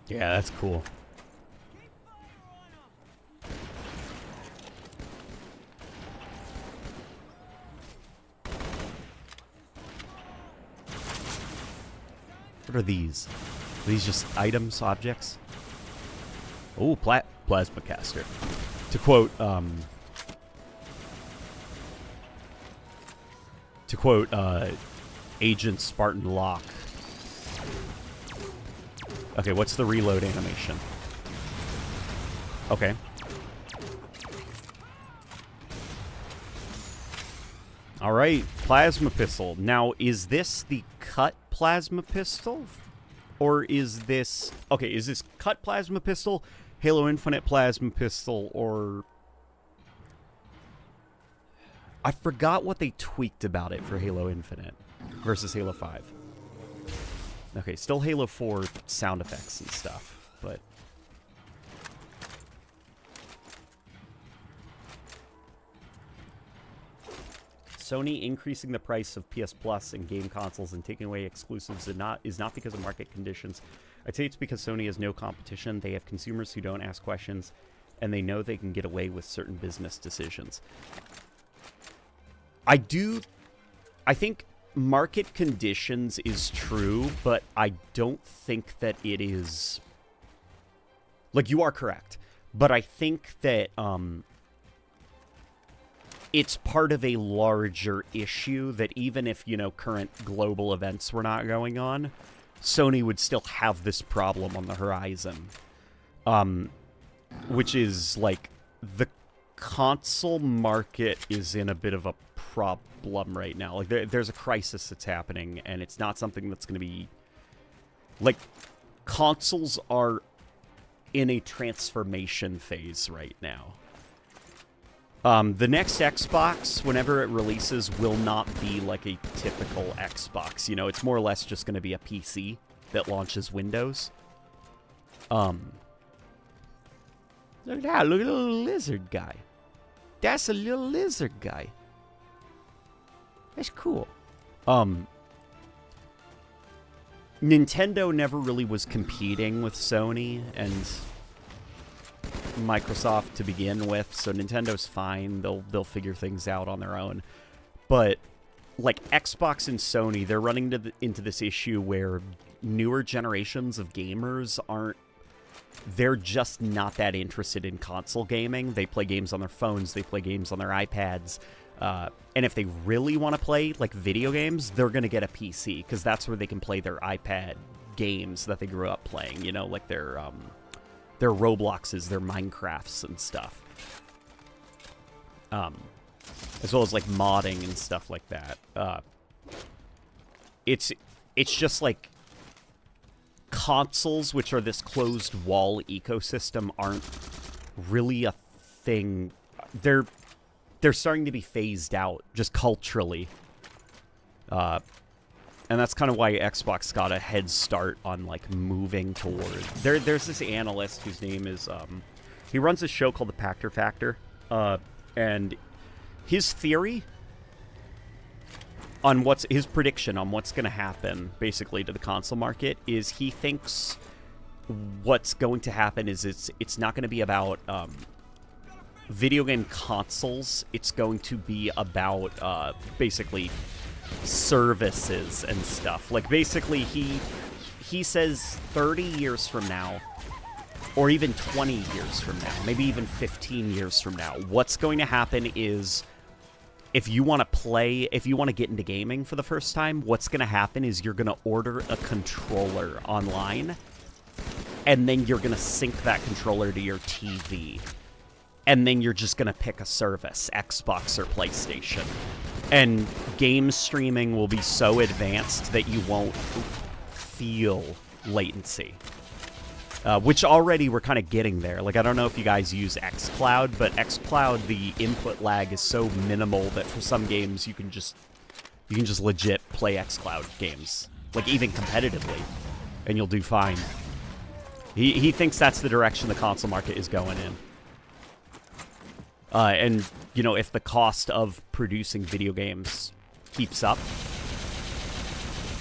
Yeah, that's cool. What are these? Are these just items, objects? Oh, plasma caster. To quote Agent Spartan Locke. Okay, what's the reload animation? Okay. All right, plasma pistol. Now, is this the cut plasma pistol? Or is this... Okay, is this cut plasma pistol, Halo Infinite plasma pistol, or... I forgot what they tweaked about it for Halo Infinite versus Halo 5. Okay, still Halo 4 sound effects and stuff, but... Sony increasing the price of PS Plus and game consoles and taking away exclusives is not because of market conditions. I'd say it's because Sony has no competition. They have consumers who don't ask questions, and they know they can get away with certain business decisions. I think market conditions is true, but I don't think that it is... Like, you are correct. But I think that, it's part of a larger issue that even if, you know, current global events were not going on, Sony would still have this problem on the horizon. Which is, like, the console market is in a bit of a problem right now. Like, there's a crisis that's happening, and it's not something that's going to be... Like, consoles are in a transformation phase right now. The next Xbox, whenever it releases, will not be like a typical Xbox. You know, it's more or less just going to be a PC that launches Windows. Look at that. Look at the little lizard guy. That's a little lizard guy. That's cool. Nintendo never really was competing with Sony, and... Microsoft to begin with, so Nintendo's fine. They'll figure things out on their own. But like Xbox and Sony, they're running into this issue where newer generations of gamers they're just not that interested in console gaming. They play games on their phones, they play games on their iPads, and if they really want to play like video games, they're going to get a PC, because that's where they can play their iPad games that they grew up playing, you know, like their Robloxes, their Minecrafts and stuff. As well as like modding and stuff like that. It's just like consoles, which are this closed wall ecosystem, aren't really a thing. They're starting to be phased out just culturally. And that's kind of why Xbox got a head start on like moving toward. There's this analyst whose name is he runs a show called the Pactor Factor, and his theory on his prediction on what's going to happen basically to the console market is he thinks what's going to happen is it's not going to be about video game consoles. It's going to be about basically services and stuff. Like basically he says 30 years from now, or even 20 years from now, maybe even 15 years from now, what's going to happen is if you want to get into gaming for the first time, what's going to happen is you're going to order a controller online, and then you're going to sync that controller to your TV. And then you're just going to pick a service, Xbox or PlayStation. And game streaming will be so advanced that you won't feel latency. Which already we're kind of getting there. Like, I don't know if you guys use xCloud, but xCloud, the input lag is so minimal that for some games you can just legit play xCloud games, like even competitively, and you'll do fine. He thinks that's the direction the console market is going in. And, you know, if the cost of producing video games keeps up,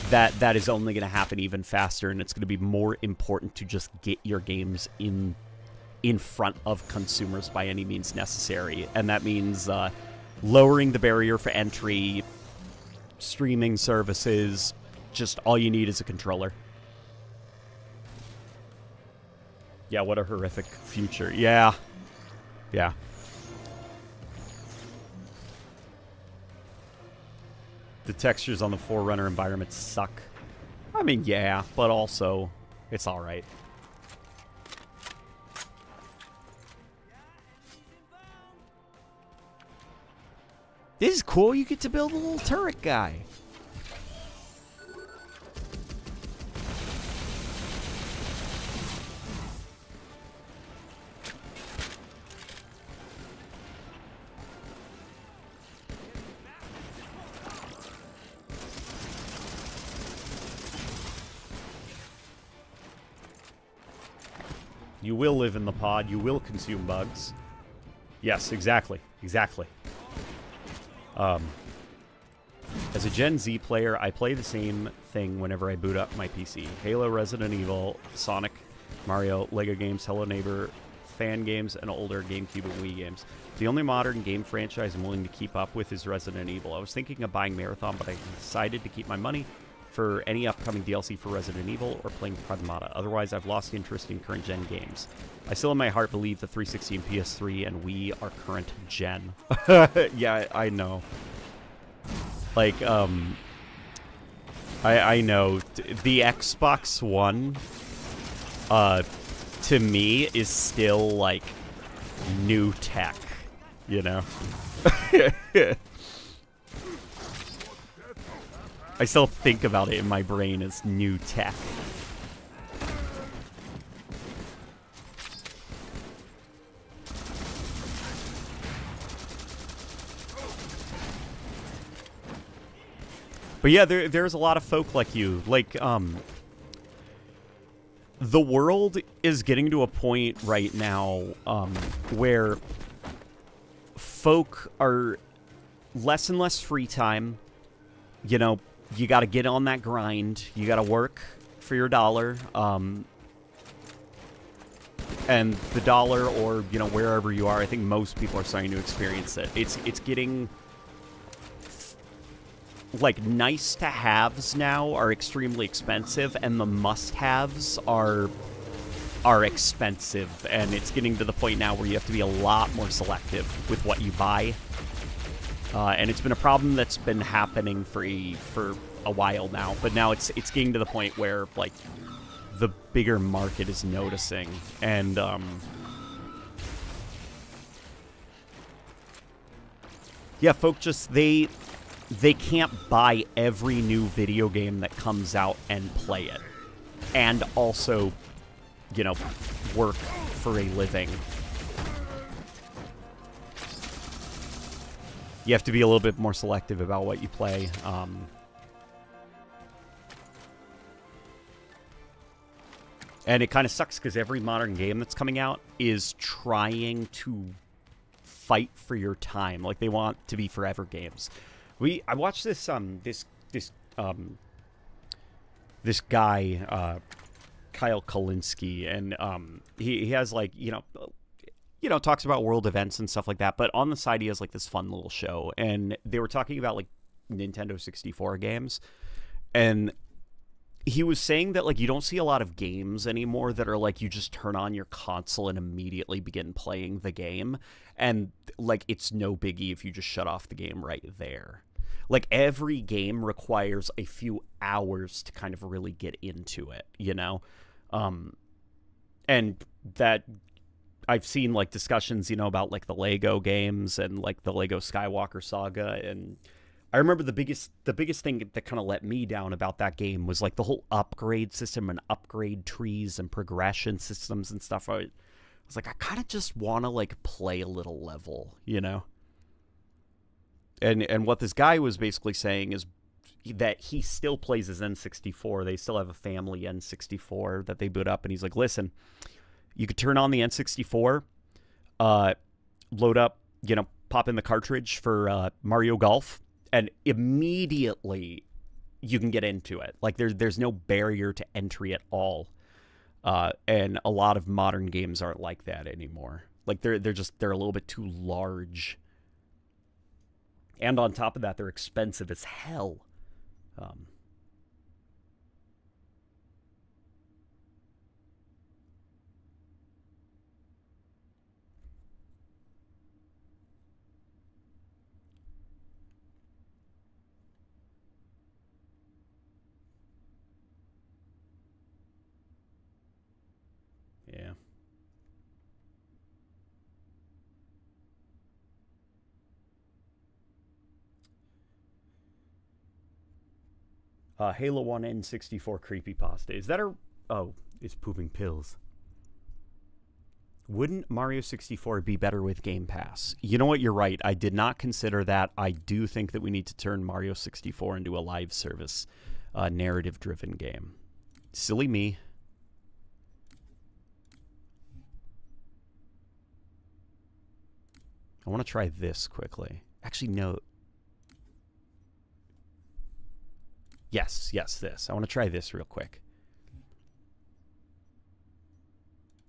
that is only going to happen even faster, and it's going to be more important to just get your games in front of consumers by any means necessary. And that means lowering the barrier for entry, streaming services, just all you need is a controller. Yeah, what a horrific future. Yeah. Yeah. The textures on the Forerunner environment suck. I mean, yeah, but also, it's alright. This is cool, you get to build a little turret guy. You will live in the pod. You will consume bugs. Yes, exactly. Exactly. As a Gen Z player, I play the same thing whenever I boot up my PC. Halo, Resident Evil, Sonic, Mario, Lego games, Hello Neighbor, fan games, and older GameCube and Wii games. The only modern game franchise I'm willing to keep up with is Resident Evil. I was thinking of buying Marathon, but I decided to keep my money for any upcoming DLC for Resident Evil or playing Pragmata. Otherwise, I've lost interest in current-gen games. I still in my heart believe the 360 and PS3 and Wii are current-gen. Yeah, I know. Like, I know. The Xbox One, to me, is still, like, new tech, you know? I still think about it in my brain as new tech. But yeah, there's a lot of folk like you. Like, the world is getting to a point right now where folk are less and less free time. You know, you got to get on that grind. You got to work for your dollar. And the dollar, or wherever you are, I think most people are starting to experience it. It's getting like nice to haves now are extremely expensive, and the must haves are expensive, and it's getting to the point now where you have to be a lot more selective with what you buy. And it's been a problem that's been happening for a while now, but now it's getting to the point where like the bigger market is noticing, and yeah, folk just they can't buy every new video game that comes out and play it, and also work for a living. You have to be a little bit more selective about what you play. And it kind of sucks because every modern game that's coming out is trying to fight for your time. Like, they want to be forever games. I watched this guy, Kyle Kalinske, and he has like talks about world events and stuff like that, but on the side he has like this fun little show, and they were talking about like Nintendo 64 games, and he was saying that like you don't see a lot of games anymore that are like you just turn on your console and immediately begin playing the game, and like it's no biggie if you just shut off the game right there. Like, every game requires a few hours to kind of really get into it, and that I've seen like discussions, about like the Lego games and like the Lego Skywalker saga, and I remember the biggest thing that kind of let me down about that game was like the whole upgrade system and upgrade trees and progression systems and stuff. I was like, I kind of just want to like play a little level, And what this guy was basically saying is that he still plays his N64. They still have a family N64 that they boot up, and he's like, listen, you could turn on the N64, load up, pop in the cartridge for Mario Golf, and immediately you can get into it. Like, there's no barrier to entry at all. And a lot of modern games aren't like that anymore. Like, they're a little bit too large. And on top of that, they're expensive as hell. Yeah. Halo 1 N64 creepypasta. Is that oh, it's pooping pills. Wouldn't Mario 64 be better with Game Pass? You know what? You're right. I did not consider that. I do think that we need to turn Mario 64 into a live service, narrative-driven game. Silly me. I want to try this quickly. Actually, no. Yes, this. I want to try this real quick.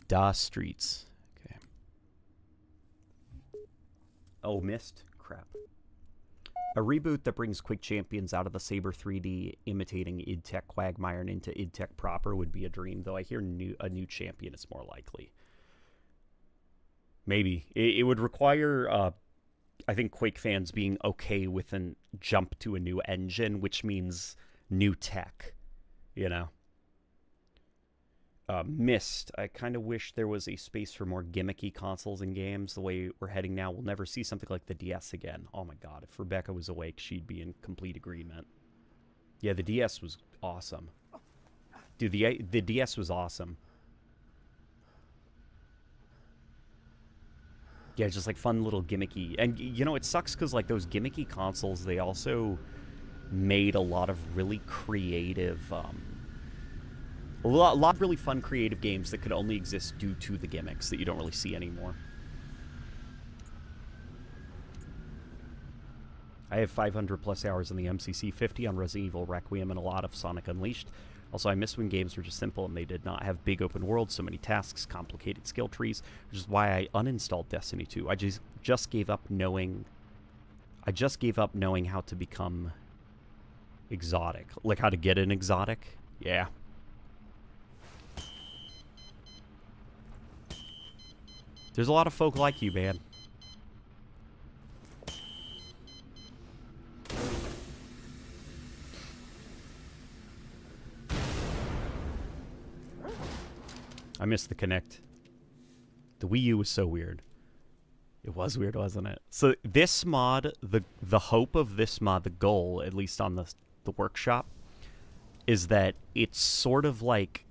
Da Streets. Okay. Oh, missed? Crap. A reboot that brings Quick Champions out of the Saber 3D, imitating id Tech Quagmire and into id Tech proper would be a dream, though I hear a new champion is more likely. Maybe. It would require, I think, Quake fans being okay with a jump to a new engine, which means new tech, Missed. I kind of wish there was a space for more gimmicky consoles and games. The way we're heading now, we'll never see something like the DS again. Oh my god, if Rebecca was awake, she'd be in complete agreement. Yeah, the DS was awesome. Dude, the DS was awesome. Yeah, just like fun little gimmicky. And, it sucks because like those gimmicky consoles, they also made a lot of really creative, a lot of really fun creative games that could only exist due to the gimmicks that you don't really see anymore. I have 500 plus hours on the MCC 50 on Resident Evil Requiem and a lot of Sonic Unleashed. Also, I miss when games were just simple and they did not have big open worlds, so many tasks, complicated skill trees, which is why I uninstalled Destiny 2. I just gave up knowing how to become exotic. Like how to get an exotic. Yeah. There's a lot of folk like you, man. I miss the Kinect. The Wii U was so weird. It was weird, wasn't it? So this mod, the hope of this mod, the goal, at least on the workshop, is that it's sort of like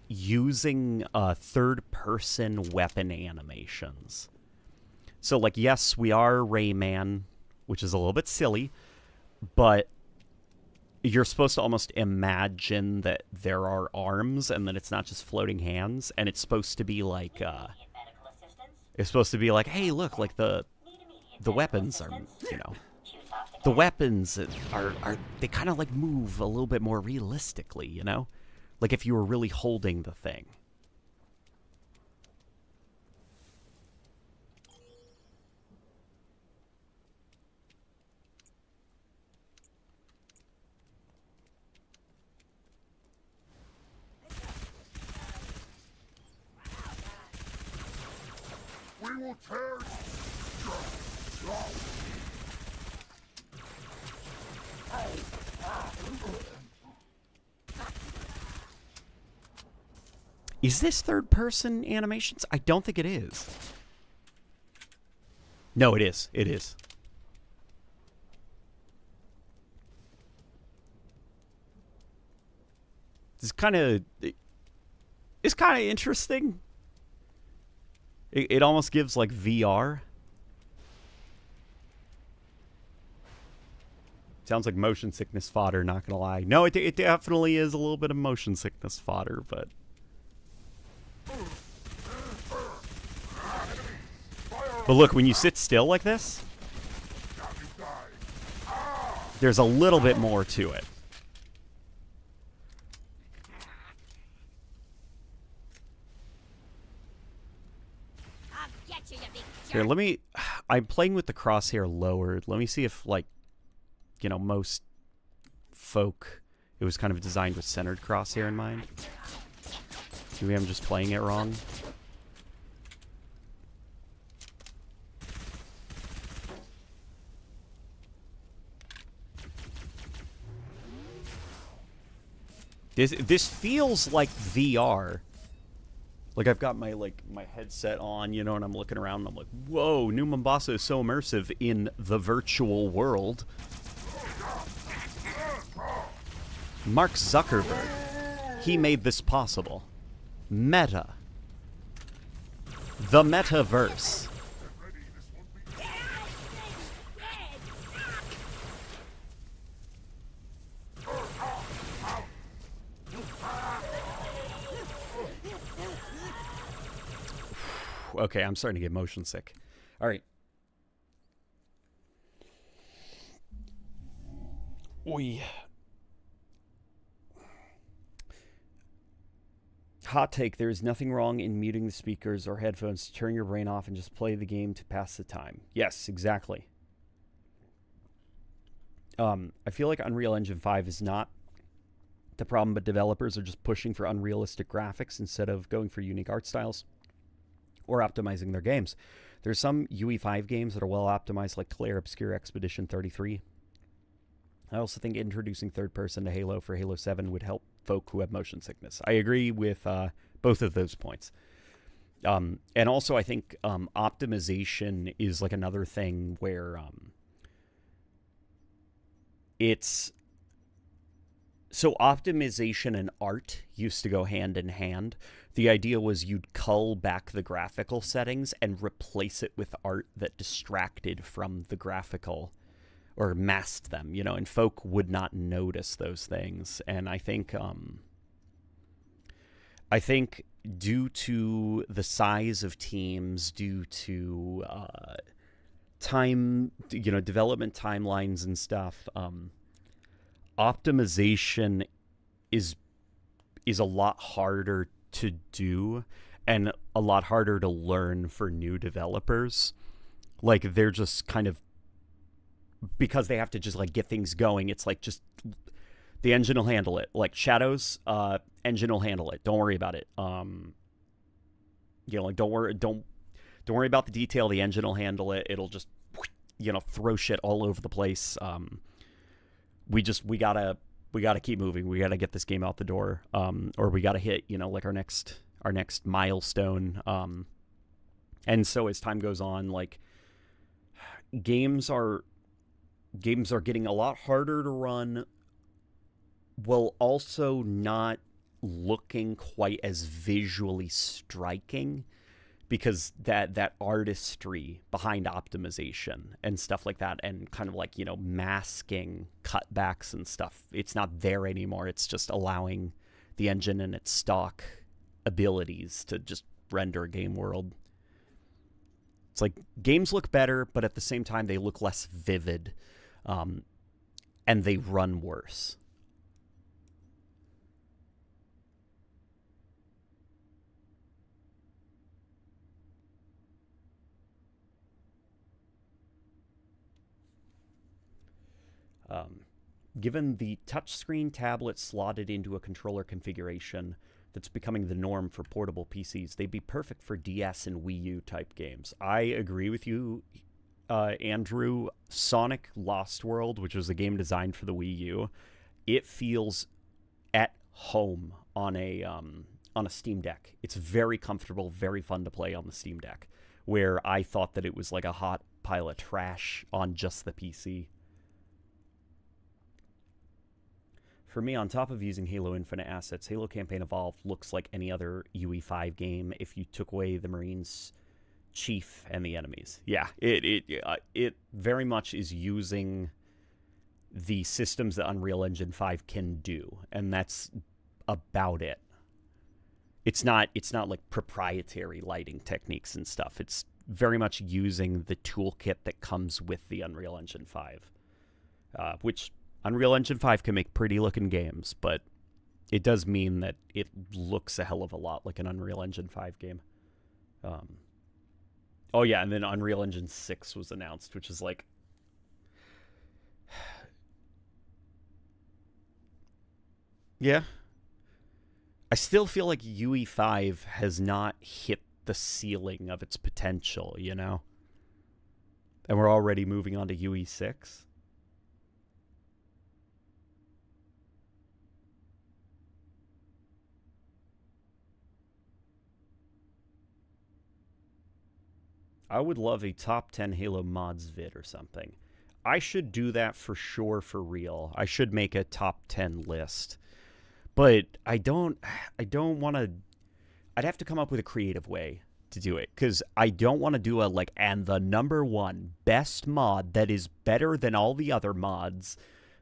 using third-person weapon animations. So, like, yes, we are Rayman, which is a little bit silly, but you're supposed to almost imagine that there are arms and that it's not just floating hands, and it's supposed to be like, hey, look, like the weapons are, you know, the weapons are they kind of like move a little bit more realistically, you know? Like if you were really holding the thing. We will tear Is this third-person animations? I don't think it is. No, it is. It is. It's kind of interesting. It almost gives like VR. Sounds like motion sickness fodder, not gonna lie. No, it definitely is a little bit of motion sickness fodder, but... But look, when you sit still like this, there's a little bit more to it. Here, let me... I'm playing with the crosshair lowered. Let me see if, like, you know, most folk, it was kind of designed with centered crosshair in mind. Maybe I'm just playing it wrong. This feels like VR. Like I've got my my headset on, you know, and I'm looking around and I'm like, whoa, New Mombasa is so immersive in the virtual world. Mark Zuckerberg, he made this possible. Meta. The metaverse. Okay, I'm starting to get motion sick. All right. Hot take, there is nothing wrong in muting the speakers or headphones to turn your brain off and just play the game to pass the time. Yes, exactly. I feel like Unreal Engine 5 is not the problem, but developers are just pushing for unrealistic graphics instead of going for unique art styles or optimizing their games. There's some UE5 games that are well optimized, like Claire Obscure Expedition 33. I also think introducing third person to Halo for Halo 7 would help folk who have motion sickness. I agree with both of those points. And also I think optimization is like another thing where it's... So optimization and art used to go hand in hand. The idea was you'd cull back the graphical settings and replace it with art that distracted from the graphical or masked them, you know, and folk would not notice those things. And I think due to the size of teams, due to time, you know, development timelines and stuff, optimization is a lot harder to do and a lot harder to learn for new developers. Like, they're just kind of, because they have to just like get things going, it's like, just the engine will handle it. Like Shadows, engine will handle it. Don't worry about it. Like, don't worry about the detail. The engine will handle it. It'll just, throw shit all over the place. We gotta keep moving. We gotta get this game out the door. Or we gotta hit, like our next milestone. And so as time goes on, like, games are getting a lot harder to run, while also not looking quite as visually striking, because that artistry behind optimization and stuff like that, and kind of like, masking cutbacks and stuff, it's not there anymore. It's just allowing the engine and its stock abilities to just render a game world. It's like, games look better, but at the same time they look less vivid, and they run worse. Given the touchscreen tablet slotted into a controller configuration that's becoming the norm for portable PCs, they'd be perfect for DS and Wii U type games. I agree with you, Andrew. Sonic Lost World, which was a game designed for the Wii U, it feels at home on a Steam Deck. It's very comfortable, very fun to play on the Steam Deck, where I thought that it was like a hot pile of trash on just the PC. For me, on top of using Halo Infinite assets, Halo Campaign Evolved looks like any other UE5 game if you took away the Marines' chief and the enemies. Yeah, it very much is using the systems that Unreal Engine 5 can do, and that's about it. It's not like proprietary lighting techniques and stuff. It's very much using the toolkit that comes with the Unreal Engine 5, which Unreal Engine 5 can make pretty looking games, but it does mean that it looks a hell of a lot like an Unreal Engine 5 game. Oh yeah, and then Unreal Engine 6 was announced, which is like, yeah. I still feel like UE5 has not hit the ceiling of its potential, And we're already moving on to UE6. I would love a top 10 Halo mods vid or something. I should do that for sure, for real. I should make a top 10 list. But I don't want to... I'd have to come up with a creative way to do it, because I don't want to do and the number one best mod that is better than all the other mods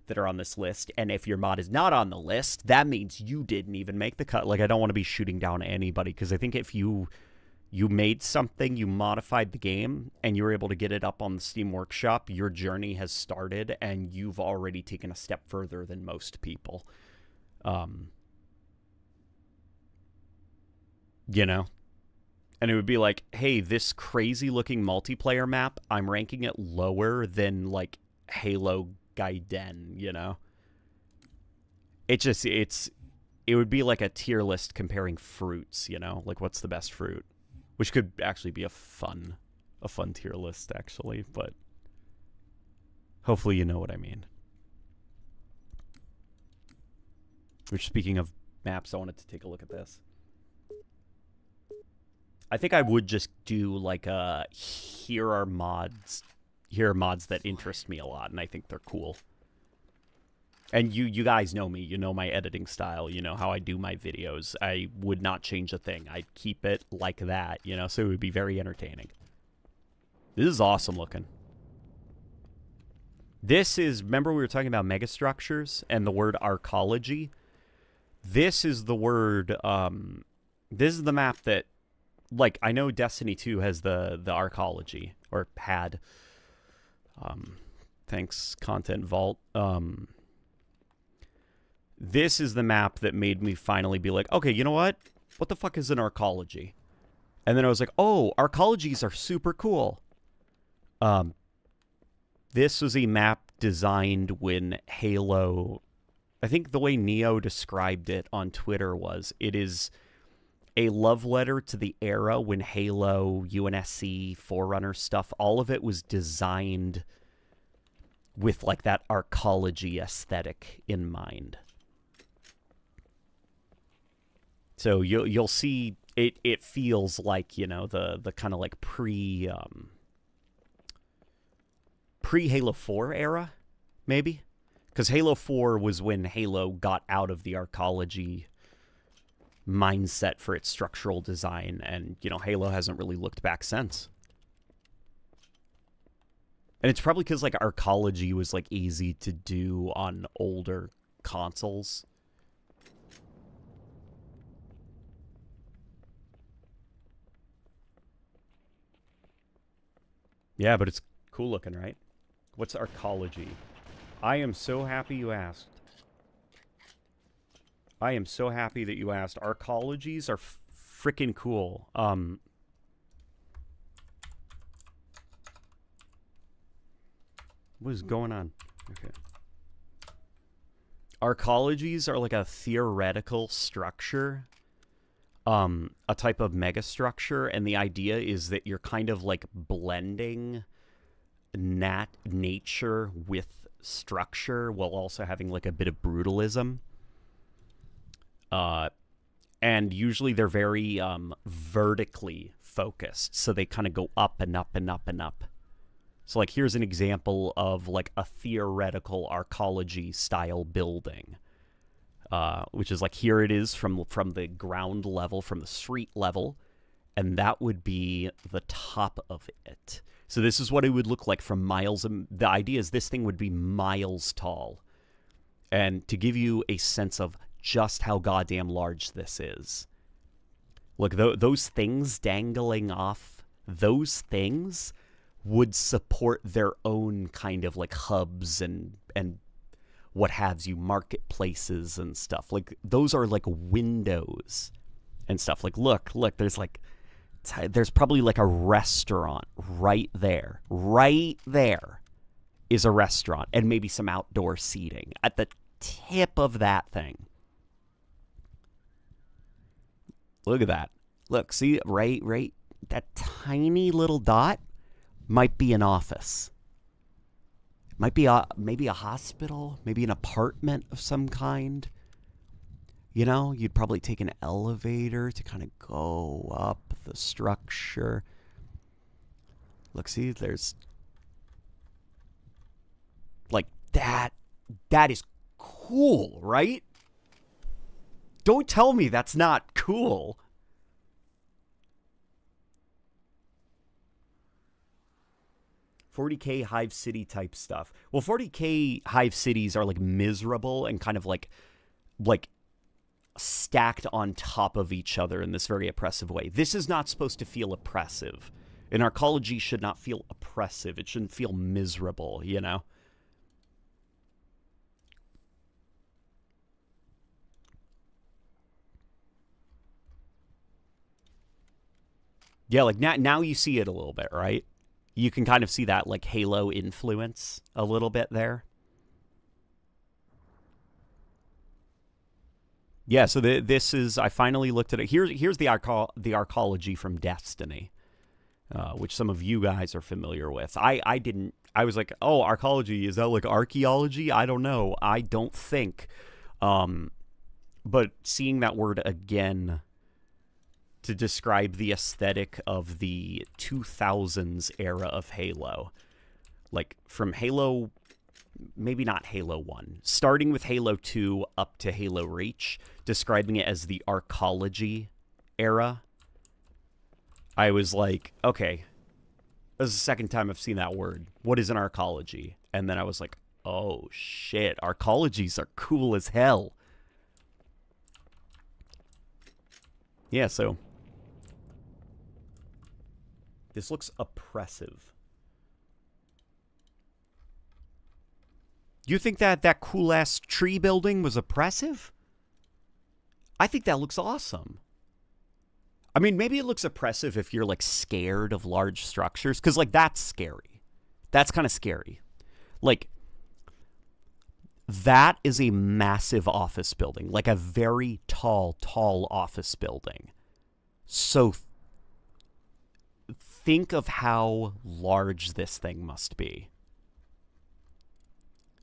that are on this list, and if your mod is not on the list, that means you didn't even make the cut. Like, I don't want to be shooting down anybody, because I think if you made something, you modified the game, and you were able to get it up on the Steam Workshop, your journey has started, and you've already taken a step further than most people. And it would be like, hey, this crazy-looking multiplayer map, I'm ranking it lower than, like, Halo Gaiden, It would be like a tier list comparing fruits, Like, what's the best fruit? Which could actually be a fun tier list, actually, but hopefully you know what I mean. Which, speaking of maps, I wanted to take a look at this. I think I would just do like here are mods that interest me a lot, and I think they're cool. And you guys know me, you know my editing style, you know how I do my videos. I would not change a thing. I'd keep it like that, so it would be very entertaining. This is awesome looking. This is, remember we were talking about megastructures and the word arcology? This is the word, this is the map that, like, I know Destiny 2 has the arcology, or had. Thanks, Content Vault. this is the map that made me finally be like, okay, you know what? What the fuck is an arcology? And then I was like, oh, arcologies are super cool. This was a map designed when Halo... I think the way Neo described it on Twitter was, it is a love letter to the era when Halo, UNSC, Forerunner stuff, all of it was designed with like that arcology aesthetic in mind. So you'll see it feels like, you know, the kind of like pre Halo 4 era, maybe? Because Halo 4 was when Halo got out of the arcology mindset for its structural design, and, you know, Halo hasn't really looked back since. And it's probably because, like, arcology was, like, easy to do on older consoles. Yeah, but it's cool looking, right? What's arcology? I am so happy you asked. I am so happy that you asked. Arcologies are freaking cool. What is going on? Okay. Arcologies are like a theoretical structure, a type of megastructure, and the idea is that you're kind of like blending nature with structure while also having like a bit of brutalism. And usually they're very vertically focused, so they kind of go up and up and up and up. So like here's an example of like a theoretical arcology style building, which is like here it is from the ground level, from the street level, and that would be the top of it. So this is what it would look like from miles. The idea is this thing would be miles tall. And to give you a sense of just how goddamn large this is, look, those things dangling off, those things would support their own kind of like hubs and what have you, marketplaces and stuff. Like those are like windows and stuff. Like look, there's probably like a restaurant right there. Right there is a restaurant and maybe some outdoor seating at the tip of that thing. Look at that. Look, see, right, that tiny little dot might be an office. Might be maybe a hospital, maybe an apartment of some kind. You know, you'd probably take an elevator to kind of go up the structure. Look, see, there's like that. That is cool, right? Don't tell me that's not cool. $40K Hive City type stuff. Well, 40K Hive Cities are like miserable and kind of like stacked on top of each other in this very oppressive way. This is not supposed to feel oppressive. An arcology should not feel oppressive. It shouldn't feel miserable, you know? Yeah, like now you see it a little bit, right? You can kind of see that like Halo influence a little bit there. Yeah, so this is, I finally looked at it. Here's the arcology from Destiny, which some of you guys are familiar with. I didn't, I was like, oh, arcology, is that like archaeology? I don't know. I don't think. But seeing that word again to describe the aesthetic of the 2000s era of Halo, like from Halo, maybe not Halo 1, starting with Halo 2 up to Halo Reach, describing it as the arcology era, I was like, okay, this is the second time I've seen that word. What is an arcology? And then I was like, oh shit, arcologies are cool as hell. Yeah, so this looks oppressive. You think that cool-ass tree building was oppressive? I think that looks awesome. I mean, maybe it looks oppressive if you're, like, scared of large structures, because, like, that's scary. That's kind of scary. Like, that is a massive office building, like a very tall office building. So think of how large this thing must be.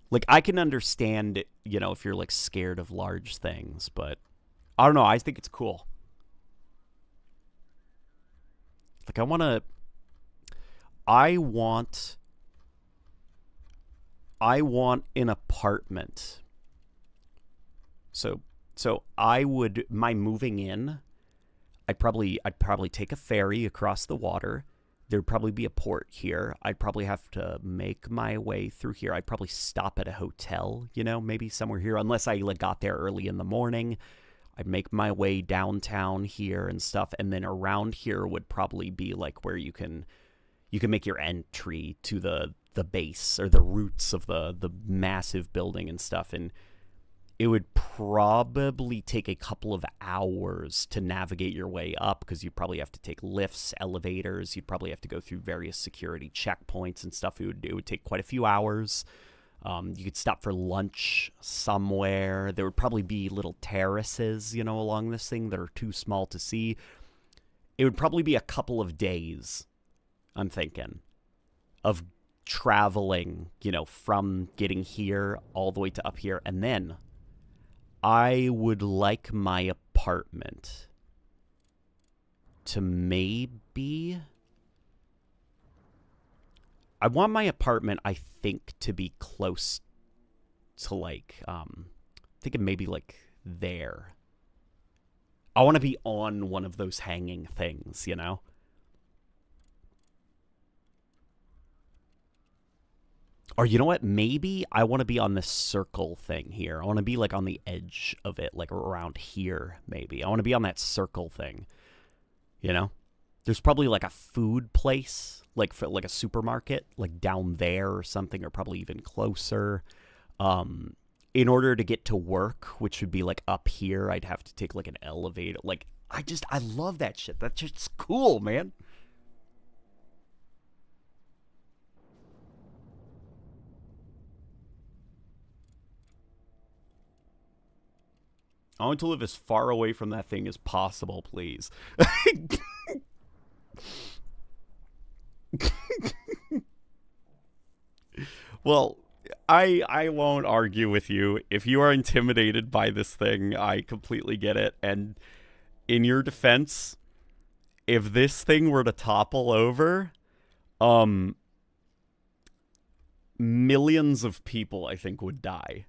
Like, I can understand, you know, if you're, like, scared of large things, but I don't know. I think it's cool. Like, I want an apartment. So my moving in, I'd probably take a ferry across the water. There'd probably be a port here. I'd probably have to make my way through here. I'd probably stop at a hotel, you know, maybe somewhere here, unless I like got there early in the morning. I'd make my way downtown here and stuff, and then around here would probably be like where you can make your entry to the base or the roots of the massive building and stuff. And it would probably take a couple of hours to navigate your way up, because you probably have to take lifts, elevators. You'd probably have to go through various security checkpoints and stuff. It would take quite a few hours. You could stop for lunch somewhere. There would probably be little terraces, you know, along this thing that are too small to see. It would probably be a couple of days, I'm thinking, of traveling, you know, from getting here all the way to up here. And then I would like my apartment to maybe... I want my apartment, I think, to be close to, like, thinking maybe, like, there. I want to be on one of those hanging things, you know? Or, you know what? Maybe I want to be on this circle thing here. I want to be, like, on the edge of it, like, around here, maybe. I want to be on that circle thing, you know? There's probably, like, a food place, like a supermarket, like down there or something, or probably even closer. In order to get to work, which would be like up here, I'd have to take like an elevator. Like, I love that shit. That shit's cool, man. I want to live as far away from that thing as possible, please. Well, I won't argue with you. If you are intimidated by this thing, I completely get it. And in your defense, if this thing were to topple over, millions of people, I think, would die.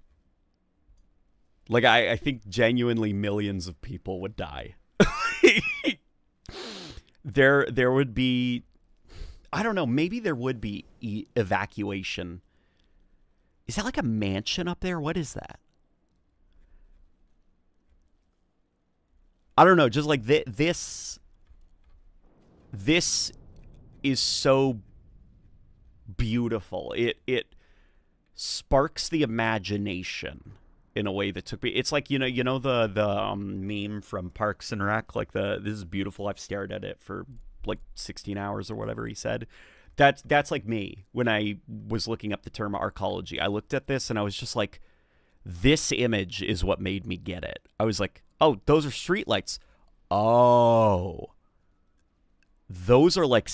Like, I think genuinely millions of people would die. There would be... I don't know, maybe there would be evacuation. Is that like a mansion up there? What is that? I don't know, just like this is so beautiful. It sparks the imagination in a way that took me. It's like, you know the meme from Parks and Rec, like this is beautiful. I've stared at it for like 16 hours or whatever he said. That's like me when I was looking up the term arcology. I looked at this and I was just like, this image is what made me get it. I was like, oh, those are streetlights. Oh, those are like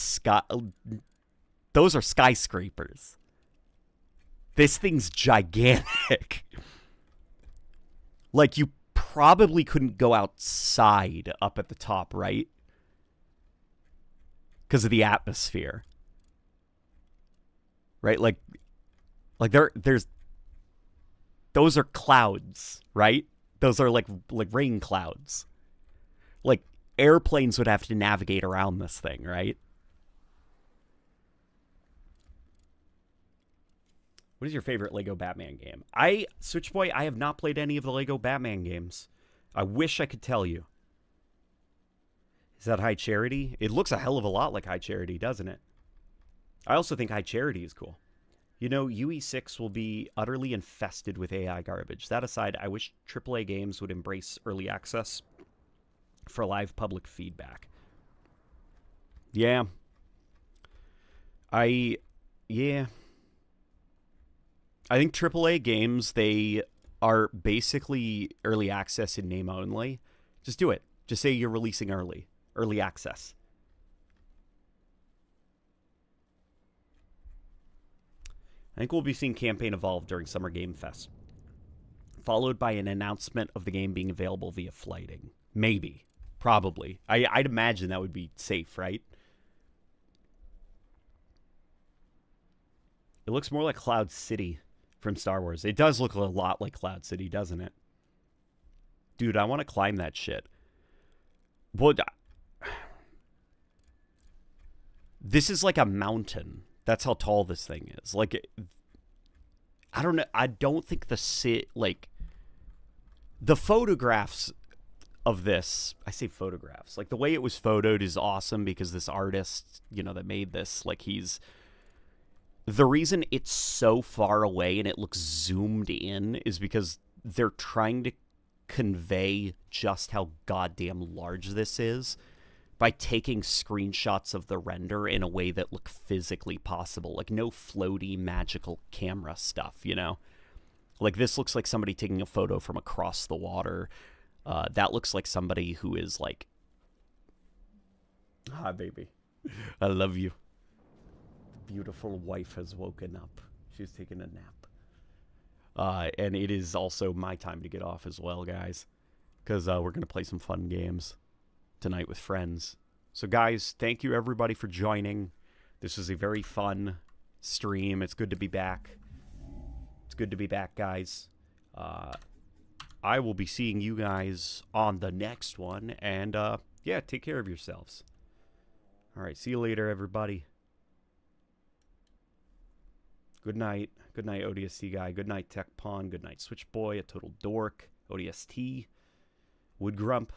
those are skyscrapers. This thing's gigantic. Like, you probably couldn't go outside up at the top, right? Because of the atmosphere. Right? Like there's those are clouds, right? Those are like rain clouds. Like, airplanes would have to navigate around this thing, right? What is your favorite Lego Batman game? Switchboy, I have not played any of the Lego Batman games. I wish I could tell you. Is that High Charity? It looks a hell of a lot like High Charity, doesn't it? I also think High Charity is cool. You know, UE6 will be utterly infested with AI garbage. That aside, I wish AAA games would embrace early access for live public feedback. Yeah. Yeah. I think AAA games, they are basically early access in name only. Just do it. Just say you're releasing early access. I think we'll be seeing Campaign Evolve during Summer Game Fest, followed by an announcement of the game being available via flighting. Maybe. Probably. I'd imagine that would be safe, right? It looks more like Cloud City from Star Wars. It does look a lot like Cloud City, doesn't it? Dude, I want to climb that shit. Well, this is like a mountain. That's how tall this thing is. Like, I don't know. I don't think the photographs of this, I say photographs, like the way it was photoed is awesome because this artist, that made this, like the reason it's so far away and it looks zoomed in is because they're trying to convey just how goddamn large this is by taking screenshots of the render in a way that look physically possible. Like, no floaty, magical camera stuff, Like, this looks like somebody taking a photo from across the water. That looks like somebody who is like... Hi, baby. I love you. The beautiful wife has woken up. She's taking a nap. And it is also my time to get off as well, guys. Because we're going to play some fun games tonight with friends. So guys, thank you everybody for joining. This was a very fun stream. It's good to be back. It's good to be back, guys. I will be seeing you guys on the next one. And yeah, take care of yourselves. All right, see you later, everybody. Good night. Good night, ODST guy. Good night, Tech Pawn. Good night, Switch Boy, a total dork. ODST. Wood Grump.